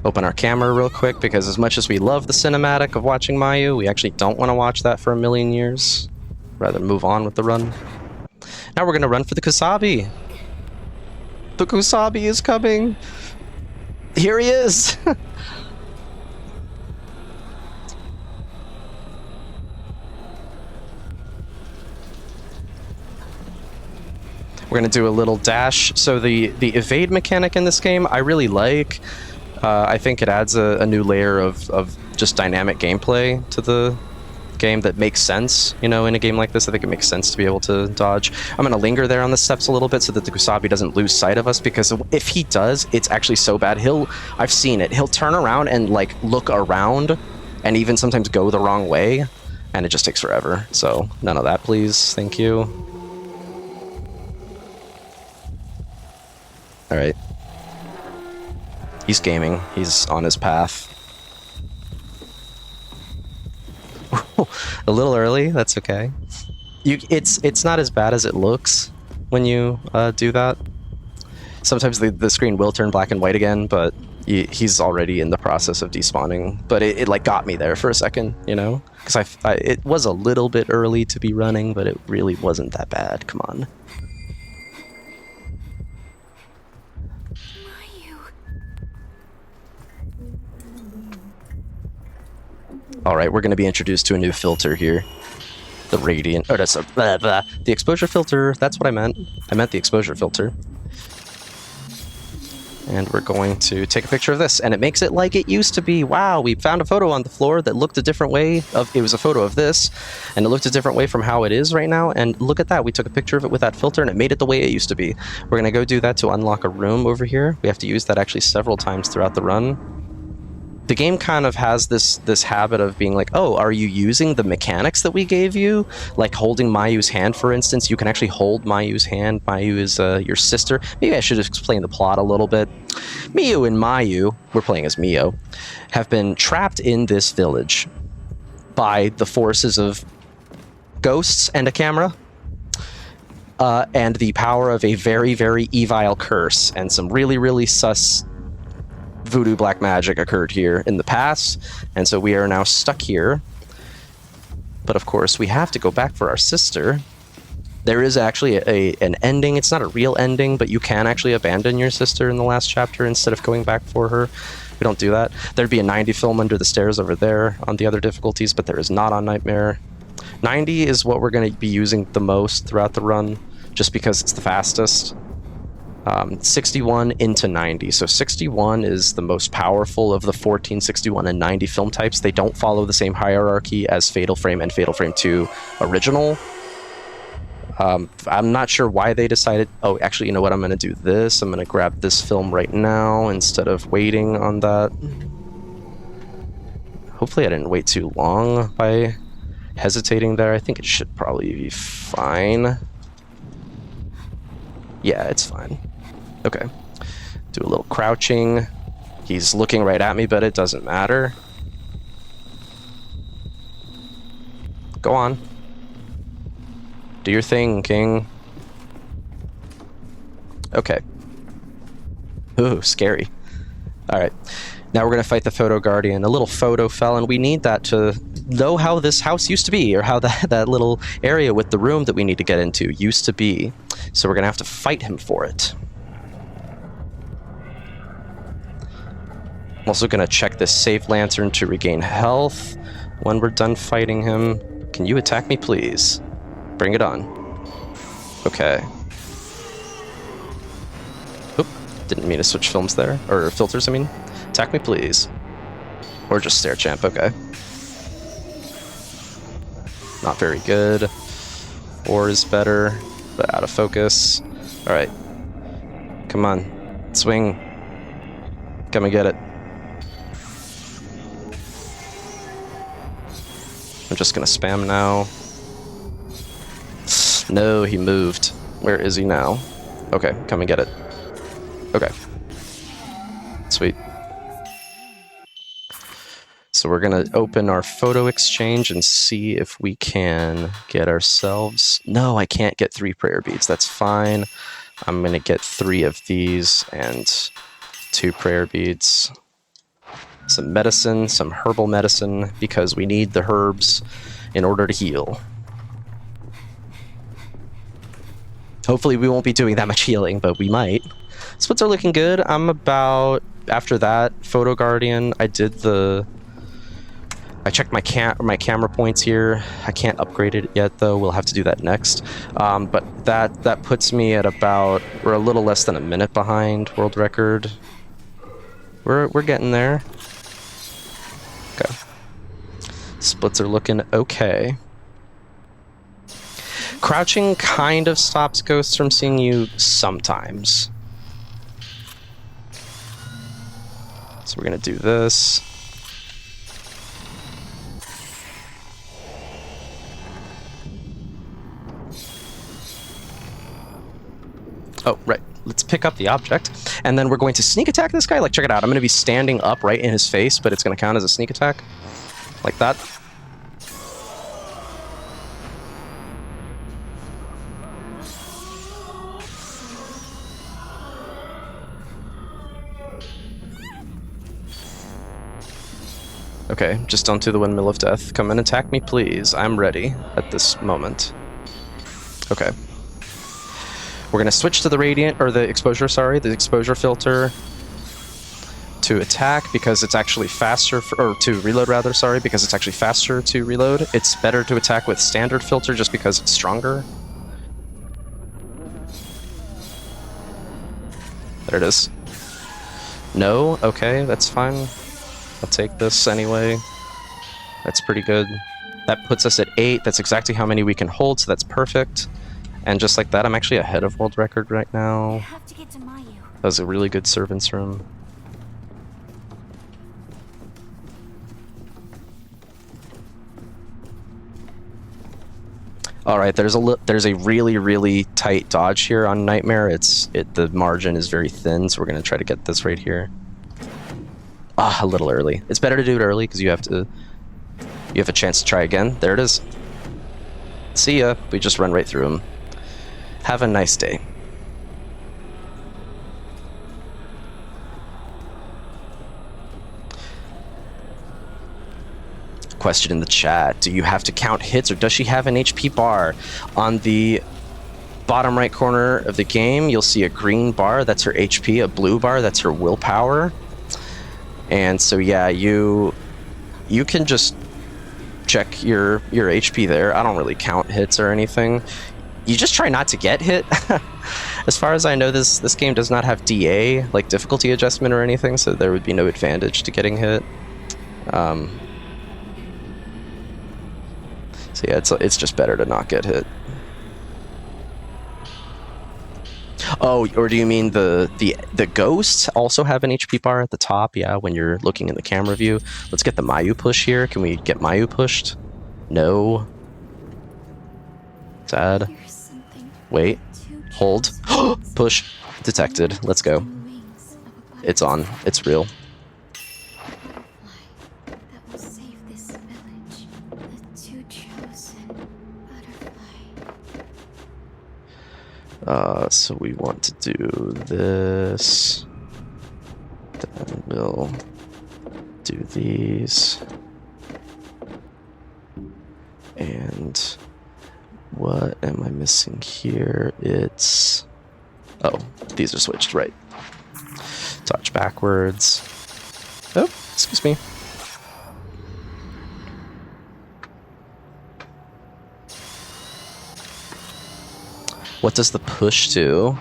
Open our camera real quick because as much as we love the cinematic of watching Mayu, we actually don't want to watch that for a million years. Rather move on with the run. Now we're going to run for the Kusabi. The Kusabi is coming. Here he is. We're going to do a little dash. So the evade mechanic in this game I really like. I think it adds a new layer of just dynamic gameplay to the game that makes sense, you know, in a game like this. I think it makes sense to be able to dodge. I'm going to linger there on the steps a little bit so that the Kusabi doesn't lose sight of us, because if he does, it's actually so bad. I've seen it. He'll turn around and like look around and even sometimes go the wrong way, and it just takes forever. So none of that, please. Thank you. All right. He's gaming. He's on his path. A little early. That's okay. It's not as bad as it looks when you do that. Sometimes the screen will turn black and white again, but he's already in the process of despawning. But it like got me there for a second, you know, because it was a little bit early to be running, but it really wasn't that bad. Come on. All right, we're going to be introduced to a new filter here. The radiant, or that's the exposure filter. That's what I meant. I meant the exposure filter. And we're going to take a picture of this, and it makes it like it used to be. Wow, we found a photo on the floor that looked a different way. It was a photo of this, and it looked a different way from how it is right now. And look at that, we took a picture of it with that filter, and it made it the way it used to be. We're going to go do that to unlock a room over here. We have to use that actually several times throughout the run. The game kind of has this habit of being like, oh, are you using the mechanics that we gave you? Like holding Mayu's hand, for instance. You can actually hold Mayu's hand. Mayu is your sister. Maybe I should explain the plot a little bit. Miu and Mayu, we're playing as Mio, have been trapped in this village. by the forces of ghosts and a camera, and the power of a very, very evil curse, and some really, really sus voodoo black magic occurred here in the past, and so we are now stuck here. But of course, we have to go back for our sister. There is actually an ending. It's not a real ending, but you can actually abandon your sister in the last chapter instead of going back for her. We don't do that. There'd be a 90 film under the stairs over there on the other difficulties, but there is not on Nightmare. 90 is what we're going to be using the most throughout the run, just because it's the fastest. 61 into 90. So 61 is the most powerful of the 14, 61, and 90 film types. They don't follow the same hierarchy as Fatal Frame and Fatal Frame 2 original. I'm not sure why they decided... Oh, actually, you know what? I'm going to do this. I'm going to grab this film right now instead of waiting on that. Hopefully I didn't wait too long by hesitating there. I think it should probably be fine. Yeah, it's fine. Okay. Do a little crouching. He's looking right at me, but it doesn't matter. Go on. Do your thing, King. Okay. Ooh, scary. Alright. Now we're going to fight the Photo Guardian, a little photo felon. We need that to know how this house used to be, or how that little area with the room that we need to get into used to be. So we're going to have to fight him for it. I'm also going to check this save lantern to regain health when we're done fighting him. Can you attack me, please? Bring it on. Okay. Oop, didn't mean to switch films there. Or filters, I mean. Attack me, please. Or just stare champ, okay. Not very good. Or is better, but out of focus. Alright. Come on. Swing. Come and get it. I'm just gonna spam now. No, he moved. Where is he now? Okay, come and get it. Okay. Sweet. So we're gonna open our photo exchange and see if we can get ourselves... No, I can't get 3 prayer beads. That's fine. I'm gonna get 3 of these and 2 prayer beads. Some medicine, some herbal medicine, because we need the herbs in order to heal. Hopefully we won't be doing that much healing, but we might. Splits are looking good. I'm about... After that, Photo Guardian, I checked my camera points here. I can't upgrade it yet, though. We'll have to do that next. But that puts me at about... We're a little less than a minute behind world record. We're getting there. Okay. Splits are looking okay. Crouching kind of stops ghosts from seeing you sometimes. So we're gonna do this. Oh, right. Let's pick up the object. And then we're going to sneak attack this guy. Like, check it out. I'm going to be standing up right in his face, but it's going to count as a sneak attack. Like that. Okay, just onto the Windmill of Death. Come and attack me, please. I'm ready at this moment. Okay. We're going to switch to the radiant, or the exposure, sorry, the exposure filter to attack because it's actually faster, or to reload rather, sorry, because it's actually faster to reload. It's better to attack with standard filter just because it's stronger. There it is. No? Okay, that's fine. I'll take this anyway. That's pretty good. That puts us at 8. That's exactly how many we can hold, so that's perfect. And just like that, I'm actually ahead of world record right now. Have to get to Mayu. That was a really good servant's room. All right, there's a really, really tight dodge here on Nightmare. The margin is very thin, so we're gonna try to get this right here. Ah, a little early. It's better to do it early because you have to You have a chance to try again. There it is. See ya. We just run right through him. Have a nice day. Question in the chat. Do you have to count hits or does she have an HP bar? On the bottom right corner of the game, you'll see a green bar. That's her HP. A blue bar. That's her willpower. And so, yeah, you can just check your HP there. I don't really count hits or anything. You just try not to get hit. As far as I know, this game does not have DA, like difficulty adjustment or anything, so there would be no advantage to getting hit. So yeah, it's just better to not get hit. Oh, or do you mean the ghosts also have an HP bar at the top? Yeah, when you're looking in the camera view. Let's get the Mayu push here. Can we get Mayu pushed? No. Sad. Wait. Hold. Push. Detected. Let's go. It's on. It's real. So we want to do this. Then we'll do these. And what am I missing here? It's... Oh, these are switched, right. Touch backwards. Oh, excuse me. What does the push do?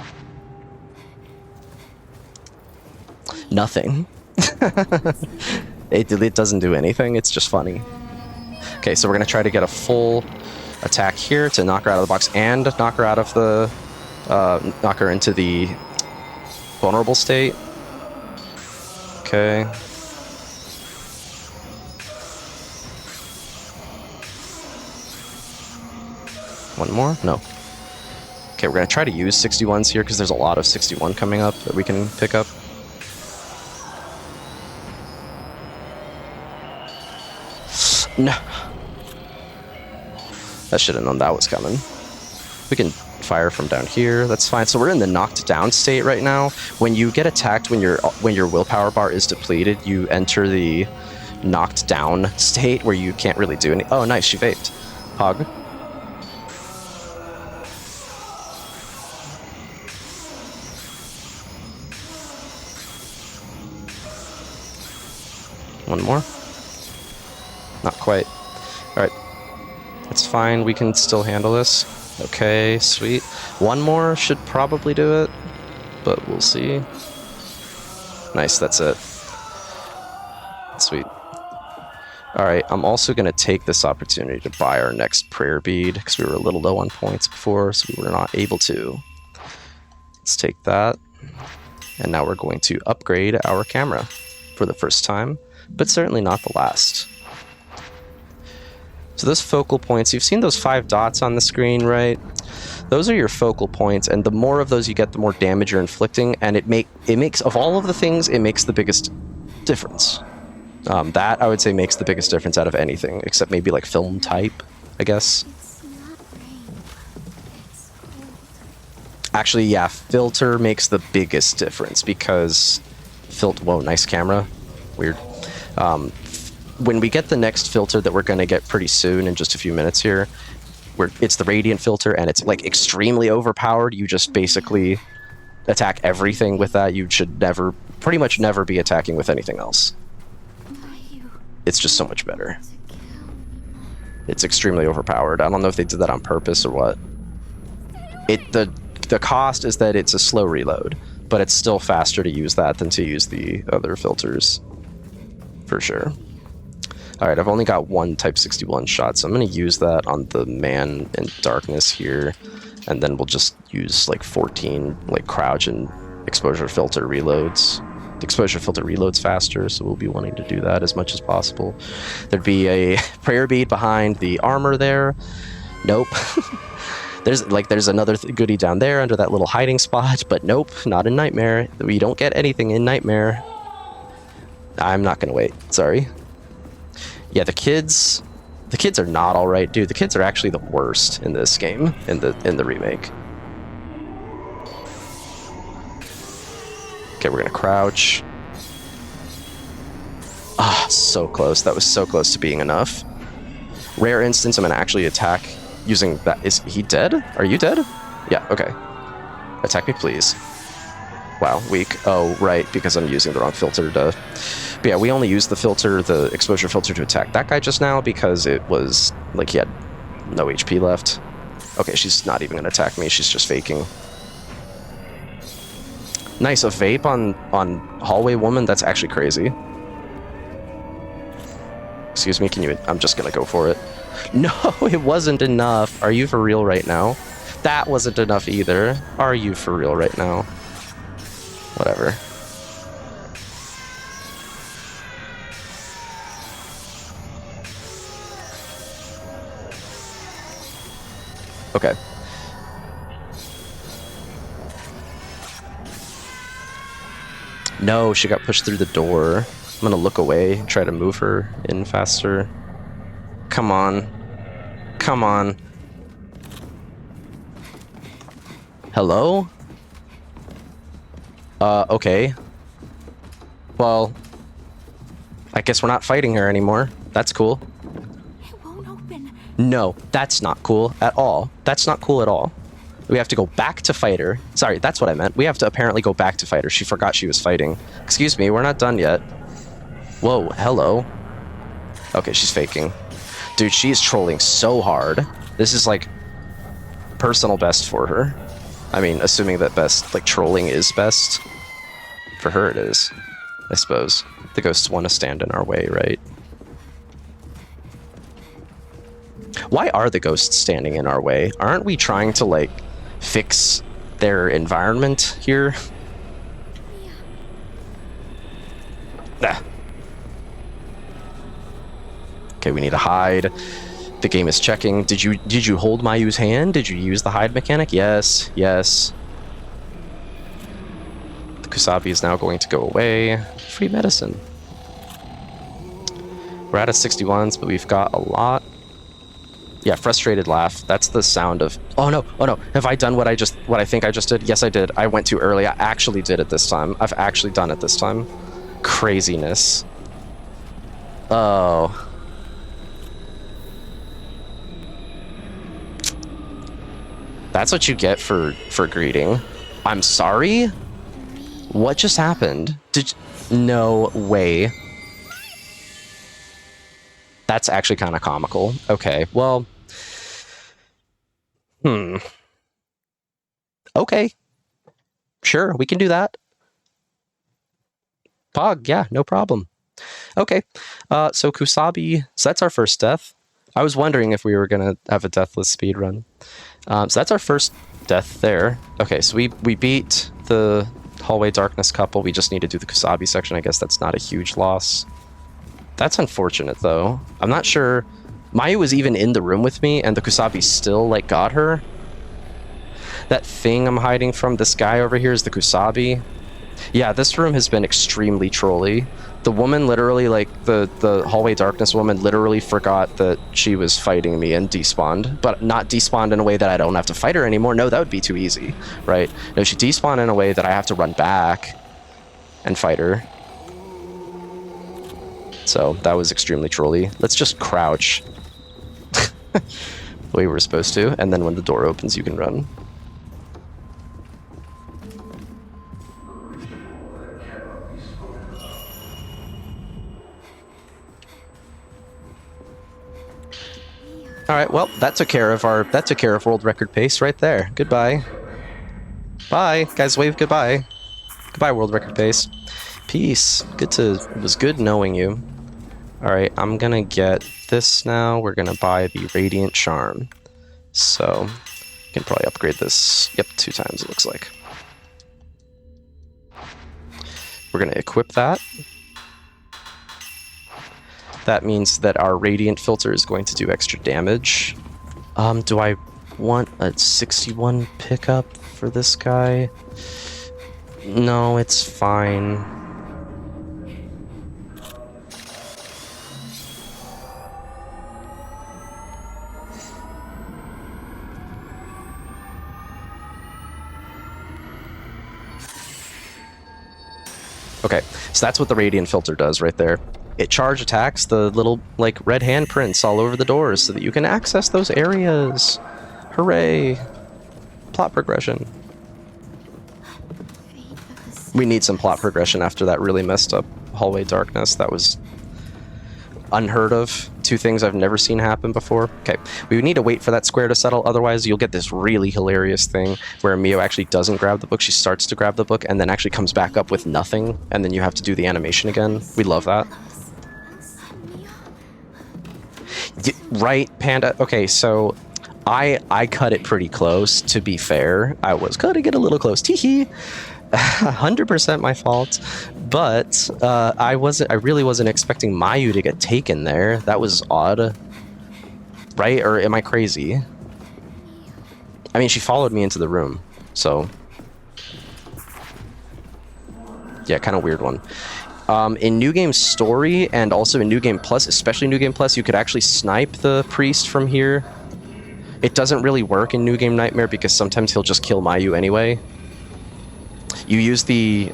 Nothing. It doesn't do anything, it's just funny. Okay, so we're gonna try to get a full attack here to knock her out of the box and knock her out of the... knock her into the vulnerable state. Okay. One more? No. Okay, we're going to try to use 61s here because there's a lot of 61 coming up that we can pick up. No. I should have known that was coming. We can fire from down here. That's fine. So we're in the knocked down state right now. When you get attacked, when your willpower bar is depleted, you enter the knocked down state where you can't really do any... Oh, nice. She vaped. Hog. One more? Not quite. Alright. That's fine. We can still handle this. Okay, sweet. One more should probably do it, but we'll see. Nice, that's it. Sweet. Alright, I'm also going to take this opportunity to buy our next prayer bead, because we were a little low on points before, so we were not able to. Let's take that. And now we're going to upgrade our camera for the first time, but certainly not the last. So those focal points, you've seen those 5 dots on the screen, right? Those are your focal points, and the more of those you get, the more damage you're inflicting, and it makes, of all of the things, it makes the biggest difference. That, I would say, makes the biggest difference out of anything, except maybe like film type, I guess. Actually, yeah, filter makes the biggest difference, because... Whoa, nice camera. Weird. When we get the next filter that we're going to get pretty soon in just a few minutes here, it's the radiant filter, and it's like extremely overpowered. You just basically attack everything with that. You should pretty much never be attacking with anything else. It's just so much better. It's extremely overpowered. I don't know if they did that on purpose or what. The cost is that it's a slow reload, but it's still faster to use that than to use the other filters, for sure. Alright, I've only got one Type 61 shot, so I'm going to use that on the man in darkness here, and then we'll just use like 14 like crouch and exposure filter reloads. The exposure filter reloads faster, so we'll be wanting to do that as much as possible. There'd be a prayer bead behind the armor there. Nope. There's another goodie down there under that little hiding spot, but nope, not in Nightmare. We don't get anything in Nightmare. I'm not going to wait, sorry. Yeah, the kids, The kids are not all right, dude. The kids are actually the worst in this game, in the remake. Okay, we're gonna crouch. Ah, so close. That was so close to being enough. Rare instance, I'm gonna actually attack using that. Is he dead? Are you dead? Yeah, okay. Attack me, please. Wow, weak. Oh, right, because I'm using the wrong filter to... But yeah, we only used the filter, the exposure filter, to attack that guy just now because it was, like, he had no HP left. Okay, she's not even gonna attack me, she's just faking. Nice, a vape on Hallway Woman? That's actually crazy. Excuse me, can you... I'm just gonna go for it. No, it wasn't enough. Are you for real right now? That wasn't enough either. Are you for real right now? Whatever. Okay. No, she got pushed through the door. I'm gonna look away, try to move her in faster. Come on. Come on. Hello? Okay. Well, I guess we're not fighting her anymore. That's cool. It won't open. No, that's not cool at all. That's not cool at all. We have to go back to fight her. Sorry, that's what I meant. We have to apparently go back to fight her. She forgot she was fighting. Excuse me, we're not done yet. Whoa, hello. Okay, she's faking. Dude, she is trolling so hard. This is like personal best for her. I mean, assuming that best, like, trolling is best. For her it is, I suppose. The ghosts want to stand in our way, right? Why are the ghosts standing in our way? Aren't we trying to, like, fix their environment here? Ah. Okay, we need to hide. The game is checking. Did you hold Mayu's hand? Did you use the hide mechanic? Yes, yes. The Kusabi is now going to go away. Free medicine. We're out of 61s, but we've got a lot. Yeah, frustrated laugh. That's the sound of... Oh no, oh no. Have I done what I think I just did? Yes, I did. I went too early. I actually did it this time. I've actually done it this time. Craziness. Oh... That's what you get for greeting. I'm sorry? What just happened? No way. That's actually kind of comical. Okay, well... Okay. Sure, we can do that. Pog, yeah, no problem. Okay, so Kusabi, so that's our first death. I was wondering if we were gonna have a deathless speedrun. So that's our first death there. Okay, so we beat the hallway darkness couple. We just need to do the Kusabi section. I guess that's not a huge loss. That's unfortunate, though. I'm not sure... Mayu was even in the room with me, and the Kusabi still, like, got her. That thing I'm hiding from, this guy over here, is the Kusabi. Yeah, this room has been extremely trolly. The woman literally, like, the hallway darkness woman literally forgot that she was fighting me and despawned, but not despawned in a way that I don't have to fight her anymore. No, that would be too easy, right? No, she despawned in a way that I have to run back and fight her. So that was extremely trolly. Let's just crouch the way we're supposed to, and then when the door opens, you can run. All right, well, that took care of world record pace right there. Goodbye. Bye, guys. Wave goodbye. Goodbye, world record pace. Peace. It was good knowing you. All right, I'm gonna get this now. We're gonna buy the Radiant Charm. So, you can probably upgrade this. Yep, 2 times it looks like. We're gonna equip that. That means that our Radiant filter is going to do extra damage. Do I want a 61 pickup for this guy? No, it's fine. Okay, so that's what the radiant filter does right there. It charge attacks the little like red handprints all over the doors so that you can access those areas. Hooray! Plot progression. We need some plot progression after that really messed up hallway darkness. That was unheard of. Two things I've never seen happen before. Okay, we need to wait for that square to settle, otherwise you'll get this really hilarious thing where Mio actually doesn't grab the book, she starts to grab the book and then actually comes back up with nothing, and then you have to do the animation again. We love that. Right, Panda? Okay, so I cut it pretty close, to be fair. I was cutting it a little close. Teehee! 100% my fault, but I really wasn't expecting Mayu to get taken there. That was odd, right? Or am I crazy? I mean, she followed me into the room, so yeah, kind of weird one. In New Game Story and also in New Game Plus, especially New Game Plus, you could actually snipe the priest from here. It doesn't really work in New Game Nightmare because sometimes he'll just kill Mayu anyway. You use the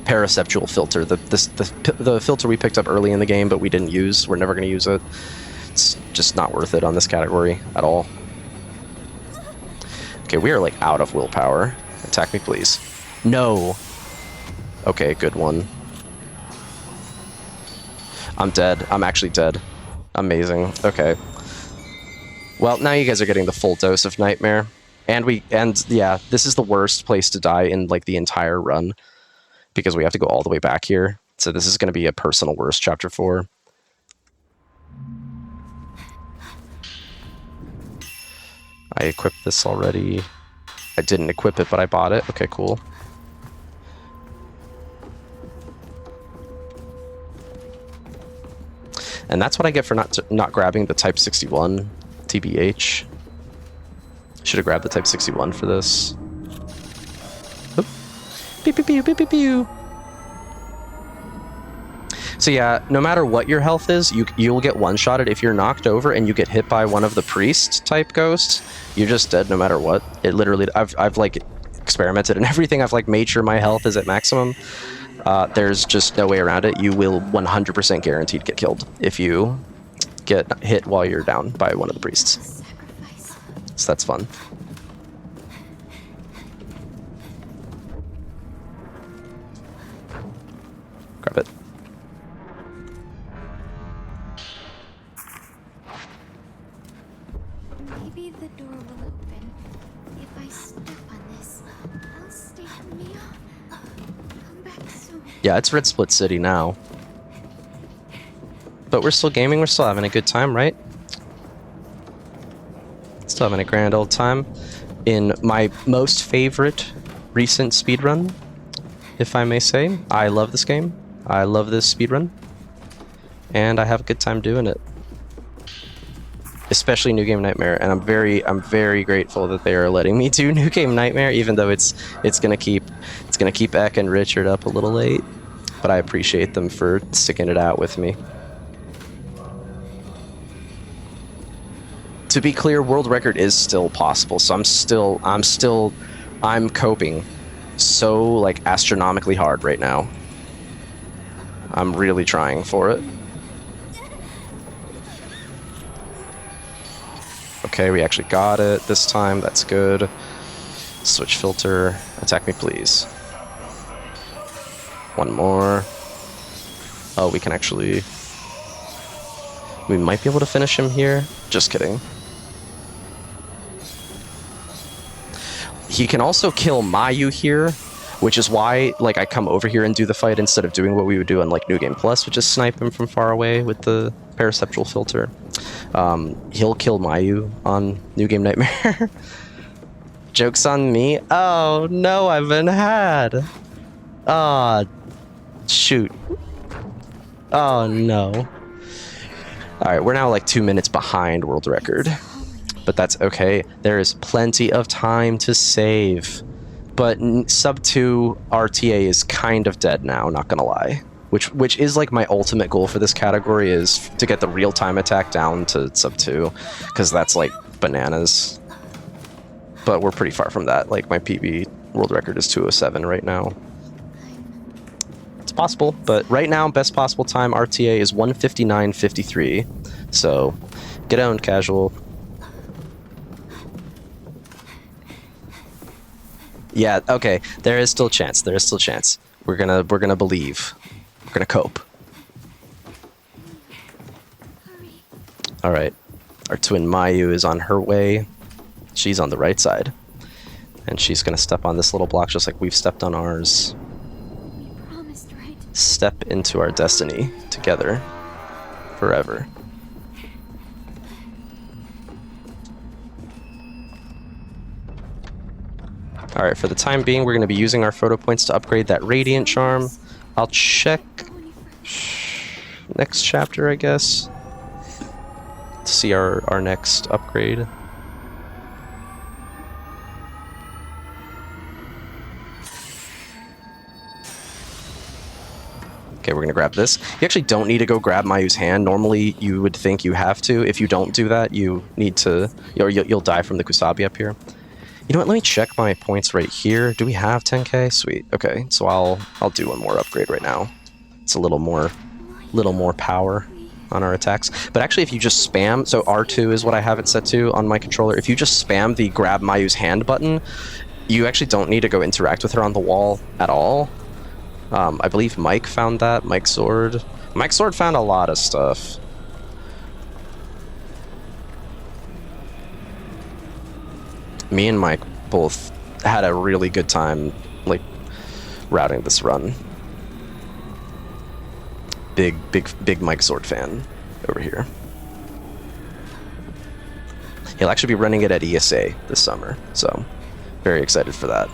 paraceptual filter, the filter we picked up early in the game, but we didn't use. We're never going to use it. It's just not worth it on this category at all. Okay, we are like out of willpower. Attack me, please. No. Okay, good one. I'm dead. I'm actually dead. Amazing. Okay. Well, now you guys are getting the full dose of Nightmare. And yeah, this is the worst place to die in like the entire run because we have to go all the way back here. So this is going to be a personal worst, Chapter 4. I equipped this already. I didn't equip it, but I bought it. Okay, cool. And that's what I get for not grabbing the Type 61 TBH. Should have grabbed the Type 61 for this. Oop. Pew, pew, pew, pew, pew, pew. So yeah, no matter what your health is, you'll get one-shotted. If you're knocked over and you get hit by one of the priest type ghosts, you're just dead no matter what. It literally, I've like experimented and everything. I've like made sure my health is at maximum. There's just no way around it. You will 100% guaranteed get killed if you get hit while you're down by one of the priests. So that's fun. Grab it. Maybe the door will open. If I step on this, I'll stay with Mia. Come back soon. Yeah, it's Red Split City now. But we're still gaming, we're still having a good time, right? Still having a grand old time in my most favorite recent speedrun, if I may say. I love this game. I love this speedrun. And I have a good time doing it. Especially New Game Nightmare, and I'm very grateful that they are letting me do New Game Nightmare, even though it's gonna keep Eck and Richard up a little late. But I appreciate them for sticking it out with me. To be clear, world record is still possible, so I'm coping so like astronomically hard right now. I'm really trying for it. Okay, we actually got it this time. That's good. Switch filter. Attack me, please. One more. Oh, we can actually... We might be able to finish him here. Just kidding. He can also kill Mayu here, which is why like I come over here and do the fight instead of doing what we would do on like New Game Plus, which is snipe him from far away with the paraceptual filter. He'll kill Mayu on New Game Nightmare. Joke's on me. Oh no, I've been had. Ah, shoot. Oh no. Alright, we're now like 2 minutes behind world record. But that's okay. There is plenty of time to save. But sub 2 RTA is kind of dead now, not gonna lie. Which is like my ultimate goal for this category, is to get the real-time attack down to sub 2. Because that's like bananas. But we're pretty far from that. Like my PB world record is 207 right now. It's possible, but right now, best possible time RTA is 1:59:53. So, get owned, casual. Yeah, okay. There is still a chance. There is still a chance. We're gonna believe. We're gonna cope. All right. Our twin Mayu is on her way. She's on the right side, and she's gonna step on this little block just like we've stepped on ours. We promised, right? Step into our destiny together, forever. All right, for the time being, we're going to be using our photo points to upgrade that Radiant Charm. I'll check next chapter, I guess, to see our next upgrade. Okay, we're going to grab this. You actually don't need to go grab Mayu's hand. Normally, you would think you have to. If you don't do that, you need to, or you'll die from the Kusabi up here. You know what? Let me check my points right here. Do we have 10k? Sweet. Okay, so I'll do one more upgrade right now. It's a little more power on our attacks. But actually, if you just spam, so R2 is what I have it set to on my controller. If you just spam the grab Mayu's hand button, you actually don't need to go interact with her on the wall at all. I believe Mike found that. Mike Sword found a lot of stuff. Me and Mike both had a really good time, like, routing this run. Big Mike Sword fan over here. He'll actually be running it at ESA this summer, so very excited for that.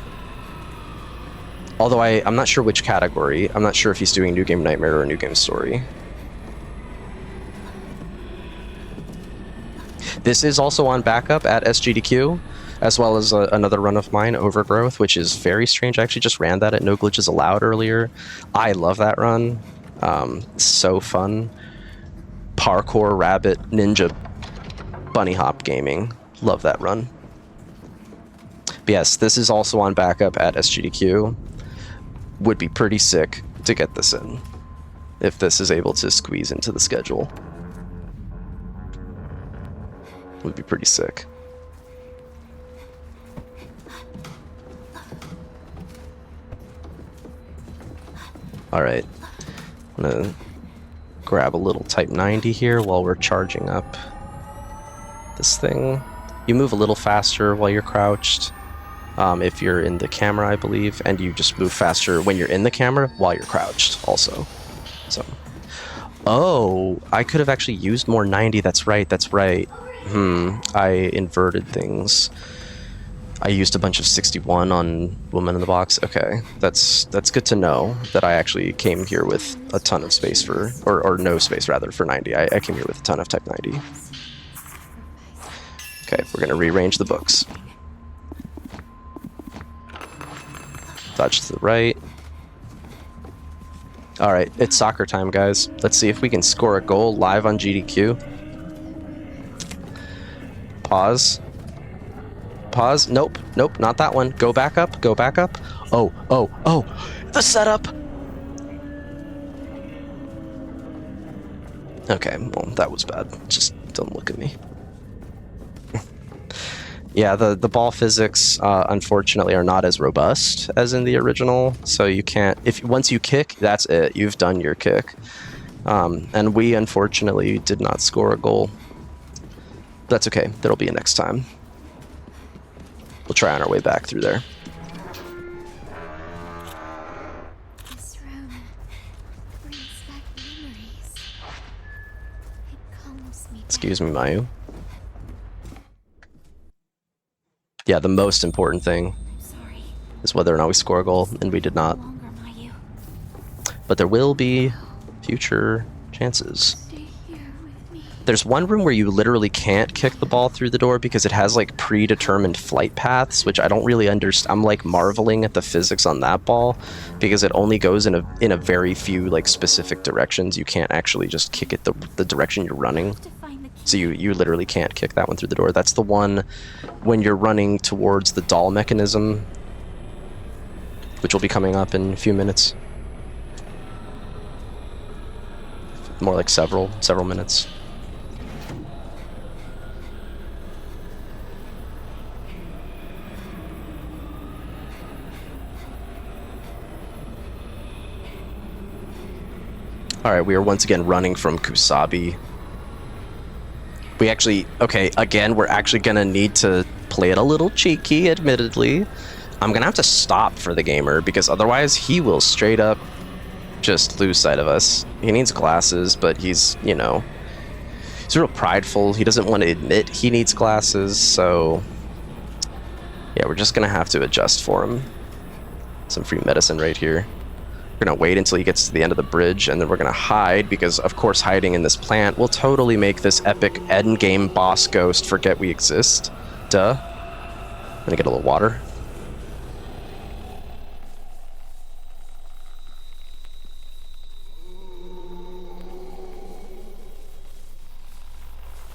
Although I'm not sure which category. I'm not sure if he's doing New Game Nightmare or New Game Story. This is also on backup at SGDQ, as well as another run of mine, Overgrowth, which is very strange. I actually just ran that at No Glitches Allowed earlier. I love that run. So fun. Parkour, rabbit, ninja, bunny hop gaming. Love that run. But yes, this is also on backup at SGDQ. Would be pretty sick to get this in, if this is able to squeeze into the schedule. Would be pretty sick. Alright, I'm gonna grab a little Type 90 here while we're charging up this thing. You move a little faster while you're crouched, if you're in the camera, I believe, and you just move faster when you're in the camera while you're crouched also. So, oh, I could have actually used more 90, that's right. I inverted things. I used a bunch of 61 on Woman in the Box. Okay, that's good to know that I actually came here with a ton of space for, or no space rather, for 90. I came here with a ton of Type 90. Okay, we're gonna rearrange the books. Dodge to the right. Alright, it's soccer time, guys. Let's see if we can score a goal live on GDQ. Pause. Pause. Nope, not that one. Go back up, Oh, the setup! Okay, well, that was bad. Just don't look at me. Yeah, the ball physics, unfortunately, are not as robust as in the original, so you can't... once you kick, that's it. You've done your kick. And we, unfortunately, did not score a goal. That's okay. There'll be a next time. We'll try on our way back through there. This room brings back memories. It calms me. Excuse me, Mayu. Yeah, the most important thing Sorry. is whether or not we score a goal, and we did not. Longer, Mayu. But there will be future chances. Stay here with me. There's one room where you literally can't kick the ball through the door because it has like predetermined flight paths, which I don't really understand. I'm like marveling at the physics on that ball because it only goes in a very few like specific directions. You can't actually just kick it the direction you're running. To find the key. So you literally can't kick that one through the door. That's the one when you're running towards the doll mechanism, which will be coming up in a few minutes. more like several minutes. All right, we are once again running from Kusabi. We actually, okay, again, we're actually gonna need to play it a little cheeky, admittedly. I'm gonna have to stop for the gamer because otherwise he will straight up just lose sight of us. He needs glasses, but he's, you know, he's real prideful. He doesn't want to admit he needs glasses, so yeah, we're just gonna have to adjust for him. Some free medicine right here. We're gonna wait until he gets to the end of the bridge, and then we're gonna hide, because of course hiding in this plant will totally make this epic end game boss ghost forget we exist. Duh. I'm gonna get a little water.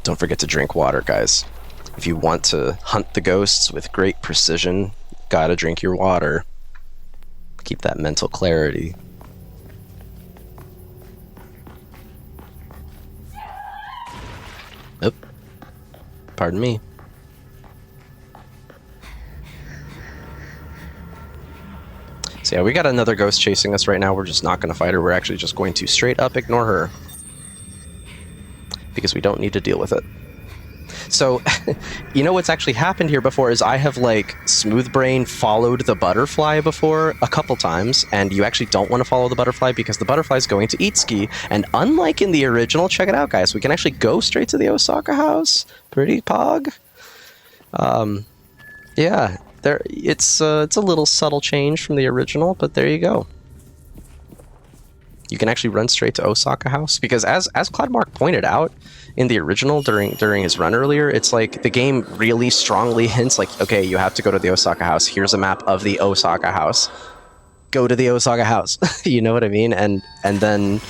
Don't forget to drink water, guys. If you want to hunt the ghosts with great precision, gotta drink your water. Keep that mental clarity. Oop. Pardon me. So yeah, we got another ghost chasing us right now. We're just not going to fight her. We're actually just going to straight up ignore her, because we don't need to deal with it. So, you know what's actually happened here before is I have, like, smooth brain followed the butterfly before a couple times, and you actually don't want to follow the butterfly because the butterfly is going to Itsuki, and unlike in the original, check it out, guys, we can actually go straight to the Osaka house. Pretty pog. Yeah, it's a little subtle change from the original, but there you go. You can actually run straight to Osaka House, because as Cloudmark pointed out in the original during his run earlier, it's like the game really strongly hints like, okay, you have to go to the Osaka House. Here's a map of the Osaka House. Go to the Osaka House. You know what I mean? And then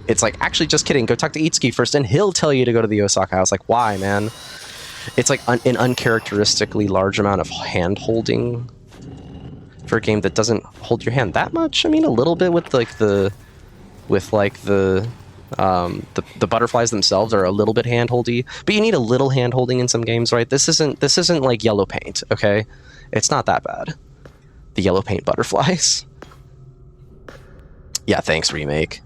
it's like, actually, just kidding. Go talk to Itsuki first, and he'll tell you to go to the Osaka House. Like, why, man? It's like an uncharacteristically large amount of hand holding for a game that doesn't hold your hand that much. I mean, a little bit with the butterflies themselves are a little bit hand-holdy, but you need a little hand-holding in some games, right? This isn't like yellow paint, okay? It's not that bad. The yellow paint butterflies. Yeah, thanks, Remake.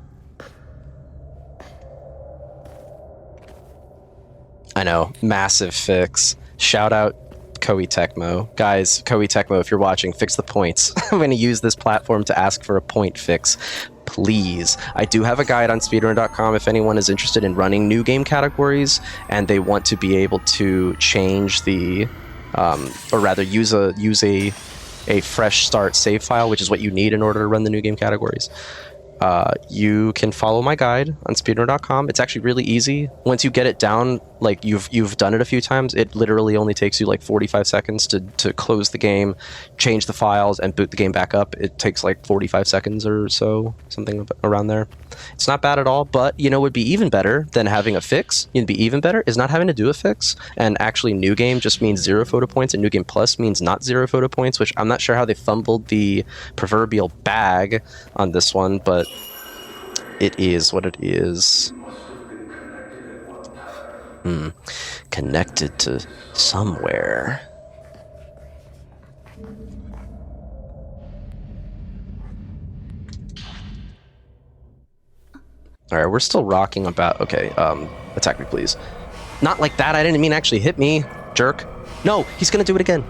I know, massive fix. Shout out Koei Tecmo. Guys, Koei Tecmo, if you're watching, fix the points. I'm going to use this platform to ask for a point fix. Please. I do have a guide on speedrun.com if anyone is interested in running new game categories and they want to be able to change the, or rather use a fresh start save file, which is what you need in order to run the new game categories. You can follow my guide on speedrun.com. It's actually really easy. Once you get it down, like you've done it a few times, it literally only takes you like 45 seconds to close the game, change the files, and boot the game back up. It takes like 45 seconds or so, something around there. It's not bad at all, but you know what would be even better than having a fix? It'd be even better is not having to do a fix, and actually new game just means 0 photo points, and new game plus means not 0 photo points, which I'm not sure how they fumbled the proverbial bag on this one, but it is what it is. Connected to somewhere. Alright, we're still rocking about. Okay, attack me, please. Not like that, I didn't mean actually hit me, jerk. No, he's gonna do it again.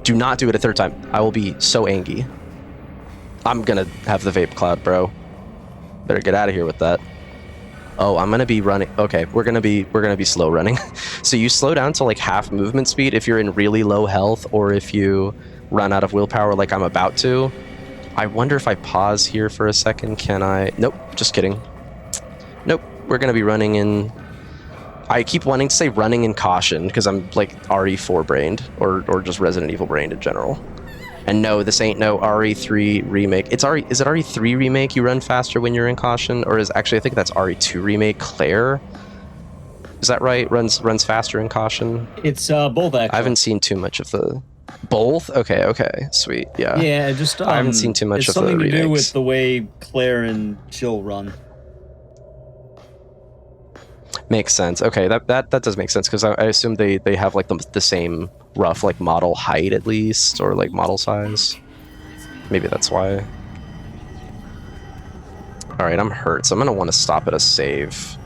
Do not do it a third time. I will be so angry. I'm gonna have the vape cloud, bro. Better get out of here with that. Oh, I'm gonna be running. Okay, we're gonna be slow running. So you slow down to like half movement speed if you're in really low health, or if you run out of willpower like I'm about to. I wonder if I pause here for a second. Can I? Nope, just kidding. Nope, we're gonna be running in. I keep wanting to say running in caution because I'm like RE4 brained, or just Resident Evil brained in general. And no, this ain't no RE3 remake. Is it RE3 remake you run faster when you're in caution? Or is actually, I think that's RE2 remake Claire? Is that right? Runs faster in caution? It's both, actually. I haven't seen too much of the... Both? Okay, sweet, yeah. Yeah, just... I haven't seen too much of the remakes. It's something to do with the way Claire and Jill run. Makes sense. Okay, that does make sense because I assume they have like the same rough like model height at least, or like model size. Maybe that's why. All right, I'm hurt, so I'm gonna want to stop at a save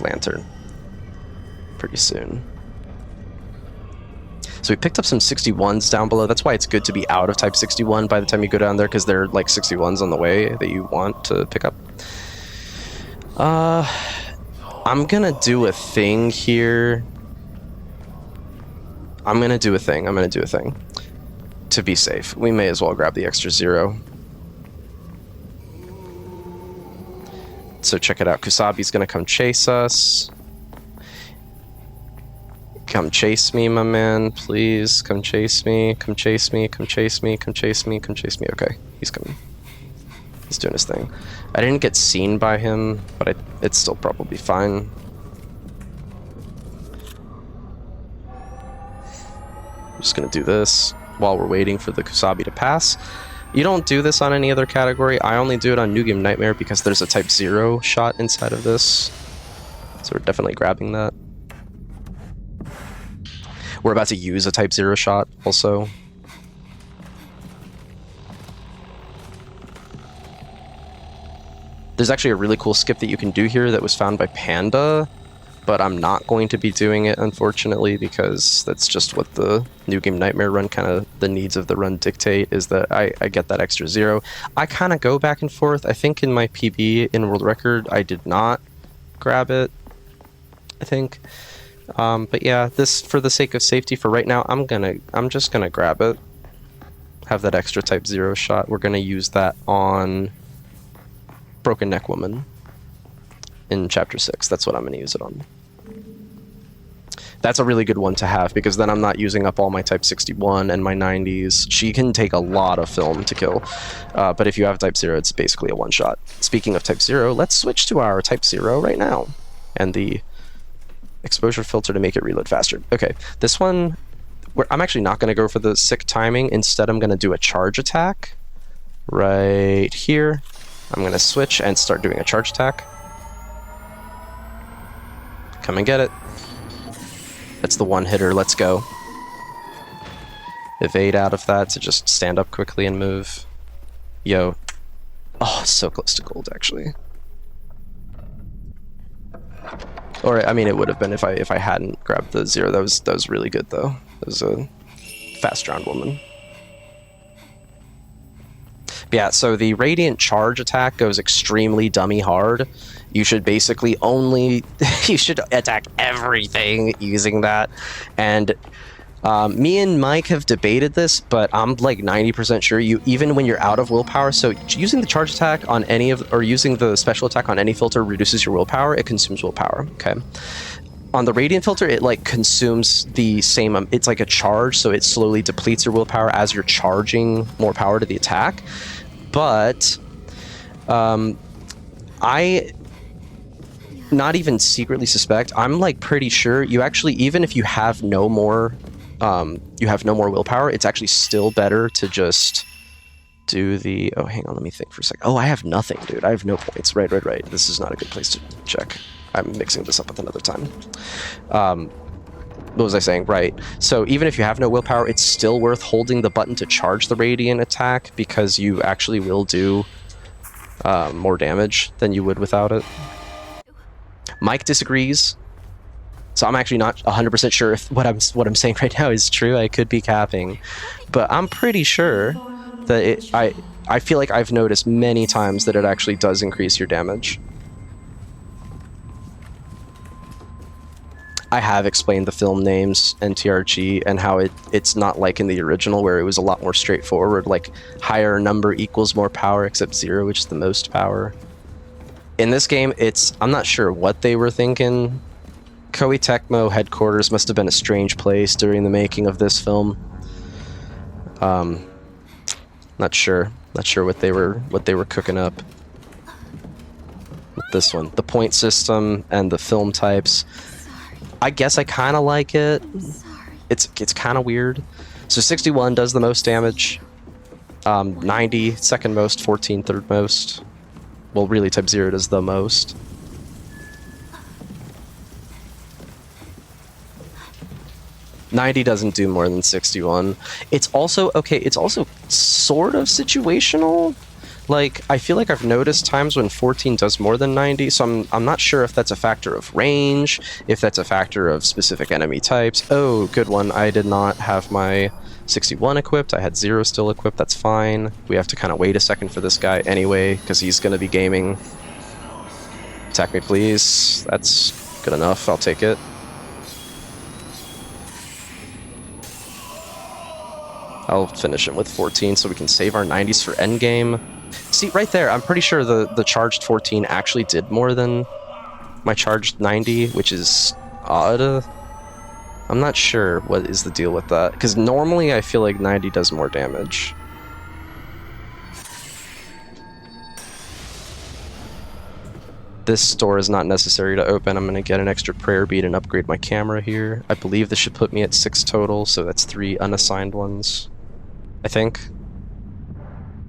lantern pretty soon. So we picked up some 61s down below. That's why it's good to be out of type 61 by the time you go down there, because there are like 61s on the way that you want to pick up. I'm gonna do a thing here. I'm gonna do a thing. To be safe. We may as well grab the extra 0. So check it out. Kusabi's gonna come chase us. Come chase me, my man, please. Come chase me. Come chase me. Come chase me. Come chase me. Come chase me. Okay, he's coming. He's doing his thing. I didn't get seen by him, but it's still probably fine. I'm just gonna do this while we're waiting for the Kusabi to pass. You don't do this on any other category. I only do it on New Game Nightmare because there's a type 0 shot inside of this. So we're definitely grabbing that. We're about to use a type 0 shot also. There's actually a really cool skip that you can do here that was found by Panda, but I'm not going to be doing it, unfortunately, because that's just what the New Game Nightmare run kind of, the needs of the run dictate, is that I get that extra 0. I kind of go back and forth. I think in my PB in World Record, I did not grab it, I think. But yeah, this, for the sake of safety for right now, I'm just gonna grab it. Have that extra type 0 shot. We're gonna use that on Broken Neck Woman in Chapter 6. That's what I'm gonna use it on. That's a really good one to have, because then I'm not using up all my type 61 and my 90s. She can take a lot of film to kill. But if you have type 0, it's basically a one-shot. Speaking of type 0, let's switch to our type 0 right now. And the exposure filter to make it reload faster. Okay, this one, I'm actually not going to go for the sick timing. Instead, I'm going to do a charge attack right here. I'm going to switch and start doing a charge attack. Come and get it. That's the one hitter. Let's go. Evade out of that to just stand up quickly and move. Yo. Oh, so close to gold, actually. Or, I mean, it would have been if I hadn't grabbed the 0. That was really good, though. That was a fast round woman. But yeah, so the Radiant Charge attack goes extremely dummy hard. You should basically only... you should attack everything using that. And me and Mike have debated this, but I'm like 90% sure even when you're out of willpower, so using the charge attack on any of, or using the special attack on any filter reduces your willpower, it consumes willpower, okay? On the Radiant filter, it like consumes the same, it's like a charge, so it slowly depletes your willpower as you're charging more power to the attack. But I not even secretly suspect, I'm like pretty sure you actually, even if you have no more willpower, it's actually still better to just do the... Oh, hang on, let me think for a second. Oh, I have nothing, dude. I have no points. Right. This is not a good place to check. I'm mixing this up with another time. What was I saying? Right. So even if you have no willpower, it's still worth holding the button to charge the Radiant attack, because you actually will do more damage than you would without it. Mike disagrees. So I'm actually not 100% sure if what I'm saying right now is true. I could be capping, but I'm pretty sure that I feel like I've noticed many times that it actually does increase your damage. I have explained the film names and TRG and how it's not like in the original where it was a lot more straightforward, like higher number equals more power, except 0, which is the most power. In this game, I'm not sure what they were thinking. Koei Tecmo headquarters must have been a strange place during the making of this film. Not sure what they were cooking up with this one. The point system and the film types. I guess I kind of like it. It's kind of weird. So 61 does the most damage. 90 second most, 14 third most. Well, really type 0 does the most. 90 doesn't do more than 61. It's also, okay, it's also sort of situational. Like, I feel like I've noticed times when 14 does more than 90, so I'm not sure if that's a factor of range, if that's a factor of specific enemy types. Oh, good one. I did not have my 61 equipped. I had 0 still equipped. That's fine. We have to kind of wait a second for this guy anyway, because he's going to be gaming. Attack me, please. That's good enough. I'll take it. I'll finish him with 14 so we can save our 90s for endgame. See, right there, I'm pretty sure the charged 14 actually did more than my charged 90, which is odd. I'm not sure what is the deal with that, because normally I feel like 90 does more damage. This door is not necessary to open. I'm going to get an extra prayer bead and upgrade my camera here. I believe this should put me at 6 total, so that's 3 unassigned ones, I think.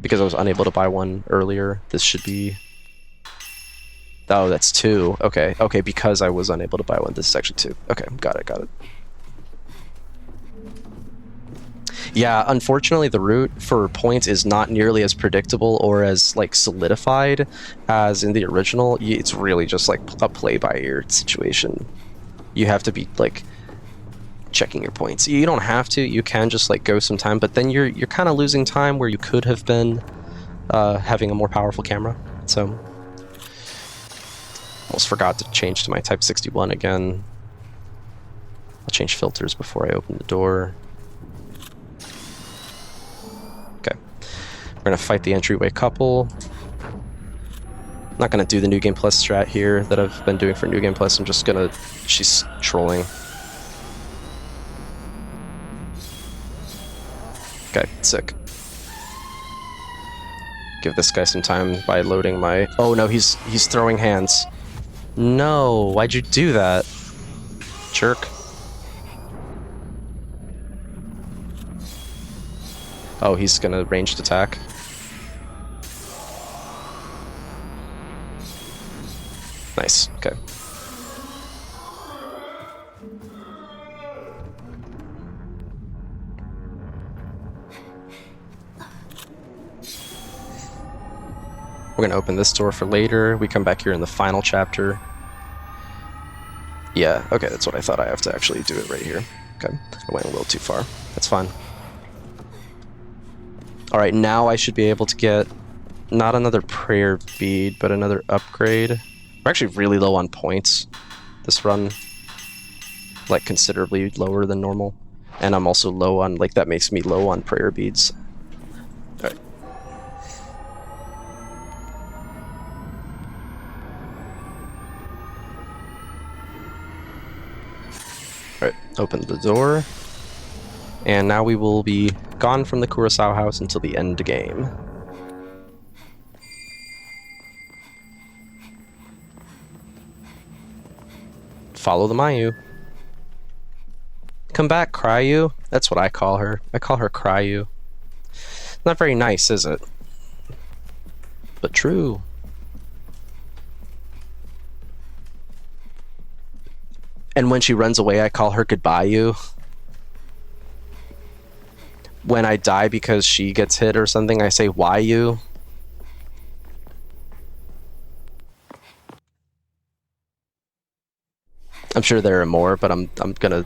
Because I was unable to buy one earlier, this should be... Oh, that's 2. Okay, okay, because I was unable to buy one, this is actually 2. Okay, got it. Yeah, unfortunately the route for points is not nearly as predictable or as, like, solidified as in the original. It's really just, like, a play-by-ear situation. You have to be, like, checking your points. You don't have to, you can just, like, go some time, but then you're kind of losing time where you could have been having a more powerful camera. So, almost forgot to change to my Type 61 again. I'll change filters before I open the door. We're gonna fight the entryway couple. I'm not gonna do the New Game Plus strat here that I've been doing for New Game Plus. I'm just gonna... She's trolling. Okay, sick. Give this guy some time by loading my... Oh no, he's throwing hands. No, why'd you do that? Jerk. Oh, he's gonna ranged attack. Nice, okay. We're gonna open this door for later. We come back here in the final chapter. Yeah, okay, that's what I thought. I have to actually do it right here. Okay, I went a little too far. That's fine. Alright, now I should be able to get not another prayer bead, but another upgrade. We're actually really low on points this run. Like, considerably lower than normal. And I'm also low on, like, that makes me low on prayer beads. Alright. Alright, open the door. And now we will be gone from the Kurosawa house until the end game. Follow the Mayu. Come back, Cryu. That's what I call her. I call her Cryu. Not very nice, is it? But true. And when she runs away, I call her Goodbye You. When I die because she gets hit or something, I say Why You. I'm sure there are more, but I'm gonna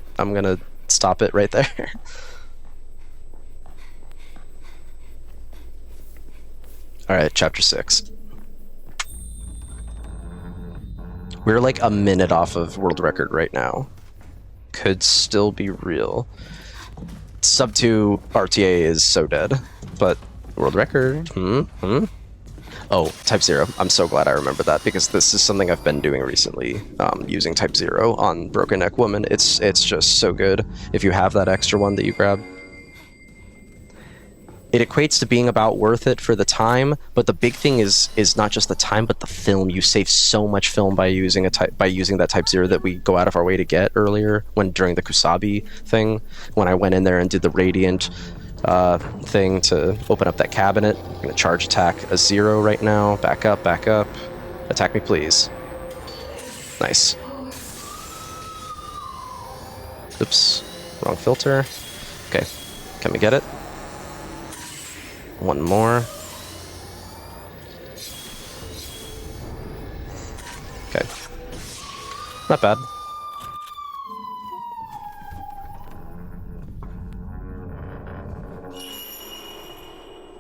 stop it right there. All right, chapter 6. We're like a minute off of world record right now. Could still be real. Sub 2 RTA is so dead, but world record. Oh, Type 0. I'm so glad I remember that, because this is something I've been doing recently, using Type 0 on Broken Neck Woman. It's just so good if you have that extra one that you grab. It equates to being about worth it for the time, but the big thing is not just the time, but the film. You save so much film by using that Type 0 that we go out of our way to get earlier during the Kusabi thing, when I went in there and did the Radiant thing to open up that cabinet. I'm gonna charge attack a 0 right now. Back up, back up. Attack me, please. Nice. Oops. Wrong filter. Okay, can we get it? One more. Okay. Not bad.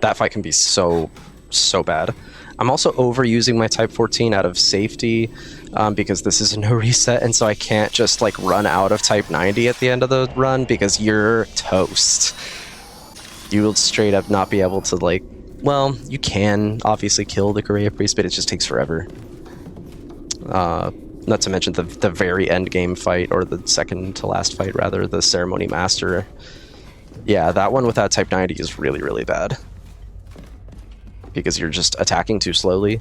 That fight can be so bad. I'm also overusing my Type 14 out of safety because this is a no reset, and so I can't just like run out of Type 90 at the end of the run because you're toast. You will straight up not be able to like, well, you can obviously kill the Korea Priest, but it just takes forever. Not to mention the very end game fight, or the second to last fight rather, the Ceremony Master. Yeah, that one without Type 90 is really, really bad. Because you're just attacking too slowly.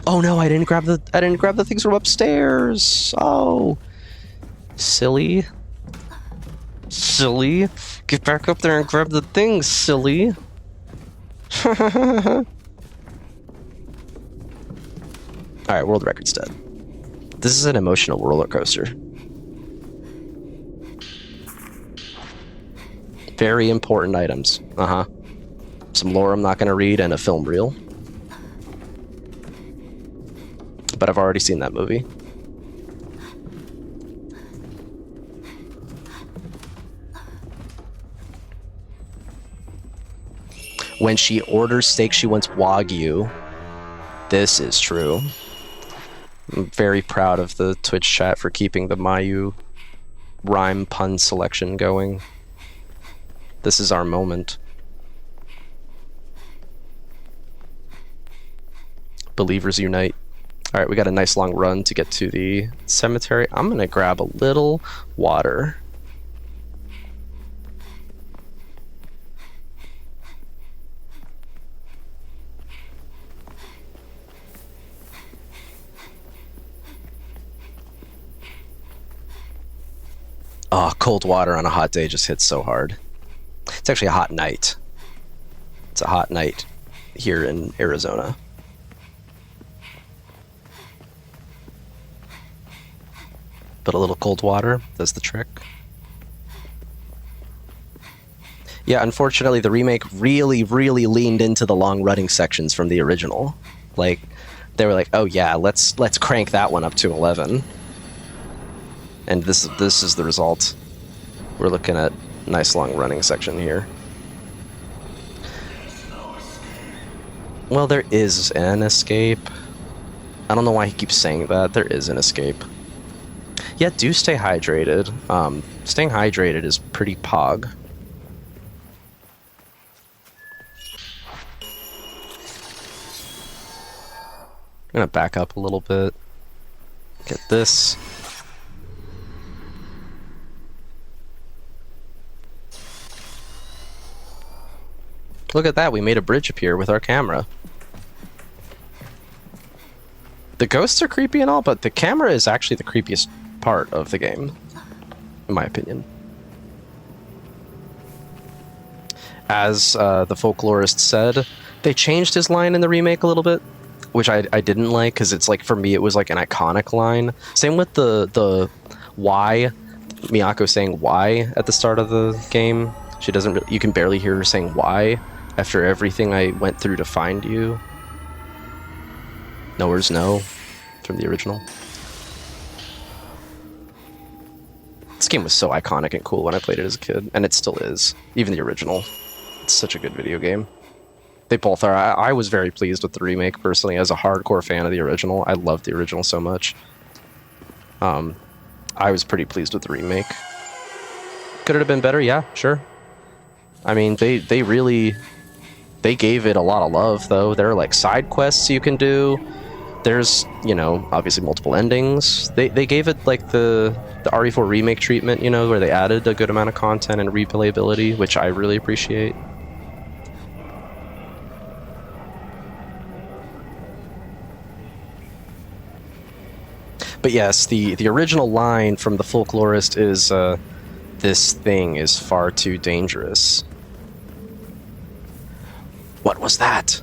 Oh no, I didn't grab the things from upstairs. Oh. Silly. Silly. Get back up there and grab the things, silly. Alright, world record's dead. This is an emotional roller coaster. Very important items. Uh-huh. Some lore I'm not going to read, and a film reel. But I've already seen that movie. When she orders steak, she wants Wagyu. This is true. I'm very proud of the Twitch chat for keeping the Mayu rhyme pun selection going. This is our moment. Believers unite. All right, we got a nice long run to get to the cemetery. I'm gonna grab a little water. Oh, cold water on a hot day just hits so hard. It's actually a hot night. It's a hot night here in Arizona. But a little cold water does the trick. Yeah, unfortunately, the remake really, really leaned into the long running sections from the original. Like, they were like, "Oh yeah, let's crank that one up to 11." And this is the result. We're looking at a nice long running section here. Well, there is an escape. I don't know why he keeps saying that. There is an escape. Yeah, do stay hydrated. Staying hydrated is pretty pog. I'm gonna back up a little bit. Get this. Look at that, we made a bridge appear with our camera. The ghosts are creepy and all, but the camera is actually the creepiest part of the game, in my opinion. As the folklorist said, they changed his line in the remake a little bit, which I didn't like, because it's like, for me, it was like an iconic line. Same with the why, Miyako saying why at the start of the game. She doesn't, you can barely hear her saying why after everything I went through to find you. Nowhere's no from the original. This game was so iconic and cool when I played it as a kid, and it still is. Even the original. It's such a good video game. They both are. I was very pleased with the remake, personally, as a hardcore fan of the original. I loved the original so much. I was pretty pleased with the remake. Could it have been better? Yeah, sure. I mean, they really... They gave it a lot of love, though. There are, like, side quests you can do. There's, you know, obviously multiple endings. They gave it, like, the RE4 remake treatment, you know, where they added a good amount of content and replayability, which I really appreciate. But yes, the original line from the folklorist is, "This thing is far too dangerous." What was that?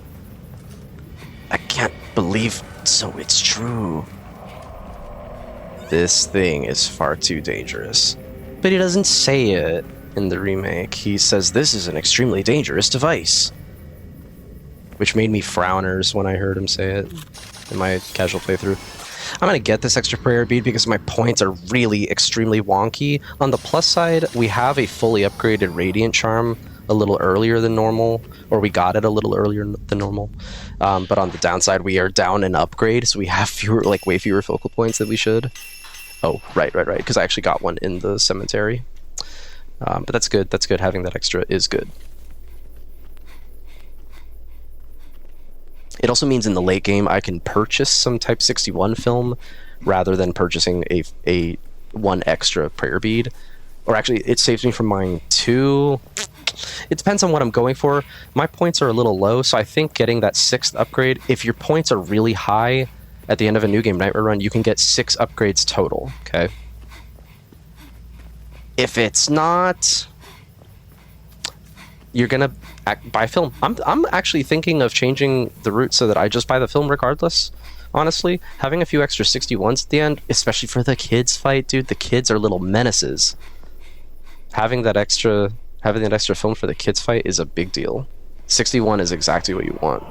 I can't believe so it's true. This thing is far too dangerous. But he doesn't say it in the remake. He says, "This is an extremely dangerous device." Which made me frowners when I heard him say it in my casual playthrough. I'm going to get this extra prayer bead because my points are really extremely wonky. On the plus side, we have a fully upgraded Radiant Charm a little earlier than normal, or we got it a little earlier than normal. But on the downside, we are down an upgrade, so we have fewer, like way fewer focal points than we should. Oh, right, because I actually got one in the cemetery. But that's good, having that extra is good. It also means in the late game I can purchase some Type 61 film rather than purchasing a one extra prayer bead. Or actually, it saves me from buying 2. It depends on what I'm going for. My points are a little low, so I think getting that 6th upgrade, if your points are really high at the end of a New Game Nightmare run, you can get 6 upgrades total, okay? If it's not, you're gonna buy film. I'm actually thinking of changing the route so that I just buy the film regardless. Honestly, having a few extra 61s at the end, especially for the kids fight, dude. The kids are little menaces. Having that extra film for the kids fight is a big deal. 61 is exactly what you want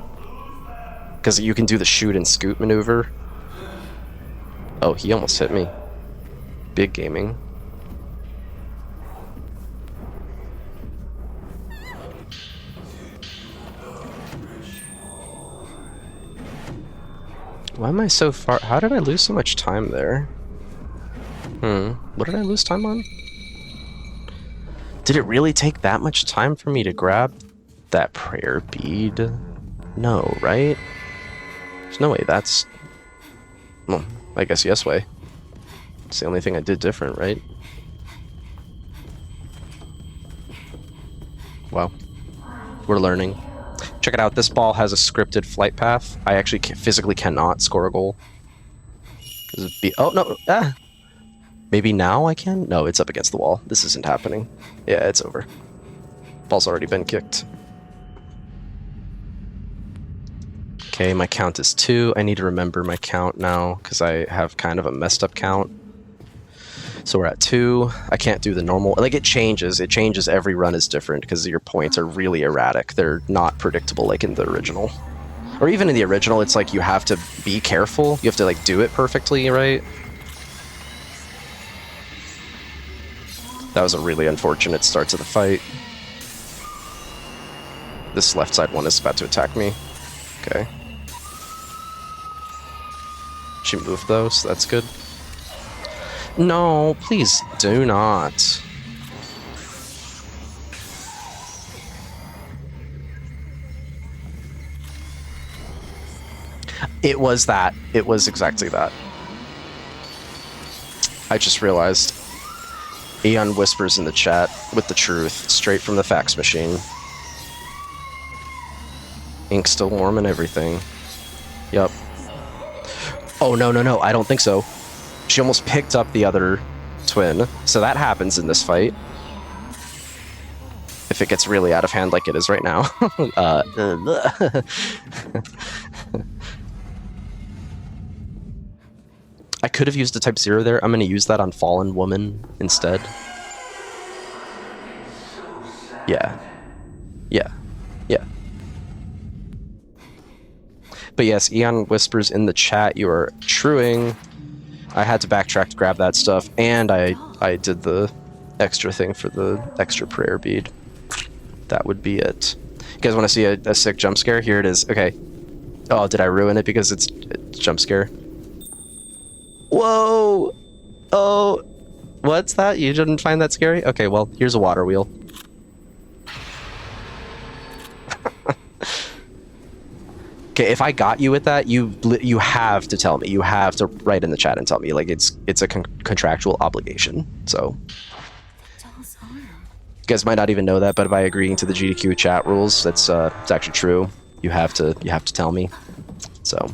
because you can do the shoot and scoot maneuver. Oh, he almost hit me. Big gaming. Why am I so far? How did I lose so much time there? What did I lose time on? Did it really take that much time for me to grab that prayer bead? No, right? There's no way that's... Well, I guess yes way. It's the only thing I did different, right? Well, we're learning. Check it out, this ball has a scripted flight path. I actually physically cannot score a goal. Oh, no, Maybe now I can? No, it's up against the wall. This isn't happening. Yeah, it's over. Ball's already been kicked. Okay, my count is 2. I need to remember my count now, because I have kind of a messed up count. So we're at 2. I can't do the normal. Like, it changes. It changes. Every run is different because your points are really erratic. They're not predictable like in the original. Or even in the original, it's like you have to be careful. You have to, like, do it perfectly, right? That was a really unfortunate start to the fight. This left side one is about to attack me. Okay. She moved though, so that's good. No, please do not. It was that. It was exactly that. I just realized. Eon whispers in the chat with the truth, straight from the fax machine. Ink still warm and everything. Yup. Oh, no, I don't think so. She almost picked up the other twin, so that happens in this fight. If it gets really out of hand like it is right now. I could have used a Type 0 there. I'm going to use that on Fallen Woman instead. Yeah. But yes, Eon whispers in the chat, you are truing. I had to backtrack to grab that stuff, and I did the extra thing for the extra prayer bead. That would be it. You guys want to see a sick jump scare? Here it is. Okay. Oh, did I ruin it because it's a jump scare? Whoa! Oh, what's that? You didn't find that scary? Okay, well, here's a water wheel. Okay, if I got you with that, you have to tell me. You have to write in the chat and tell me. Like, it's a contractual obligation. So, you guys might not even know that, but by agreeing to the GDQ chat rules, it's actually true. You have to tell me. So.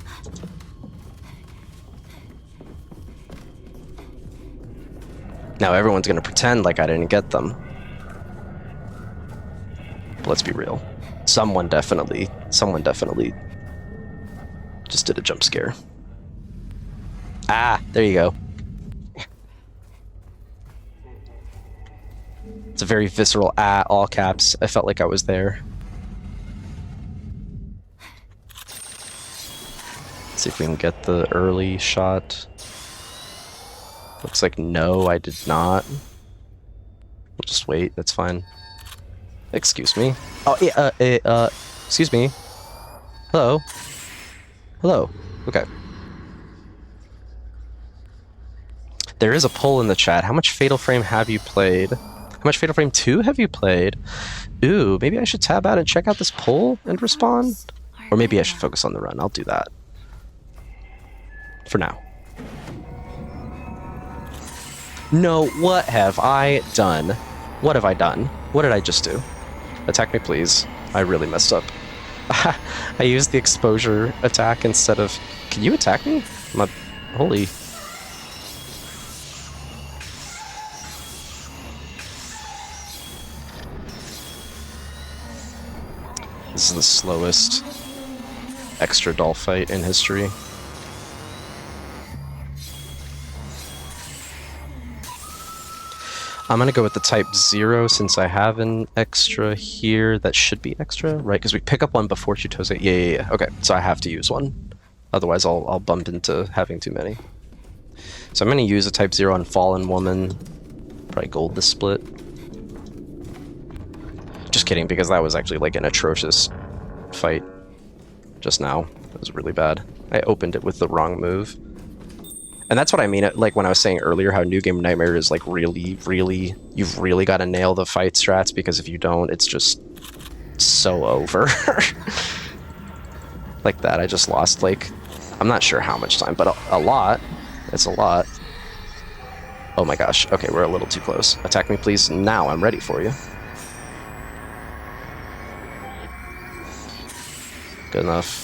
Now everyone's gonna pretend like I didn't get them. But let's be real. Someone definitely just did a jump scare. Ah, there you go. It's a very visceral all caps. I felt like I was there. Let's see if we can get the early shot. Looks like no, I did not. We'll just wait, that's fine. Excuse me. Oh, yeah, excuse me. Hello? Hello. Okay. There is a poll in the chat. How much Fatal Frame have you played? How much Fatal Frame 2 have you played? Ooh, maybe I should tab out and check out this poll and respond? Or maybe I should focus on the run. I'll do that. For now. No, what have I done? What have I done? What did I just do? Attack me, please. I really messed up. I used the exposure attack instead of... Can you attack me? Holy... This is the slowest extra doll fight in history. I'm gonna go with the type 0 since I have an extra here that should be extra, right? Because we pick up one before Chitose. Yeah. Okay, so I have to use one. Otherwise I'll bump into having too many. So I'm gonna use a type 0 on Fallen Woman. Probably gold this split. Just kidding, because that was actually like an atrocious fight just now. It was really bad. I opened it with the wrong move. And that's what I mean, like when I was saying earlier how New Game Nightmare is like really, you've really got to nail the fight strats, because if you don't, it's just so over. Like that, I just lost like, I'm not sure how much time, but a lot. It's a lot. Oh my gosh, okay, we're a little too close. Attack me please, now I'm ready for you. Good enough.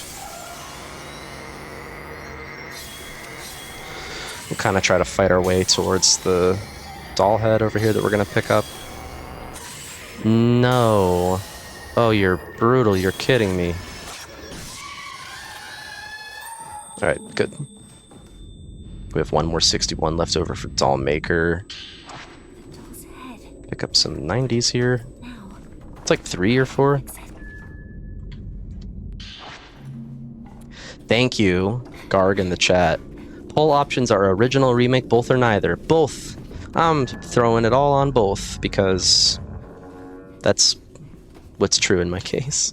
We'll kind of try to fight our way towards the doll head over here that we're going to pick up. No. Oh, you're brutal. You're kidding me. Alright, good. We have one more 61 left over for Doll Maker. Pick up some 90s here. It's like 3 or 4. Thank you, Garg in the chat. Poll options are original, remake, both or neither. Both. I'm throwing it all on both because that's what's true in my case.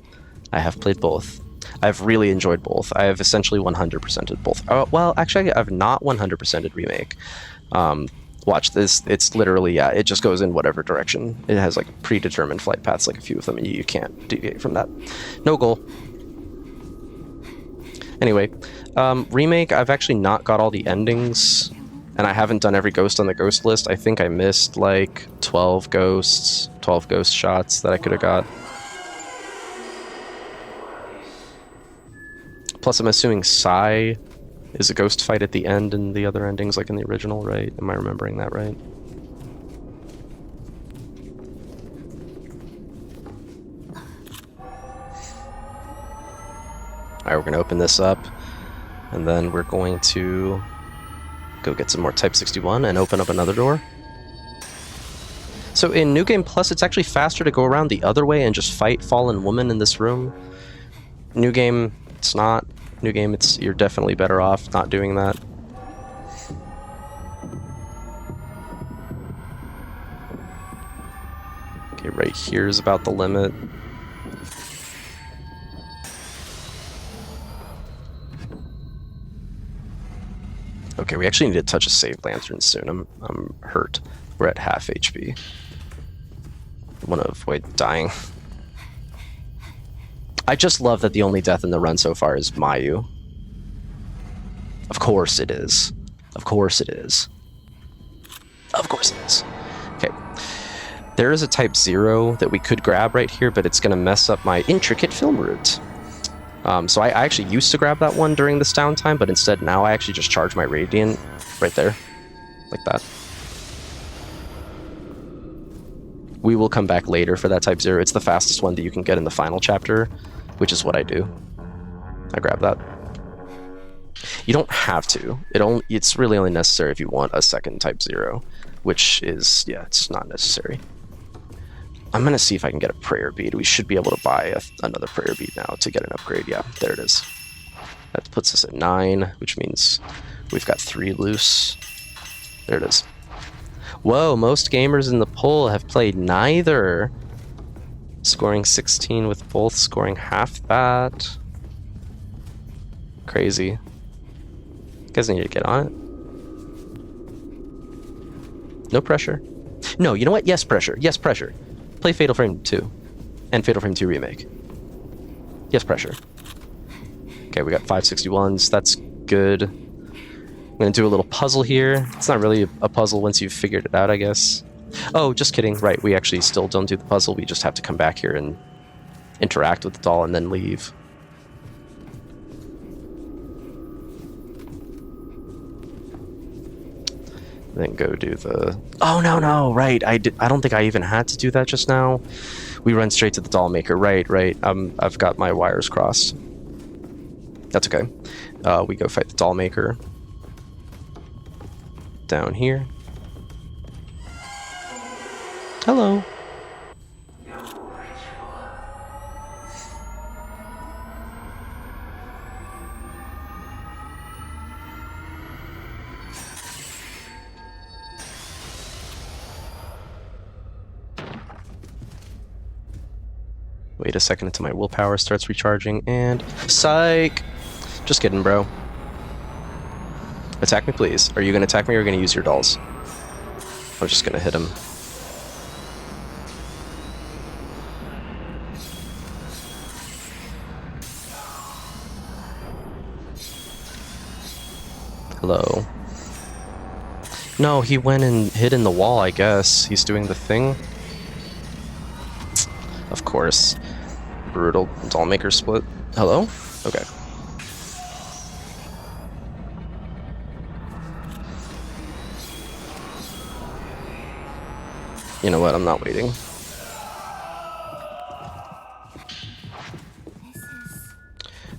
I have played both. I've really enjoyed both. I have essentially 100%ed both. Oh, well, actually, I've not 100%ed remake. Watch this. It's literally, yeah, it just goes in whatever direction. It has like predetermined flight paths, like a few of them, and you can't deviate from that. No goal. Anyway, remake, I've actually not got all the endings, and I haven't done every ghost on the ghost list. I think I missed like 12 ghosts, 12 ghost shots that I could have got. Plus, I'm assuming Psy is a ghost fight at the end in the other endings, like in the original, right? Am I remembering that right? Alright, we're going to open this up, and then we're going to go get some more Type 61 and open up another door. So in New Game Plus, it's actually faster to go around the other way and just fight Fallen Woman in this room. New Game, it's not. New Game, you're definitely better off not doing that. Okay, right here is about the limit. Okay, we actually need to touch a save lantern soon. I'm hurt. We're at half HP. I want to avoid dying. I just love that the only death in the run so far is Mayu. Of course it is. Of course it is. Of course it is. Okay. There is a Type 0 that we could grab right here, but it's going to mess up my intricate film route. So I actually used to grab that one during this downtime, but instead now I actually just charge my Radiant right there. Like that. We will come back later for that Type 0. It's the fastest one that you can get in the final chapter, which is what I do. I grab that. You don't have to. It's really only necessary if you want a second Type 0, which is, yeah, it's not necessary. I'm gonna see if I can get a prayer bead. We should be able to buy another prayer bead now to get an upgrade. Yeah, there it is. That puts us at 9, which means we've got 3 loose. There it is. Whoa, most gamers in the poll have played neither. Scoring 16 with both scoring half that. Crazy. You guys need to get on it. No pressure. No, you know what? Yes, pressure. Yes, pressure. Play Fatal Frame 2 and Fatal Frame 2 Remake. Yes, pressure. Okay, we got 561s. That's good. I'm going to do a little puzzle here. It's not really a puzzle once you've figured it out, I guess. Oh, just kidding. Right, we actually still don't do the puzzle. We just have to come back here and interact with the doll and then leave. Then go do the... Oh, no, right. I don't think I even had to do that just now. We run straight to the doll maker. Right. I've got my wires crossed. That's okay. We go fight the doll maker. Down here. Hello. Wait a second until my willpower starts recharging, and... Psych! Just kidding, bro. Attack me, please. Are you gonna attack me, or are you gonna use your dolls? I'm just gonna hit him. Hello. No, he went and hid in the wall, I guess. He's doing the thing. Of course. Brutal doll maker split. Hello? Okay. You know what? I'm not waiting.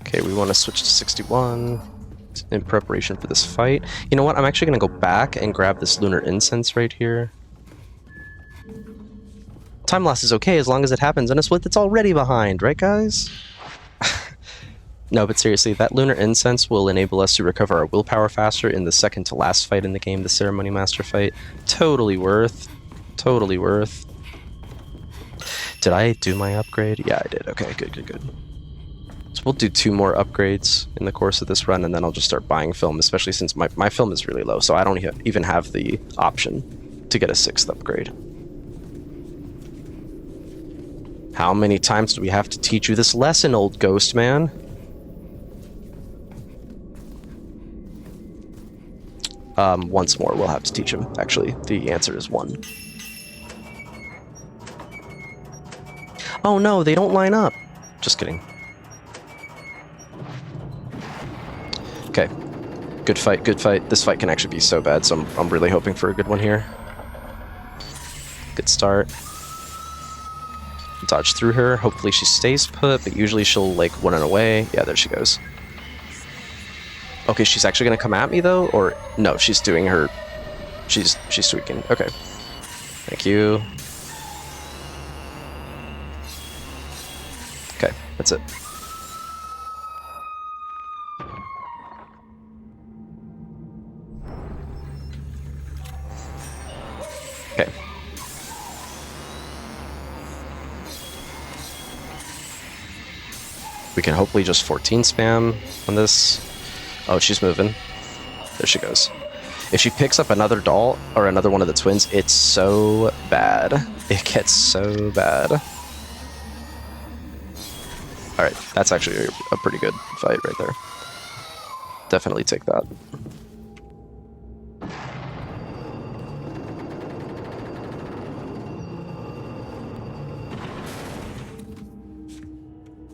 Okay, we want to switch to 61 in preparation for this fight. You know what? I'm actually going to go back and grab this lunar incense right here. Time loss is okay as long as it happens in a split that's already behind, right guys? No, but seriously, that lunar incense will enable us to recover our willpower faster in the second to last fight in the game, the Ceremony Master fight. Totally worth. Totally worth. Did I do my upgrade? Yeah, I did. Okay, good. So we'll do 2 more upgrades in the course of this run, and then I'll just start buying film, especially since my film is really low, so I don't even have the option to get a 6th upgrade. How many times do we have to teach you this lesson, old ghost man? Once more we'll have to teach him, actually. The answer is 1. Oh no, they don't line up. Just kidding. Okay. Good fight. This fight can actually be so bad, so I'm really hoping for a good one here. Good start. Dodge through her. Hopefully she stays put, but usually she'll like run away. Yeah, there she goes. Okay, she's actually gonna come at me though, or no? She's doing her. She's tweaking. Okay. Thank you. Okay, that's it. Okay. We can hopefully just 14 spam on this. Oh, she's moving. There she goes. If she picks up another doll or another one of the twins, it's so bad. It gets so bad. Alright, that's actually a pretty good fight right there. Definitely take that.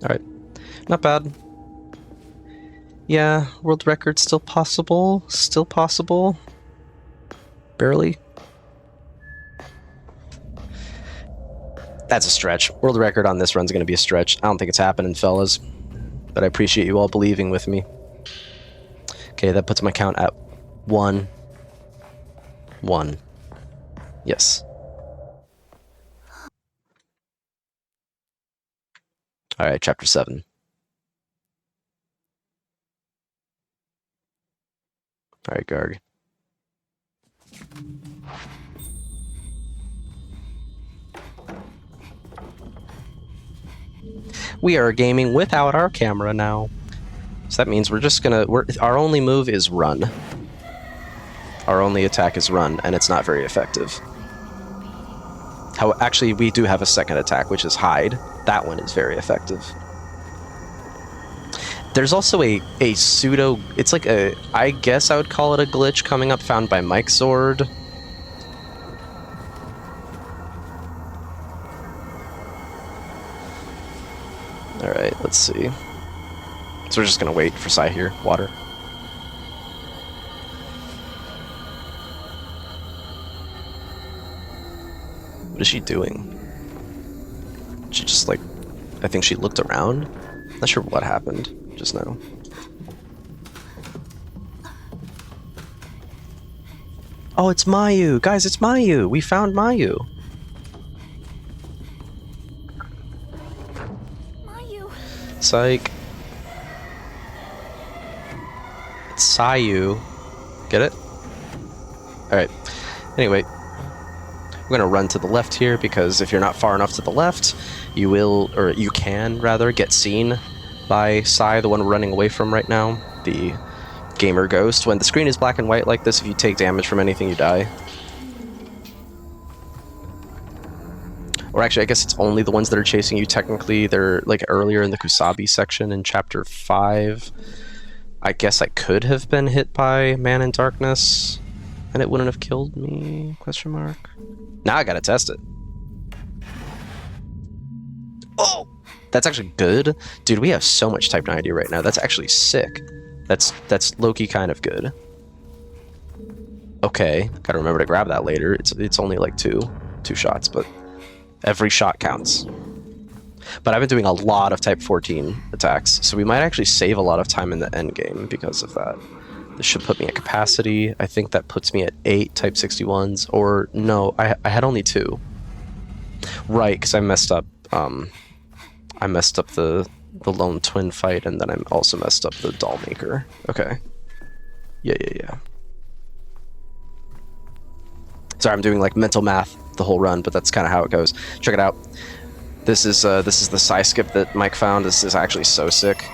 Alright. Not bad. Yeah, world record still possible. Still possible. Barely. That's a stretch. World record on this run's going to be a stretch. I don't think it's happening, fellas. But I appreciate you all believing with me. Okay, that puts my count at 1. 1. Yes. All right, chapter 7. All right, Garg. We are gaming without our camera now. So that means we're just gonna, our only move is run. Our only attack is run, and it's not very effective. Actually, we do have a second attack, which is hide. That one is very effective. There's also a pseudo, it's like a, I guess I would call it a glitch coming up found by Mike Sword. Alright, let's see. So we're just gonna wait for Sai here. Water. What is she doing? She just like, I think she looked around. Not sure what happened just now. Oh, it's Mayu! Guys, it's Mayu! We found Mayu! Mayu. Psych. It's Sayu. Get it? Alright. Anyway. We're gonna run to the left here, because if you're not far enough to the left, you will, or you can, rather, get seen by Sai, the one we're running away from right now. The gamer ghost. When the screen is black and white like this, if you take damage from anything, you die. Or actually, I guess it's only the ones that are chasing you, technically. They're, like, earlier in the Kusabi section in Chapter 5. I guess I could have been hit by Man in Darkness, and it wouldn't have killed me, question mark. Now I gotta test it. Oh! That's actually good. Dude, we have so much Type 90 right now. That's actually sick. That's low-key kind of good. Okay, gotta remember to grab that later. It's only like two shots, but every shot counts. But I've been doing a lot of Type 14 attacks, so we might actually save a lot of time in the end game because of that. This should put me at capacity. I think that puts me at 8 Type 61s, or no, I had only 2. Right, because I messed up. I messed up the lone twin fight, and then I also messed up the doll maker. Okay. Yeah. Sorry, I'm doing like mental math the whole run, but that's kind of how it goes. Check it out. This is the side skip that Mike found. This is actually so sick.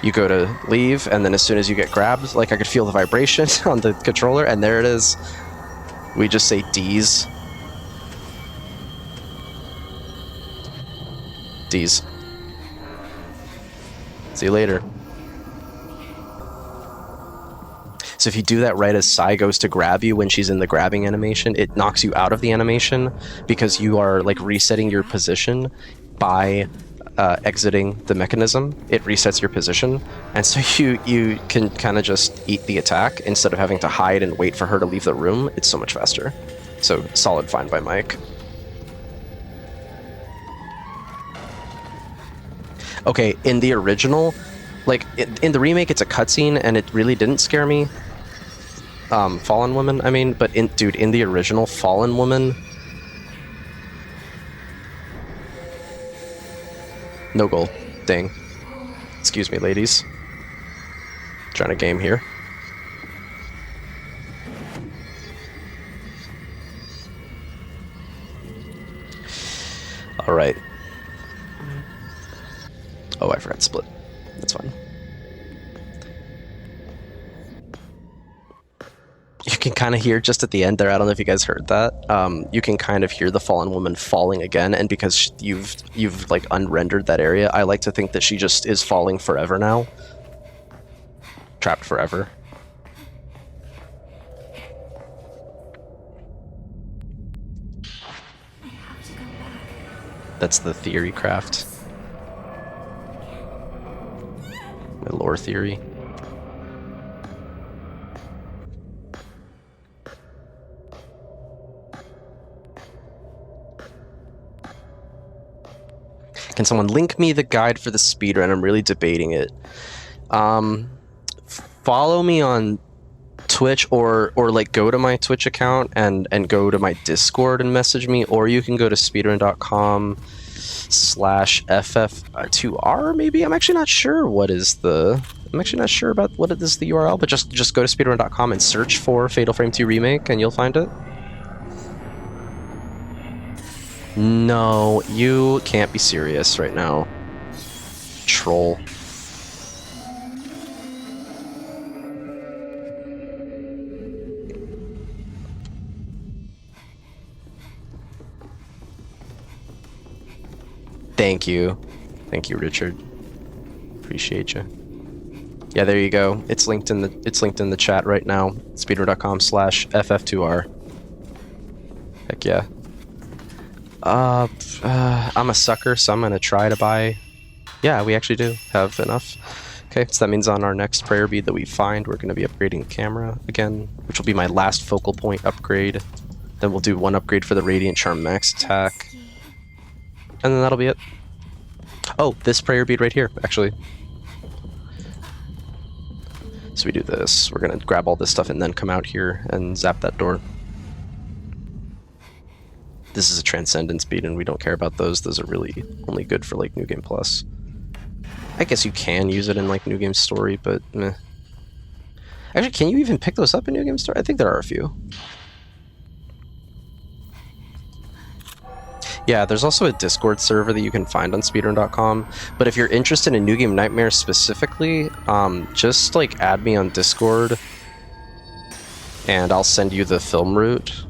You go to leave, and then as soon as you get grabbed, like I could feel the vibration on the controller, and there it is. We just say D's. D's. See you later. So if you do that right as Sai goes to grab you when she's in the grabbing animation, it knocks you out of the animation because you are like resetting your position by exiting the mechanism. It resets your position, and so you can kind of just eat the attack instead of having to hide and wait for her to leave the room. It's so much faster. So solid find by Mike. Okay, in the original, like in the remake, it's a cutscene, and it really didn't scare me. Fallen Woman, I mean, but in the original Fallen Woman. No goal. Dang. Excuse me, ladies. Trying to game here. Alright. Oh, I forgot to split. That's fine. You can kind of hear just at the end there, I don't know if you guys heard that, you can kind of hear the Fallen Woman falling again, and because you've like unrendered that area, I like to think that she just is falling forever now. Trapped forever. I have to go back. That's the theory craft. My lore theory. Can someone link me the guide for the speedrun? I'm really debating it. Follow me on Twitch, or like go to my Twitch account and go to my Discord and message me, or you can go to speedrun.com. speedrun.com/ff2r maybe. I'm actually not sure what is the. I'm actually not sure about what it is the URL, but just go to speedrun.com and search for Fatal Frame 2 Remake, and you'll find it. No, you can't be serious right now. Troll. Thank you. Thank you, Richard. Appreciate you. Yeah, there you go. It's linked in the chat right now. Speedrun.com/ff2r. Heck yeah. I'm a sucker, so I'm gonna try to buy. Yeah, we actually do have enough. Okay, so that means on our next prayer bead that we find, we're gonna be upgrading the camera again, which will be my last focal point upgrade. Then we'll do one upgrade for the Radiant Charm Max attack. And then that'll be it. Oh, this prayer bead right here, actually. So we do this. We're gonna grab all this stuff and then come out here and zap that door. This is a Transcendence bead and we don't care about those. Those are really only good for like New Game Plus. I guess you can use it in like New Game Story, but meh. Actually, can you even pick those up in New Game Story? I think there are a few. Yeah, there's also a Discord server that you can find on speedrun.com, but if you're interested in New Game Nightmare specifically, just like add me on Discord and I'll send you the film route.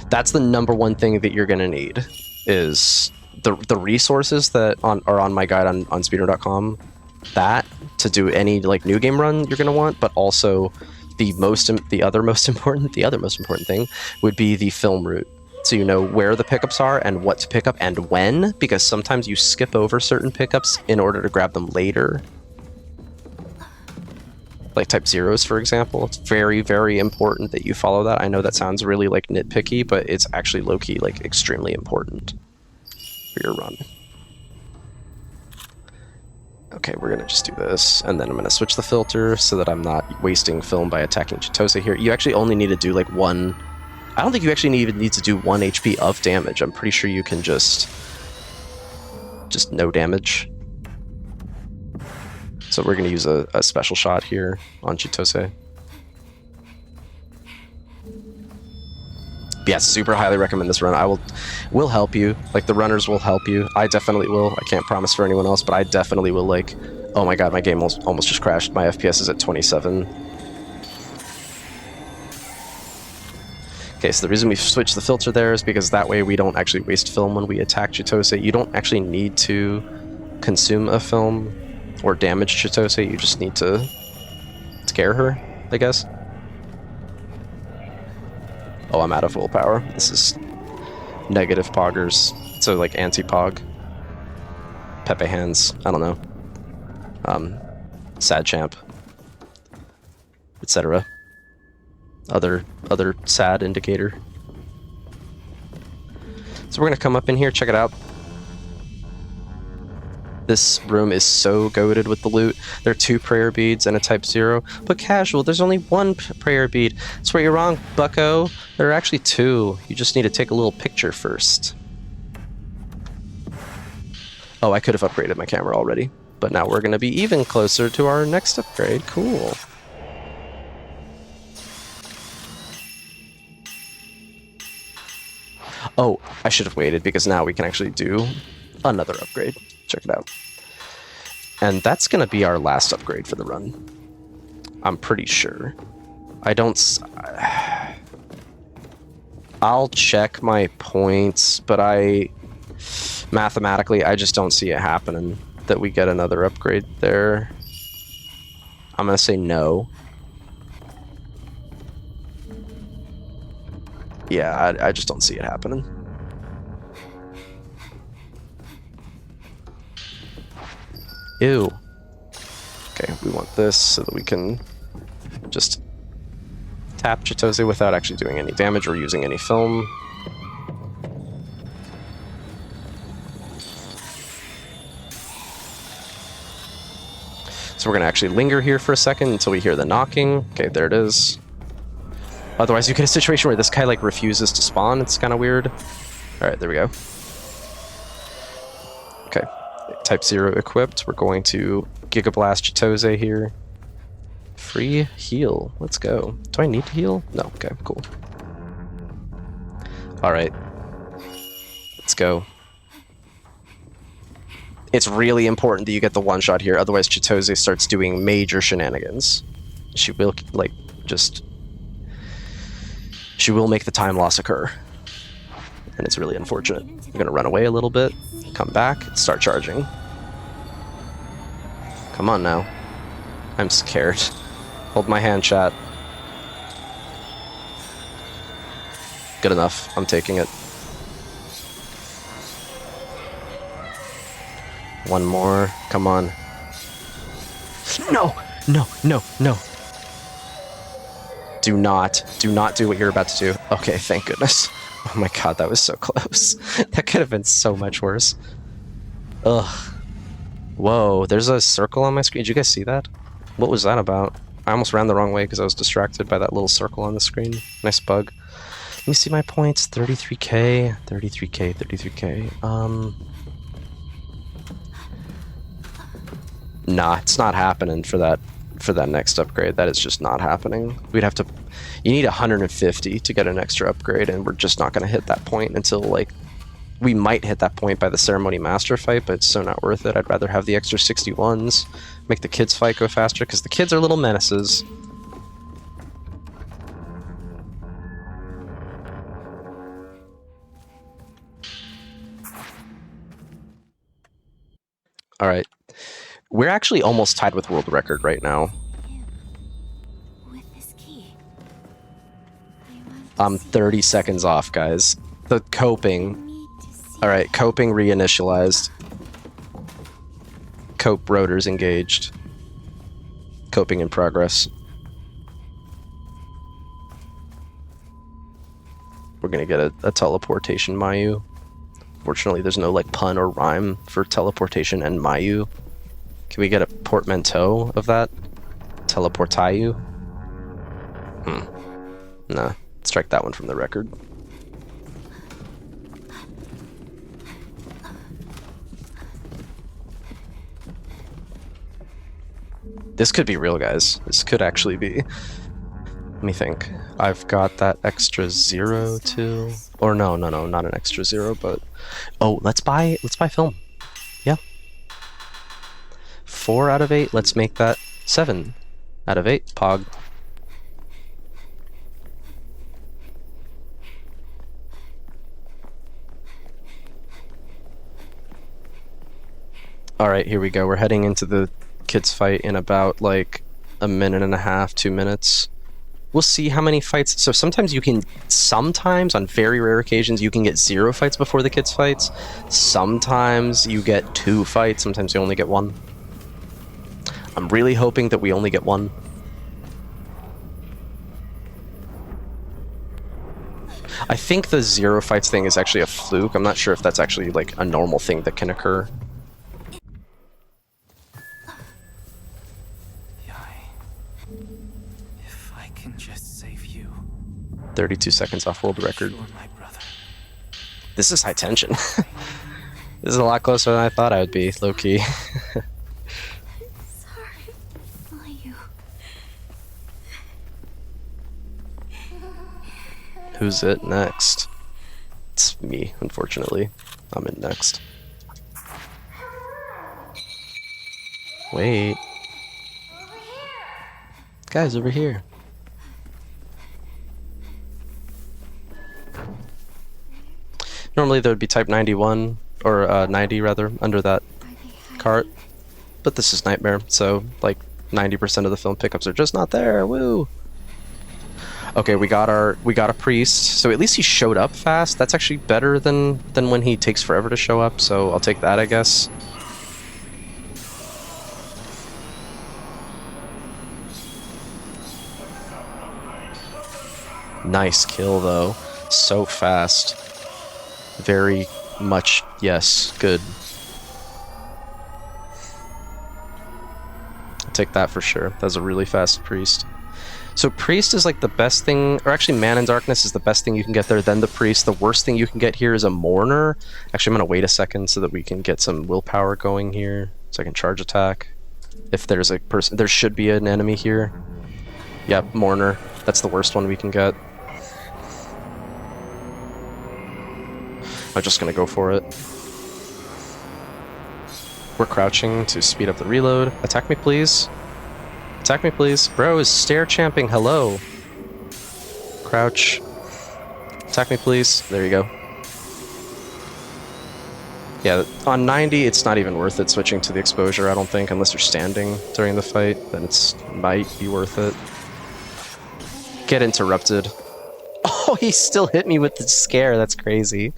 That's the number one thing that you're gonna need is the resources that are on my guide on speedrun.com, that to do any like new game run you're gonna want, but also the other most important thing would be the film route. So you know where the pickups are and what to pick up and when, because sometimes you skip over certain pickups in order to grab them later. Like type zeros, for example. It's very, very important that you follow that. I know that sounds really like nitpicky, but it's actually low-key like extremely important for your run. Okay, we're gonna just do this, and then I'm gonna switch the filter so that I'm not wasting film by attacking Chitose here. You actually only need to do like one. I don't think you actually even need to do 1 HP of damage. I'm pretty sure you can just no damage. So we're going to use a special shot here on Chitose. Yeah, super highly recommend this run. will help you. Like, the runners will help you. I definitely will. I can't promise for anyone else, but I definitely will. Like, oh my god, my game almost just crashed. My FPS is at 27. Okay, so the reason we switched the filter there is because that way we don't actually waste film when we attack Chitose. You don't actually need to consume a film or damage Chitose, you just need to scare her, I guess. Oh, I'm out of willpower. This is negative poggers. So like anti-pog. Pepe hands, I don't know. Sad champ. Etc. Other sad indicator. So we're gonna come up in here, check it out. This room is so goated with the loot. There are 2 prayer beads and a type 0. But casual, there's only 1 prayer bead. That's where you're wrong, bucko. There are actually 2. You just need to take a little picture first. Oh, I could have upgraded my camera already. But now we're gonna be even closer to our next upgrade. Cool. Oh, I should have waited because now we can actually do another upgrade. Check it out. And that's going to be our last upgrade for the run. I'm pretty sure. I'll check my points, but mathematically, I just don't see it happening that we get another upgrade there. I'm going to say no. Yeah, I just don't see it happening. Ew. Okay, we want this so that we can just tap Chitose without actually doing any damage or using any film. So we're going to actually linger here for a second until we hear the knocking. Okay, there it is. Otherwise, you get a situation where this guy like refuses to spawn. It's kind of weird. All right, there we go. Type 0 equipped. We're going to Giga Blast Chitose here. Free heal. Let's go. Do I need to heal? No. Okay, cool. Alright. Let's go. It's really important that you get the one shot here, otherwise Chitose starts doing major shenanigans. She will, like, just... She will make the time loss occur. And it's really unfortunate. I'm gonna run away a little bit, come back, start charging. Come on now. I'm scared. Hold my hand, chat. Good enough. I'm taking it. One more. Come on. No! No, no, no. Do not do what you're about to do. Okay, thank goodness. Oh my god, that was so close. That could have been so much worse. Ugh. Whoa, there's a circle on my screen. Did you guys see that? What was that about? I almost ran the wrong way because I was distracted by that little circle on the screen. Nice bug. Let me see my points. 33k, 33k, 33k. Nah, it's not happening for that next upgrade. That is just not happening. We'd have to... You need 150 to get an extra upgrade, and we're just not going to hit that point until, like... We might hit that point by the Ceremony Master fight, but it's so not worth it. I'd rather have the extra 61s. Make the kids fight go faster, because the kids are little menaces. Alright. We're actually almost tied with world record right now. With this key. I'm 30 seconds off, guys. The coping. Alright, coping reinitialized. Cope rotors engaged. Coping in progress. We're gonna get a teleportation Mayu. Fortunately, there's no like pun or rhyme for teleportation and Mayu. Can we get a portmanteau of that? Teleportayu? Nah, strike that one from the record. This could be real, guys. This could actually be. Let me think. I've got that extra 0 too. Or no, not an extra 0, but... Oh, let's buy film. Yeah. 4 out of 8, let's make that 7 out of 8. Pog. Alright, here we go. We're heading into the kids fight in about like a minute and a half, 2 minutes. We'll see how many fights. So sometimes on very rare occasions, you can get 0 fights before the kids fights. Sometimes you get 2 fights, sometimes you only get 1. I'm really hoping that we only get 1. I think the 0 fights thing is actually a fluke. I'm not sure if that's actually like a normal thing that can occur. If I can just save you. 32 seconds off world record. You're my brother. This is high tension. This is a lot closer than I thought I would be, low-key. Sorry, Mayu. Who's it next? It's me, unfortunately. I'm in next. Wait. Guys, over here. Normally there would be type 91, or 90 rather, under that cart. But this is Nightmare, so like 90% of the film pickups are just not there. Woo! Okay, we got a priest, so at least he showed up fast. That's actually better than when he takes forever to show up, so I'll take that, I guess. Nice kill, though. So fast. Very much, yes, good. I'll take that for sure. That was a really fast priest. So Priest is like the best thing, or actually Man in Darkness is the best thing you can get there, then the Priest. The worst thing you can get here is a Mourner. Actually, I'm going to wait a second so that we can get some willpower going here, so I can charge attack. If there's a person, there should be an enemy here. Yep, Mourner. That's the worst one we can get. I'm just going to go for it. We're crouching to speed up the reload. Attack me, please. Attack me, please. Bro is stair champing. Hello. Crouch. Attack me, please. There you go. Yeah, on 90, it's not even worth it switching to the exposure, I don't think, unless you're standing during the fight. Then it might be worth it. Get interrupted. Oh, he still hit me with the scare. That's crazy.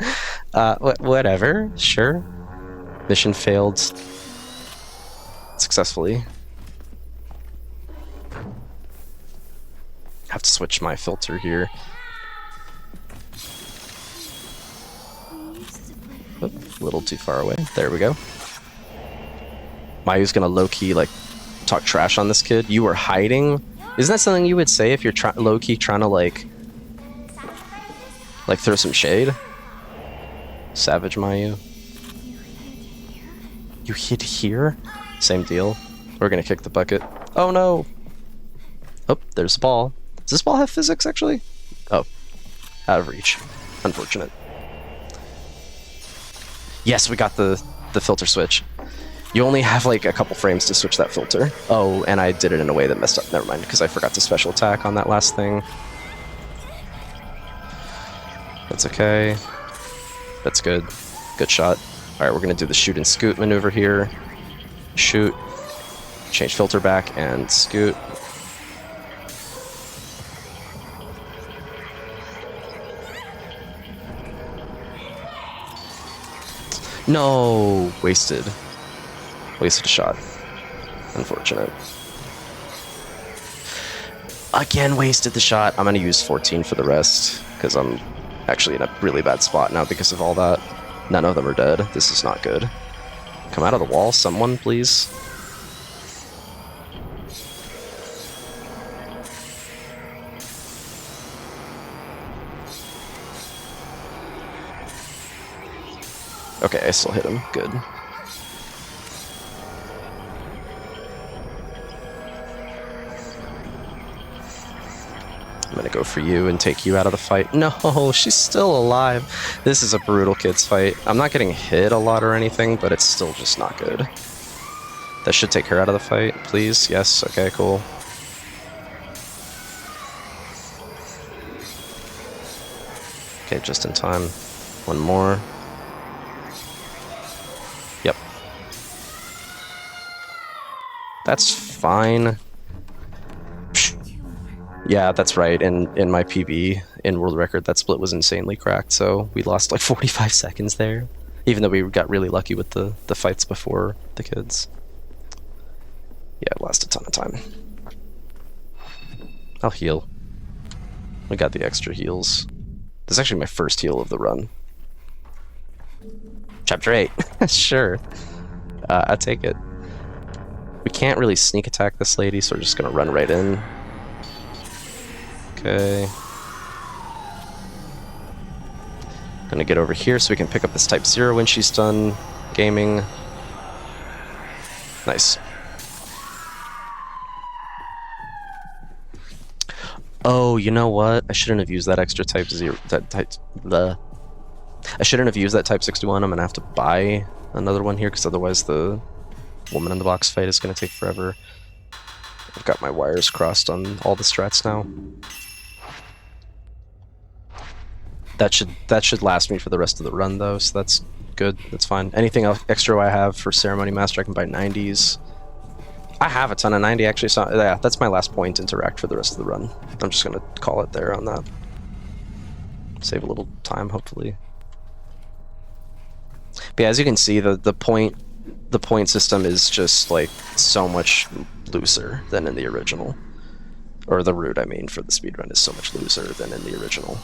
Whatever. Sure. Mission failed successfully. Have to switch my filter here. Oh, a little too far away. There we go. Mayu's gonna low-key like talk trash on this kid. You were hiding? Isn't that something you would say if you're low-key trying to like throw some shade? Savage Mayu. You hid here? Same deal. We're gonna kick the bucket. Oh no! Oh, there's the ball. Does this ball have physics, actually? Oh. Out of reach. Unfortunate. Yes, we got the filter switch. You only have like a couple frames to switch that filter. Oh, and I did it in a way that messed up. Never mind, because I forgot to special attack on that last thing. That's okay. That's good. Good shot. Alright, we're going to do the shoot and scoot maneuver here. Shoot. Change filter back and scoot. No! Wasted. Wasted a shot. Unfortunate. Again, wasted the shot. I'm going to use 14 for the rest, because I'm actually in a really bad spot now because of all that. None of them are dead. This is not good. Come out of the wall, someone, please. Okay, I still hit him. Good. I'm gonna go for you and take you out of the fight. No, she's still alive. This is a brutal kids fight. I'm not getting hit a lot or anything, but it's still just not good. That should take her out of the fight, please. Yes, okay, cool. Okay, just in time. One more. Yep. That's fine. Yeah, that's right. In my PB, in world record, that split was insanely cracked, so we lost like 45 seconds there. Even though we got really lucky with the fights before the kids. Yeah, we lost a ton of time. I'll heal. We got the extra heals. This is actually my first heal of the run. Chapter 8. Sure. I'll take it. We can't really sneak attack this lady, so we're just gonna run right in. Okay. Gonna get over here so we can pick up this Type 0 when she's done gaming. Nice. Oh, you know what? I shouldn't have used that extra Type 0. I shouldn't have used that Type 61. I'm gonna have to buy another one here because otherwise the woman in the box fight is gonna take forever. I've got my wires crossed on all the strats now. That should last me for the rest of the run though, so that's good. That's fine. Anything else extra I have for Ceremony Master, I can buy 90s. I have a ton of 90 actually, so yeah, that's my last point interact for the rest of the run. I'm just gonna call it there on that. Save a little time, hopefully. But yeah, as you can see, the point system is just like so much looser than in the original. Or the route, I mean, for the speedrun is so much looser than in the original.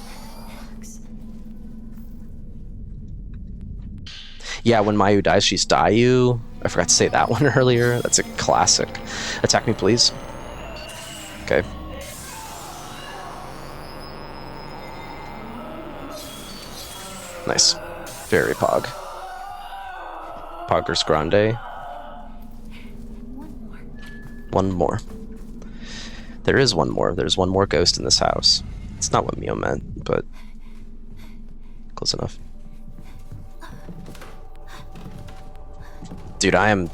Yeah, when Mayu dies, she's Dayu. I forgot to say that one earlier. That's a classic. Attack me, please. Okay. Nice. Very pog. Poggers Grande. One more. There is one more. There's one more ghost in this house. It's not what Mio meant, but close enough. Dude, I am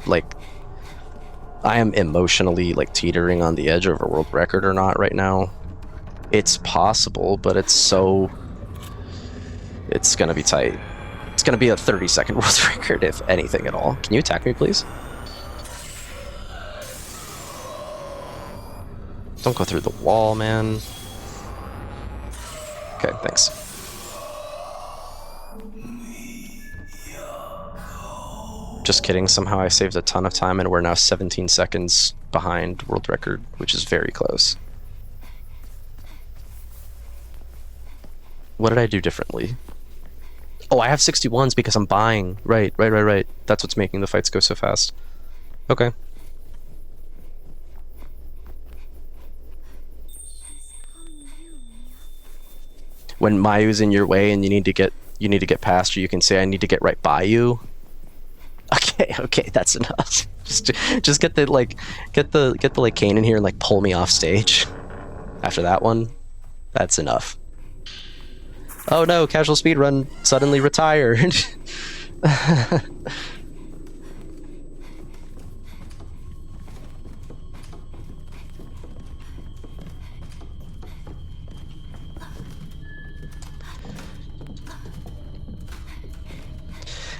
emotionally like teetering on the edge of a world record or not right now. It's possible, but it's gonna be tight. It's gonna be a 30-second world record, if anything at all. Can you attack me, please? Don't go through the wall, man. Okay, thanks. Just kidding, somehow I saved a ton of time and we're now 17 seconds behind world record, which is very close. What did I do differently? Oh, I have 61s because I'm buying. Right. That's what's making the fights go so fast. Okay. When Mayu's in your way and you need to get past her, you can say, I need to get right by you. Okay, that's enough. Just get the like Kane in here and like pull me off stage. After that one, that's enough. Oh no, casual speedrun suddenly retired.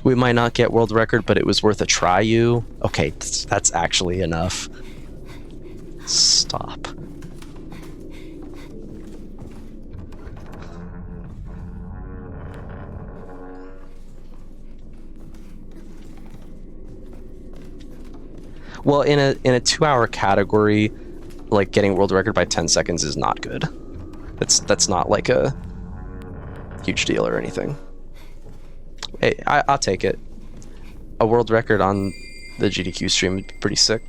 We might not get world record, but it was worth a try, you. Okay, that's actually enough. Stop. Well, in a 2-hour category, like getting world record by 10 seconds is not good. That's not like a huge deal or anything. Hey, I'll take it. A world record on the GDQ stream would be pretty sick.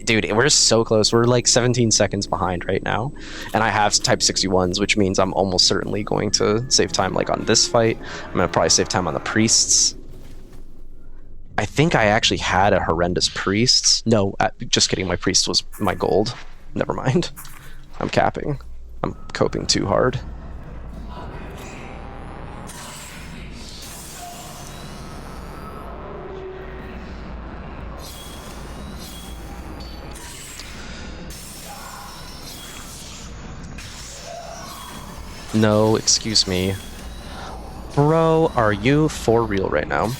Dude, we're so close. We're like 17 seconds behind right now. And I have type 61s, which means I'm almost certainly going to save time like on this fight. I'm going to probably save time on the priests. I think I actually had a horrendous priests. No, just kidding. My priest was my gold. Never mind. I'm capping. I'm coping too hard. No, excuse me. Bro, are you for real right now?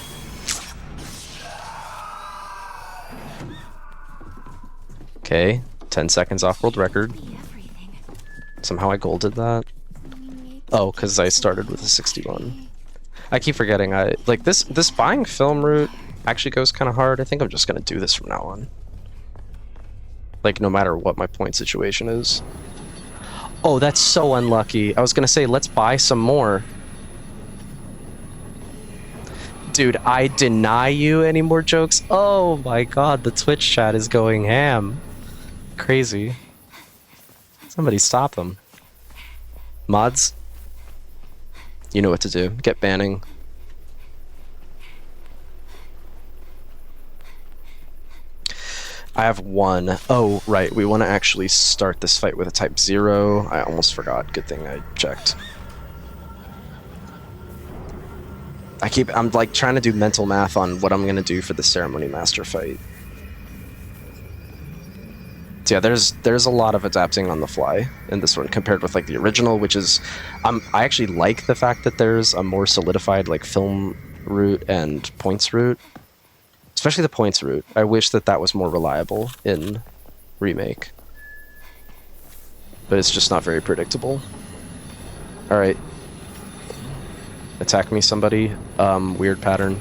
Okay, 10 seconds off world record. Somehow I golded that. Oh, because I started with a 61. I keep forgetting this buying film route actually goes kind of hard. I think I'm just gonna do this from now on. Like, no matter what my point situation is. Oh, that's so unlucky. I was gonna say, let's buy some more. Dude, I deny you any more jokes. Oh my god, the Twitch chat is going ham. Crazy. Somebody stop them. Mods? You know what to do. Get banning. I have one. Oh, right. We want to actually start this fight with a type 0. I almost forgot. Good thing I checked. I'm like trying to do mental math on what I'm going to do for the Ceremony Master fight. So yeah, there's a lot of adapting on the fly in this one compared with like the original, which is I actually like the fact that there's a more solidified like film route and points route. Especially the points route. I wish that was more reliable in Remake. But it's just not very predictable. Alright. Attack me, somebody. Weird pattern.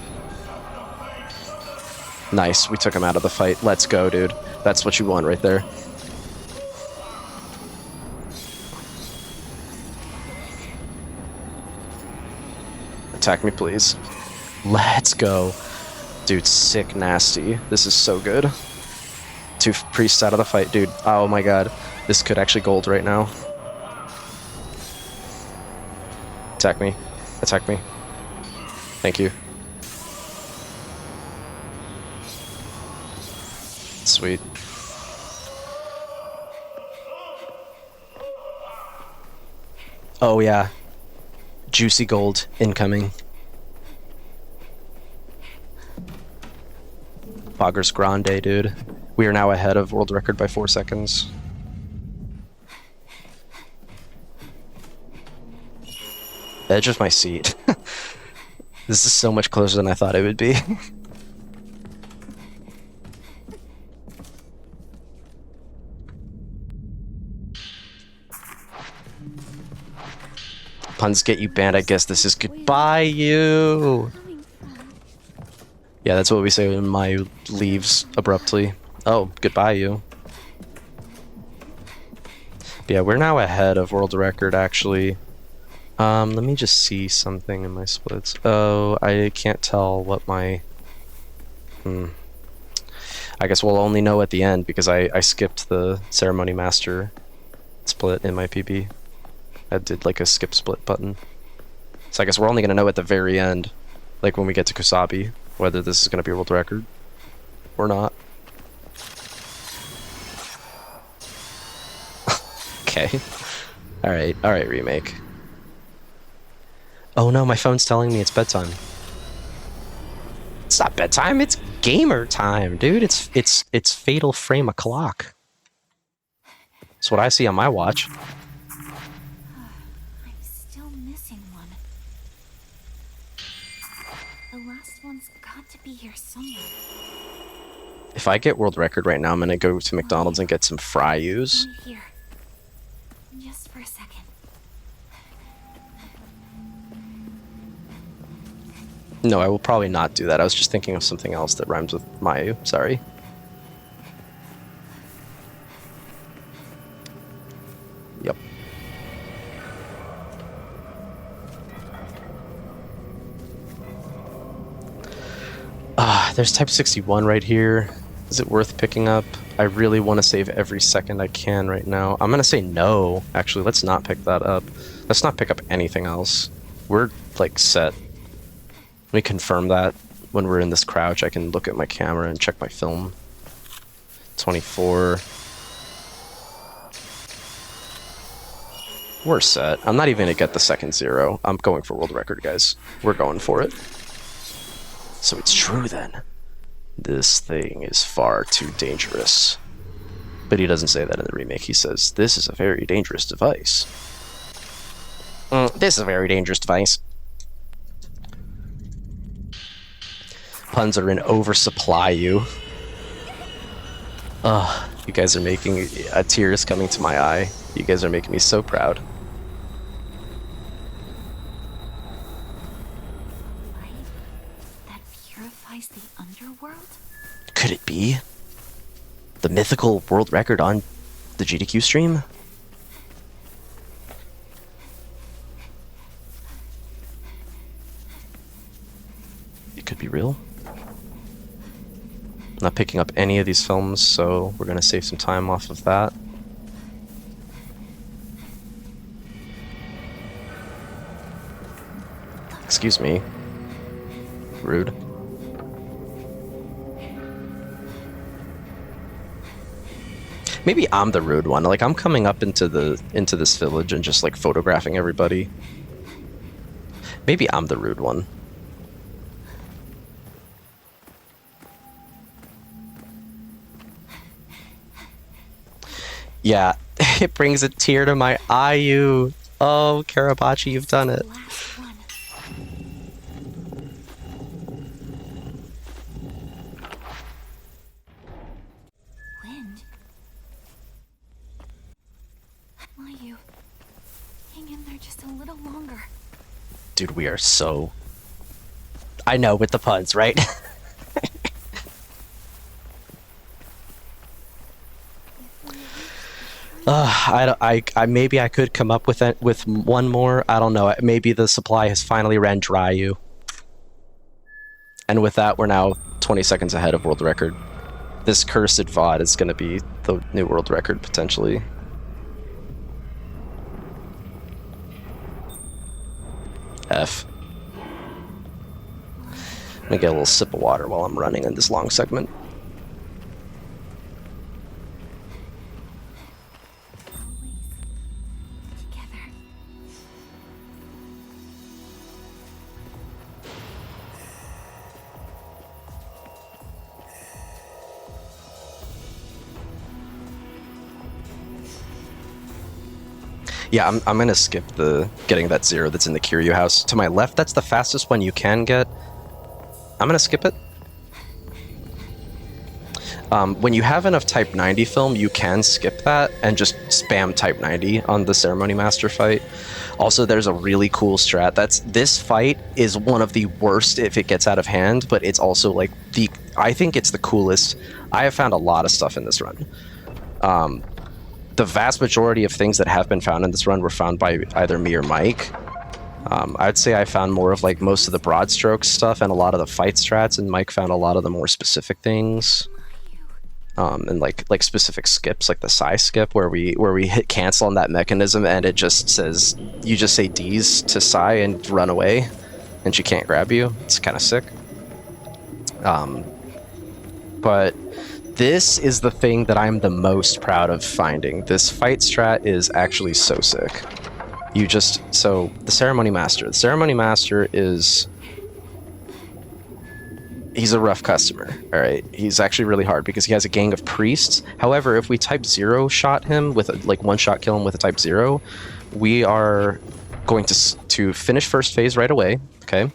Nice, we took him out of the fight. Let's go, dude. That's what you want right there. Attack me, please. Let's go. Dude, sick nasty. This is so good. 2 priests out of the fight, dude. Oh my god. This could actually gold right now. Attack me. Attack me. Thank you. Sweet. Oh yeah. Juicy gold incoming. Boggers Grande, dude. We are now ahead of world record by 4 seconds. Edge of my seat. This is so much closer than I thought it would be. Puns get you banned, I guess this is goodbye you. Yeah, that's what we say when Mayu leaves abruptly. Oh, goodbye you. Yeah, we're now ahead of world record actually. Let me just see something in my splits. Oh, I can't tell what my... I guess we'll only know at the end because I skipped the ceremony master split in my PB. I did like a skip split button. So I guess we're only going to know at the very end, like when we get to Kusabi, whether this is going to be a world record or not. Okay. Alright, Remake. Oh no, my phone's telling me it's bedtime. It's not bedtime, it's gamer time, dude. It's fatal frame o'clock. That's what I see on my watch. I'm still missing one. The last one's got to be here somewhere. If I get world record right now, I'm gonna go to McDonald's and get some fry-yous. I'm here. Just for a second. No, I will probably not do that. I was just thinking of something else that rhymes with Mayu. Sorry. Yep. There's type 61 right here. Is it worth picking up? I really want to save every second I can right now. I'm gonna say no. Actually, let's not pick that up. Let's not pick up anything else. We're like set. Let me confirm that when we're in this crouch. I can look at my camera and check my film. 24. We're set. I'm not even gonna get the second 0. I'm going for world record, guys. We're going for it. So it's true then. This thing is far too dangerous. But he doesn't say that in the remake. He says, this is a very dangerous device. This is a very dangerous device. Puns are in oversupply, you. Ugh, you guys are making... a tear is coming to my eye. You guys are making me so proud. That purifies the underworld? Could it be? The mythical world record on the GDQ stream? It could be real. I'm not picking up any of these films, so we're gonna save some time off of that. Excuse me. Rude. Maybe I'm the rude one. Like, I'm coming up into this village and just like photographing everybody. Maybe I'm the rude one. Yeah, it brings a tear to my eye, you. Oh, Karabachi, you've done it. Last one. Wind? Mayu, hang in there just a little longer. Dude, we are so... I know, with the puns, right? I maybe I could come up with one more. I don't know. Maybe the supply has finally ran dry, you. And with that, we're now 20 seconds ahead of world record. This cursed VOD is going to be the new world record, potentially. F. Let me get a little sip of water while I'm running in this long segment. Together. Yeah, I'm gonna skip the getting that 0 that's in the Kiryu house. To my left, that's the fastest one you can get. I'm gonna skip it. When you have enough Type 90 film, you can skip that and just spam Type 90 on the Ceremony Master fight. Also, there's a really cool strat. This fight is one of the worst if it gets out of hand, but it's also like I think it's the coolest. I have found a lot of stuff in this run. The vast majority of things that have been found in this run were found by either me or Mike. I'd say I found more of like most of the broad strokes stuff and a lot of the fight strats, and Mike found a lot of the more specific things. And like specific skips, like the Psy skip where we hit cancel on that mechanism and it just says, you just say D's to Psy and run away and she can't grab you. It's kind of sick. But this is the thing that I'm the most proud of finding. This fight strat is actually so sick. So the Ceremony Master. The Ceremony Master is... He's a rough customer, all right? He's actually really hard because he has a gang of priests. However, if we Type 0 shot him with like one-shot kill him with a Type 0, we are going to finish first phase right away, okay?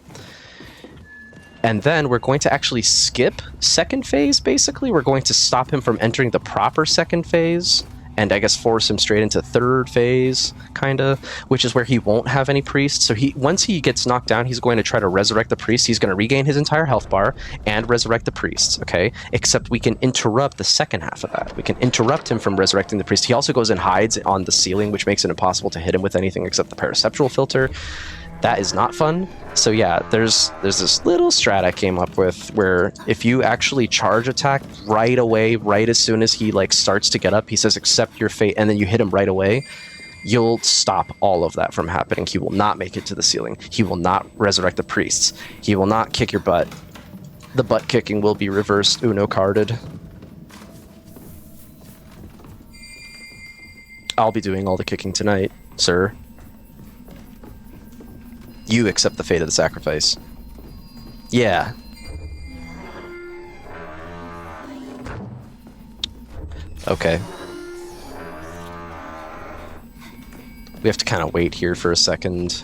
And then we're going to actually skip second phase, basically. We're going to stop him from entering the proper second phase, and I guess force him straight into third phase, kinda, which is where he won't have any priests. So once he gets knocked down, he's going to try to resurrect the priest. He's going to regain his entire health bar and resurrect the priests, okay? Except we can interrupt the second half of that. We can interrupt him from resurrecting the priest. He also goes and hides on the ceiling, which makes it impossible to hit him with anything except the paraceptual filter. That is not fun. So yeah, there's this little strat I came up with where if you actually charge attack right away, right as soon as he like starts to get up, he says accept your fate, and then you hit him right away, you'll stop all of that from happening. He will not make it to the ceiling. He will not resurrect the priests. He will not kick your butt. The butt kicking will be reversed Uno carded. I'll be doing all the kicking tonight, sir. You accept the fate of the sacrifice. Yeah. Okay. We have to kind of wait here for a second.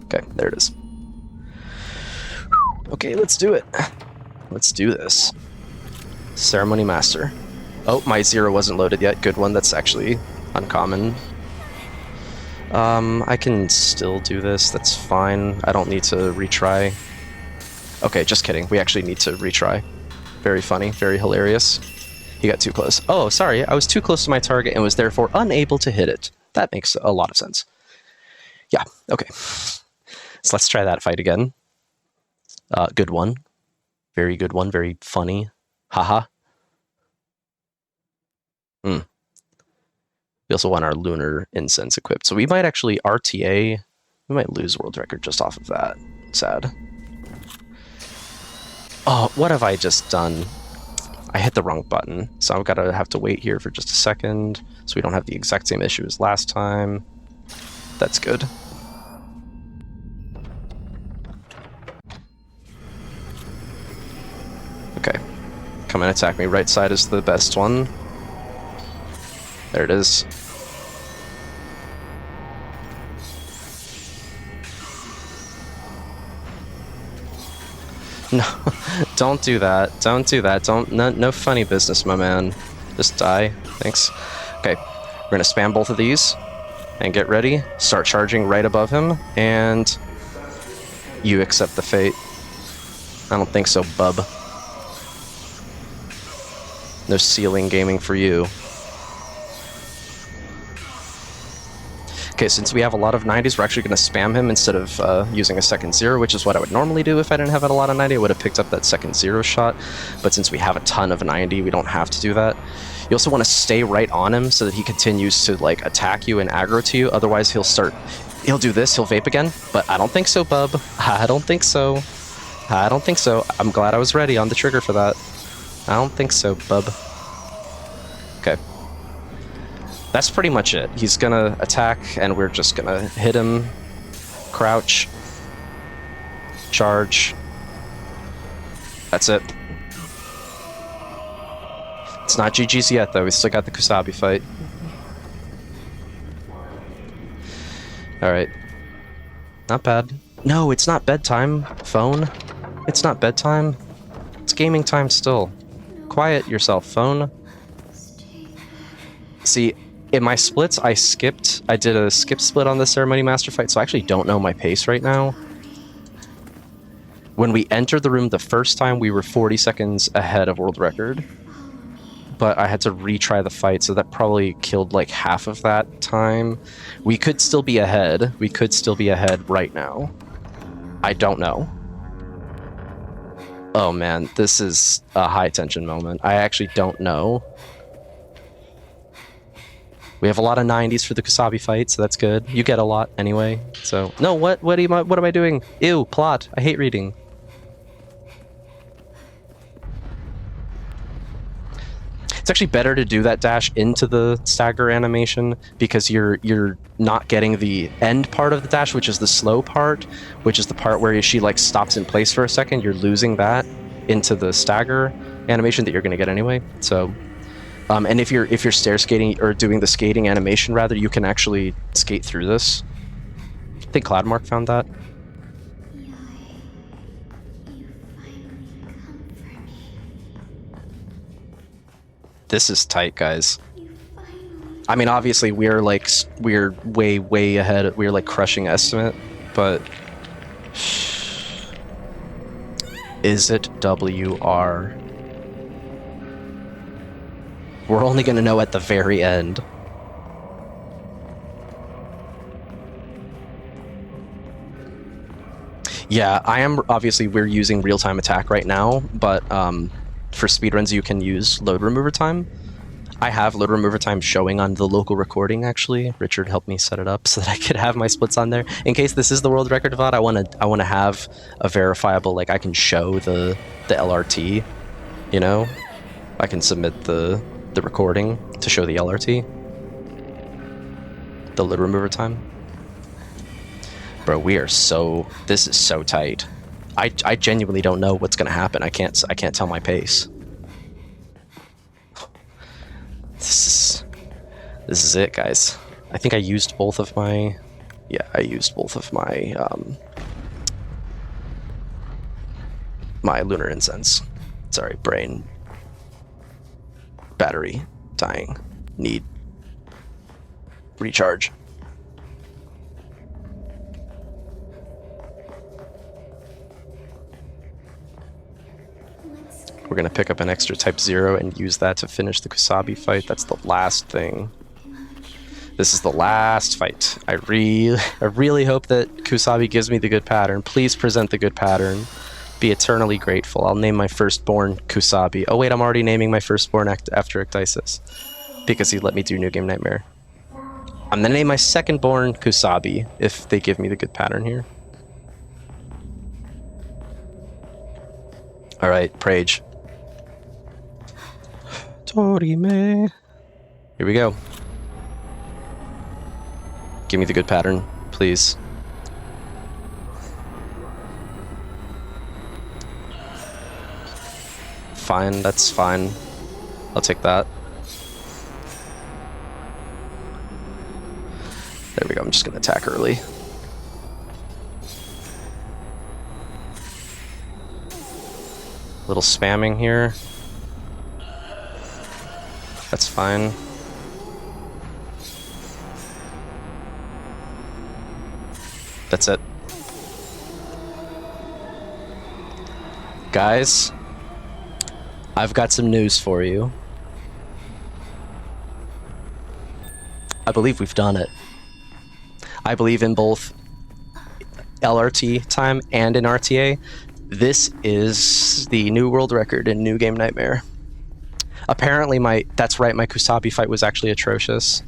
Okay, there it is. Okay, let's do it. Let's do this. Ceremony Master. Oh, my 0 wasn't loaded yet. Good one. That's actually uncommon. I can still do this, that's fine. I don't need to retry. Okay, just kidding. We actually need to retry. Very funny, very hilarious. He got too close. Oh, sorry, I was too close to my target and was therefore unable to hit it. That makes a lot of sense. Yeah, okay. So let's try that fight again. Good one. Very good one, very funny. Haha. We also want our lunar incense equipped. So we might actually RTA. We might lose world record just off of that. Sad. Oh, what have I just done? I hit the wrong button. So I've got to have to wait here for just a second. So we don't have the exact same issue as last time. That's good. Okay. Come and attack me. Right side is the best one. There it is. No, don't do that. Don't do that. No funny business, my man. Just die. Thanks. Okay, we're gonna spam both of these and get ready. Start charging right above him, and you accept the fate. I don't think so, bub. No ceiling gaming for you. Okay, since we have a lot of 90s, we're actually going to spam him instead of using a second 0, which is what I would normally do if I didn't have a lot of 90. I would have picked up that second 0 shot, but since we have a ton of 90, we don't have to do that. You also want to stay right on him so that he continues to like attack you and aggro to you, otherwise he'll start He'll do this, he'll vape again, but I don't think so, bub. I don't think so. I don't think so. I'm glad I was ready on the trigger for that. I don't think so, bub. Okay. That's pretty much it. He's gonna attack, and we're just gonna hit him. Crouch. Charge. That's it. It's not GG's yet, though. We still got the Kusabi fight. Alright. Not bad. No, it's not bedtime, phone. It's not bedtime. It's gaming time still. Quiet yourself, phone. See, in my splits, I did a skip split on the Ceremony Master fight, so I actually don't know my pace right now. When we entered the room the first time, we were 40 seconds ahead of world record. But I had to retry the fight, so that probably killed like half of that time. We could still be ahead. We could still be ahead right now. I don't know. Oh man, this is a high tension moment. I actually don't know. We have a lot of 90s for the Kusabi fight, so that's good. You get a lot anyway. So no, what am I doing? Ew, plot. I hate reading. It's actually better to do that dash into the stagger animation because you're not getting the end part of the dash, which is the slow part, which is the part where she like stops in place for a second. You're losing that into the stagger animation that you're going to get anyway. So, and if you're stair skating or doing the skating animation rather, you can actually skate through this. I think Cloudmark found that. This is tight, guys. I mean, obviously we're way ahead. We're like crushing estimate, but is it WR? We're only gonna know at the very end. Yeah, we're using real-time attack right now, but for speedruns, you can use load remover time. I have load remover time showing on the local recording, actually. Richard helped me set it up so that I could have my splits on there. In case this is the world record VOD, I want to have a verifiable, like I can show the LRT, you know? I can submit the recording to show the LRT. The load remover time. Bro, this is so tight. I genuinely don't know what's gonna happen. I can't tell my pace. This is it, guys. I think I used both of my my lunar incense. Sorry, brain. Battery dying. Need recharge. We're going to pick up an extra type 0 and use that to finish the Kusabi fight. That's the last thing. This is the last fight. I really hope that Kusabi gives me the good pattern. Please present the good pattern. Be eternally grateful. I'll name my firstborn Kusabi. Oh wait, I'm already naming my firstborn after Ecdysis. Because he let me do New Game Nightmare. I'm going to name my secondborn Kusabi if they give me the good pattern here. Alright, Prage. Torime. Here we go. Give me the good pattern, please. Fine, that's fine. I'll take that. There we go, I'm just gonna attack early. Little spamming here. That's fine. That's it. Guys, I've got some news for you. I believe we've done it. I believe in both LRT time and in RTA. This is the new world record in New Game Nightmare. Apparently that's right, my Kusabi fight was actually atrocious.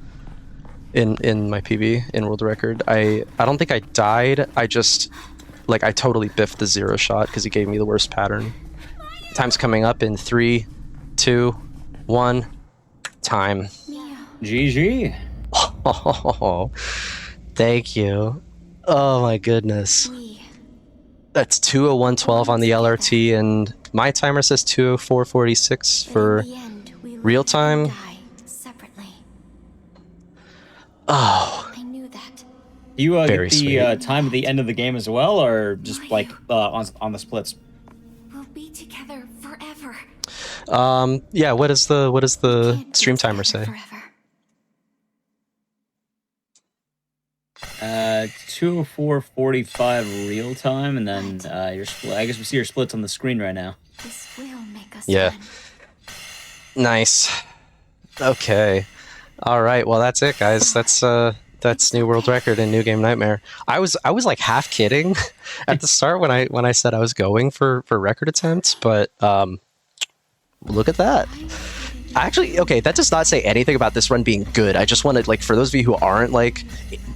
in my PB in world record. I don't think I died. I just I totally biffed the 0 shot because he gave me the worst pattern. Time's coming up in 3, 2, 1. Time. GG. Oh, thank you. Oh my goodness. That's 2:01:12 on the LRT, and my timer says 2:04:46 for real time. Oh. I knew that. Do you Very get the sweet. time at the end of the game as well, or just like on the splits? We'll be together forever. Yeah, what does the stream timer say? 2:04:45 real time, and then your split. I guess we see your splits on the screen right now. This will make us Yeah. one. Nice. Okay. All right. Well, that's it, guys. That's new world record in New Game Nightmare. I was like half kidding at the start when I said I was going for record attempts, but look at that. Actually, okay, that does not say anything about this run being good. I just wanted, for those of you who aren't,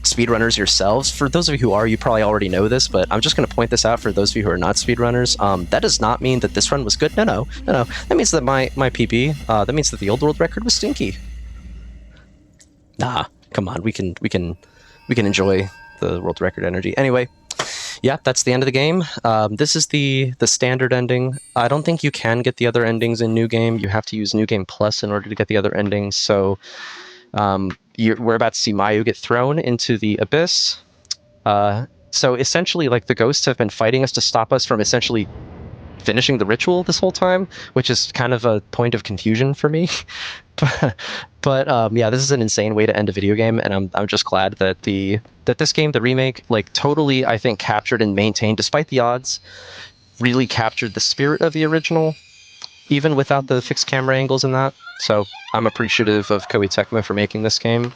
speedrunners yourselves, for those of you who are, you probably already know this, but I'm just going to point this out for those of you who are not speedrunners. That does not mean that this run was good. No. That means that my PB, that means that the old world record was stinky. Nah, come on, we can enjoy the world record energy. Anyway, yeah, that's the end of the game. This is the standard ending. I don't think you can get the other endings in New Game. You have to use New Game Plus in order to get the other endings. So we're about to see Mayu get thrown into the abyss. So essentially, the ghosts have been fighting us to stop us from essentially finishing the ritual this whole time, which is kind of a point of confusion for me. but yeah, this is an insane way to end a video game, and I'm just glad that this game, the remake, totally, I think, captured and maintained, despite the odds, really captured the spirit of the original, even without the fixed camera angles and that. So I'm appreciative of Koei Tecmo for making this game.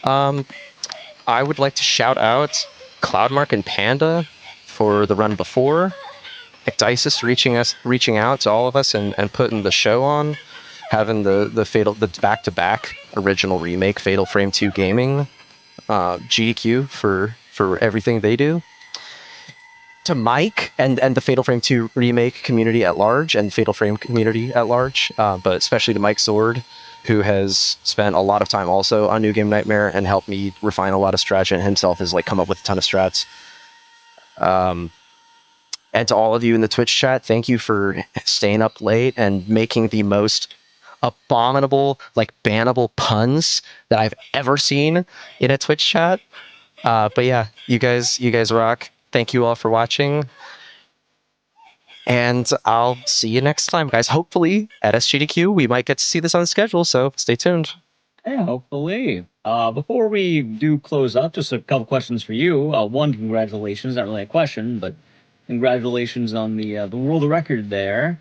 I would like to shout out Cloudmark and Panda for the run before. Ecdysis reaching out to all of us and putting the show on, having the back-to-back original remake Fatal Frame 2 Gaming, GDQ for everything they do. To Mike and the Fatal Frame 2 remake community at large and Fatal Frame community at large, but especially to Mike Sword, who has spent a lot of time also on New Game Nightmare and helped me refine a lot of strats, and himself has come up with a ton of strats. And to all of you in the Twitch chat, thank you for staying up late and making the most abominable, bannable puns that I've ever seen in a Twitch chat. But yeah, you guys rock. Thank you all for watching. And I'll see you next time, guys. Hopefully at SGDQ, we might get to see this on the schedule, so stay tuned. Yeah, hopefully. Before we do close up, just a couple questions for you. One, congratulations. Not really a question, but congratulations on the world record there.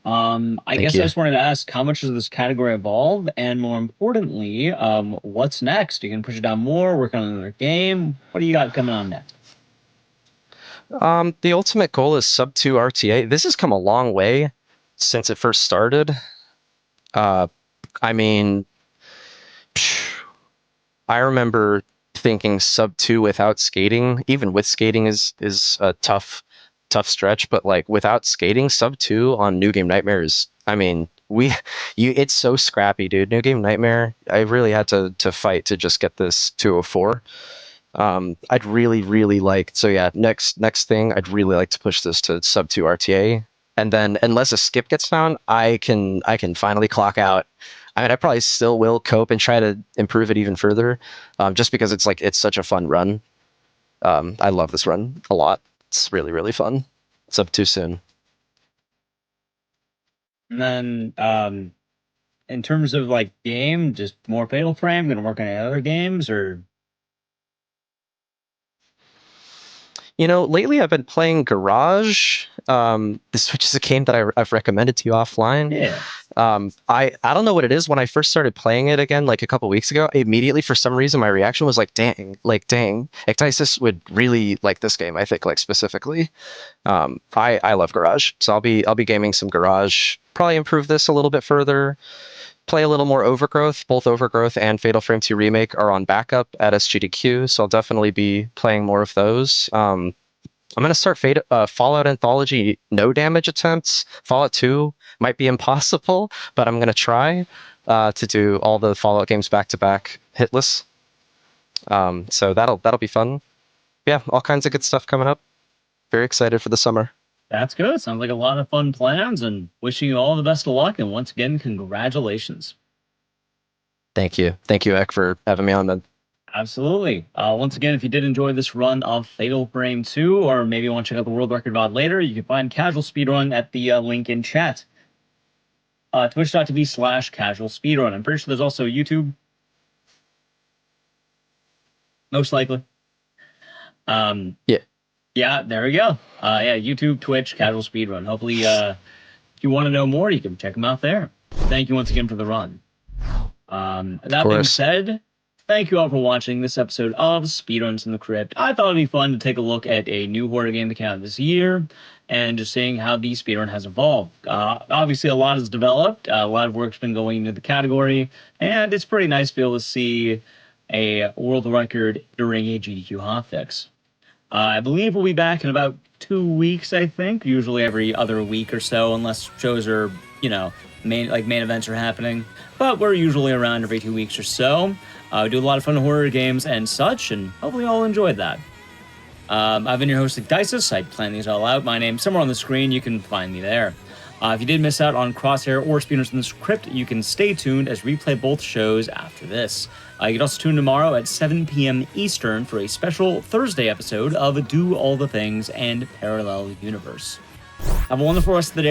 I guess you. I just wanted to ask, how much does this category evolve? And more importantly, what's next? You can push it down more, work on another game? What do you got coming on next? The ultimate goal is sub 2 RTA. This has come a long way since it first started. I mean, I remember thinking sub 2 without skating. Even with skating is a tough stretch, but without skating, sub 2 on New Game Nightmare is, I mean, it's so scrappy, dude. New Game Nightmare, I really had to fight to just get this 204. I'd really like, so yeah, next thing, I'd really like to push this to sub 2 RTA. And then unless a skip gets found, I can finally clock out. I mean, I probably still will cope and try to improve it even further, just because it's such a fun run. I love this run a lot. It's really fun. It's up too soon. And then, in terms of game, just more Fatal Frame, gonna work on any other games, or? Lately I've been playing Garage, which is a game that I've recommended to you offline. Yeah. I don't know what it is. When I first started playing it again, a couple weeks ago, immediately for some reason my reaction was dang, Ecdysis would really like this game. I think specifically. I love Garage, so I'll be gaming some Garage. Probably improve this a little bit further. play a little more Overgrowth. Both Overgrowth and Fatal Frame 2 Remake are on backup at SGDQ, so I'll definitely be playing more of those. I'm going to start Fallout Anthology no damage attempts. Fallout 2 might be impossible, but I'm going to try to do all the Fallout games back-to-back hitless. So that'll be fun. Yeah, all kinds of good stuff coming up. Very excited for the summer. That's good. Sounds like a lot of fun plans, and wishing you all the best of luck. And once again, congratulations. Thank you, Ek, for having me on. Then. Absolutely. Once again, if you did enjoy this run of Fatal Frame 2, or maybe you want to check out the World Record VOD later, you can find Casual Speedrun at the link in chat. Twitch.tv/Casual Speedrun. I'm pretty sure there's also YouTube. Most likely. Yeah. Yeah, there we go. Yeah, YouTube, Twitch, Casual Speedrun. Hopefully, if you want to know more, you can check them out there. Thank you once again for the run. That being said, thank you all for watching this episode of Speedruns from the Crypt. I thought it'd be fun to take a look at a new horror game that came out this year and just seeing how the speedrun has evolved. Obviously, a lot has developed. A lot of work's been going into the category, and it's pretty nice to be able to see a world record during a GDQ hotfix. I believe we'll be back in about 2 weeks, I think, usually every other week or so, unless shows are, main events are happening. But we're usually around every 2 weeks or so. We do a lot of fun horror games and such, and hopefully you all enjoyed that. I've been your host, Dices. I plan these all out. My name's somewhere on the screen. You can find me there. If you did miss out on Crosshair or Speedruns from the Crypt, you can stay tuned as we replay both shows after this. You can also tune tomorrow at 7 p.m. Eastern for a special Thursday episode of Do All the Things and Parallel Universe. Have a wonderful rest of the day.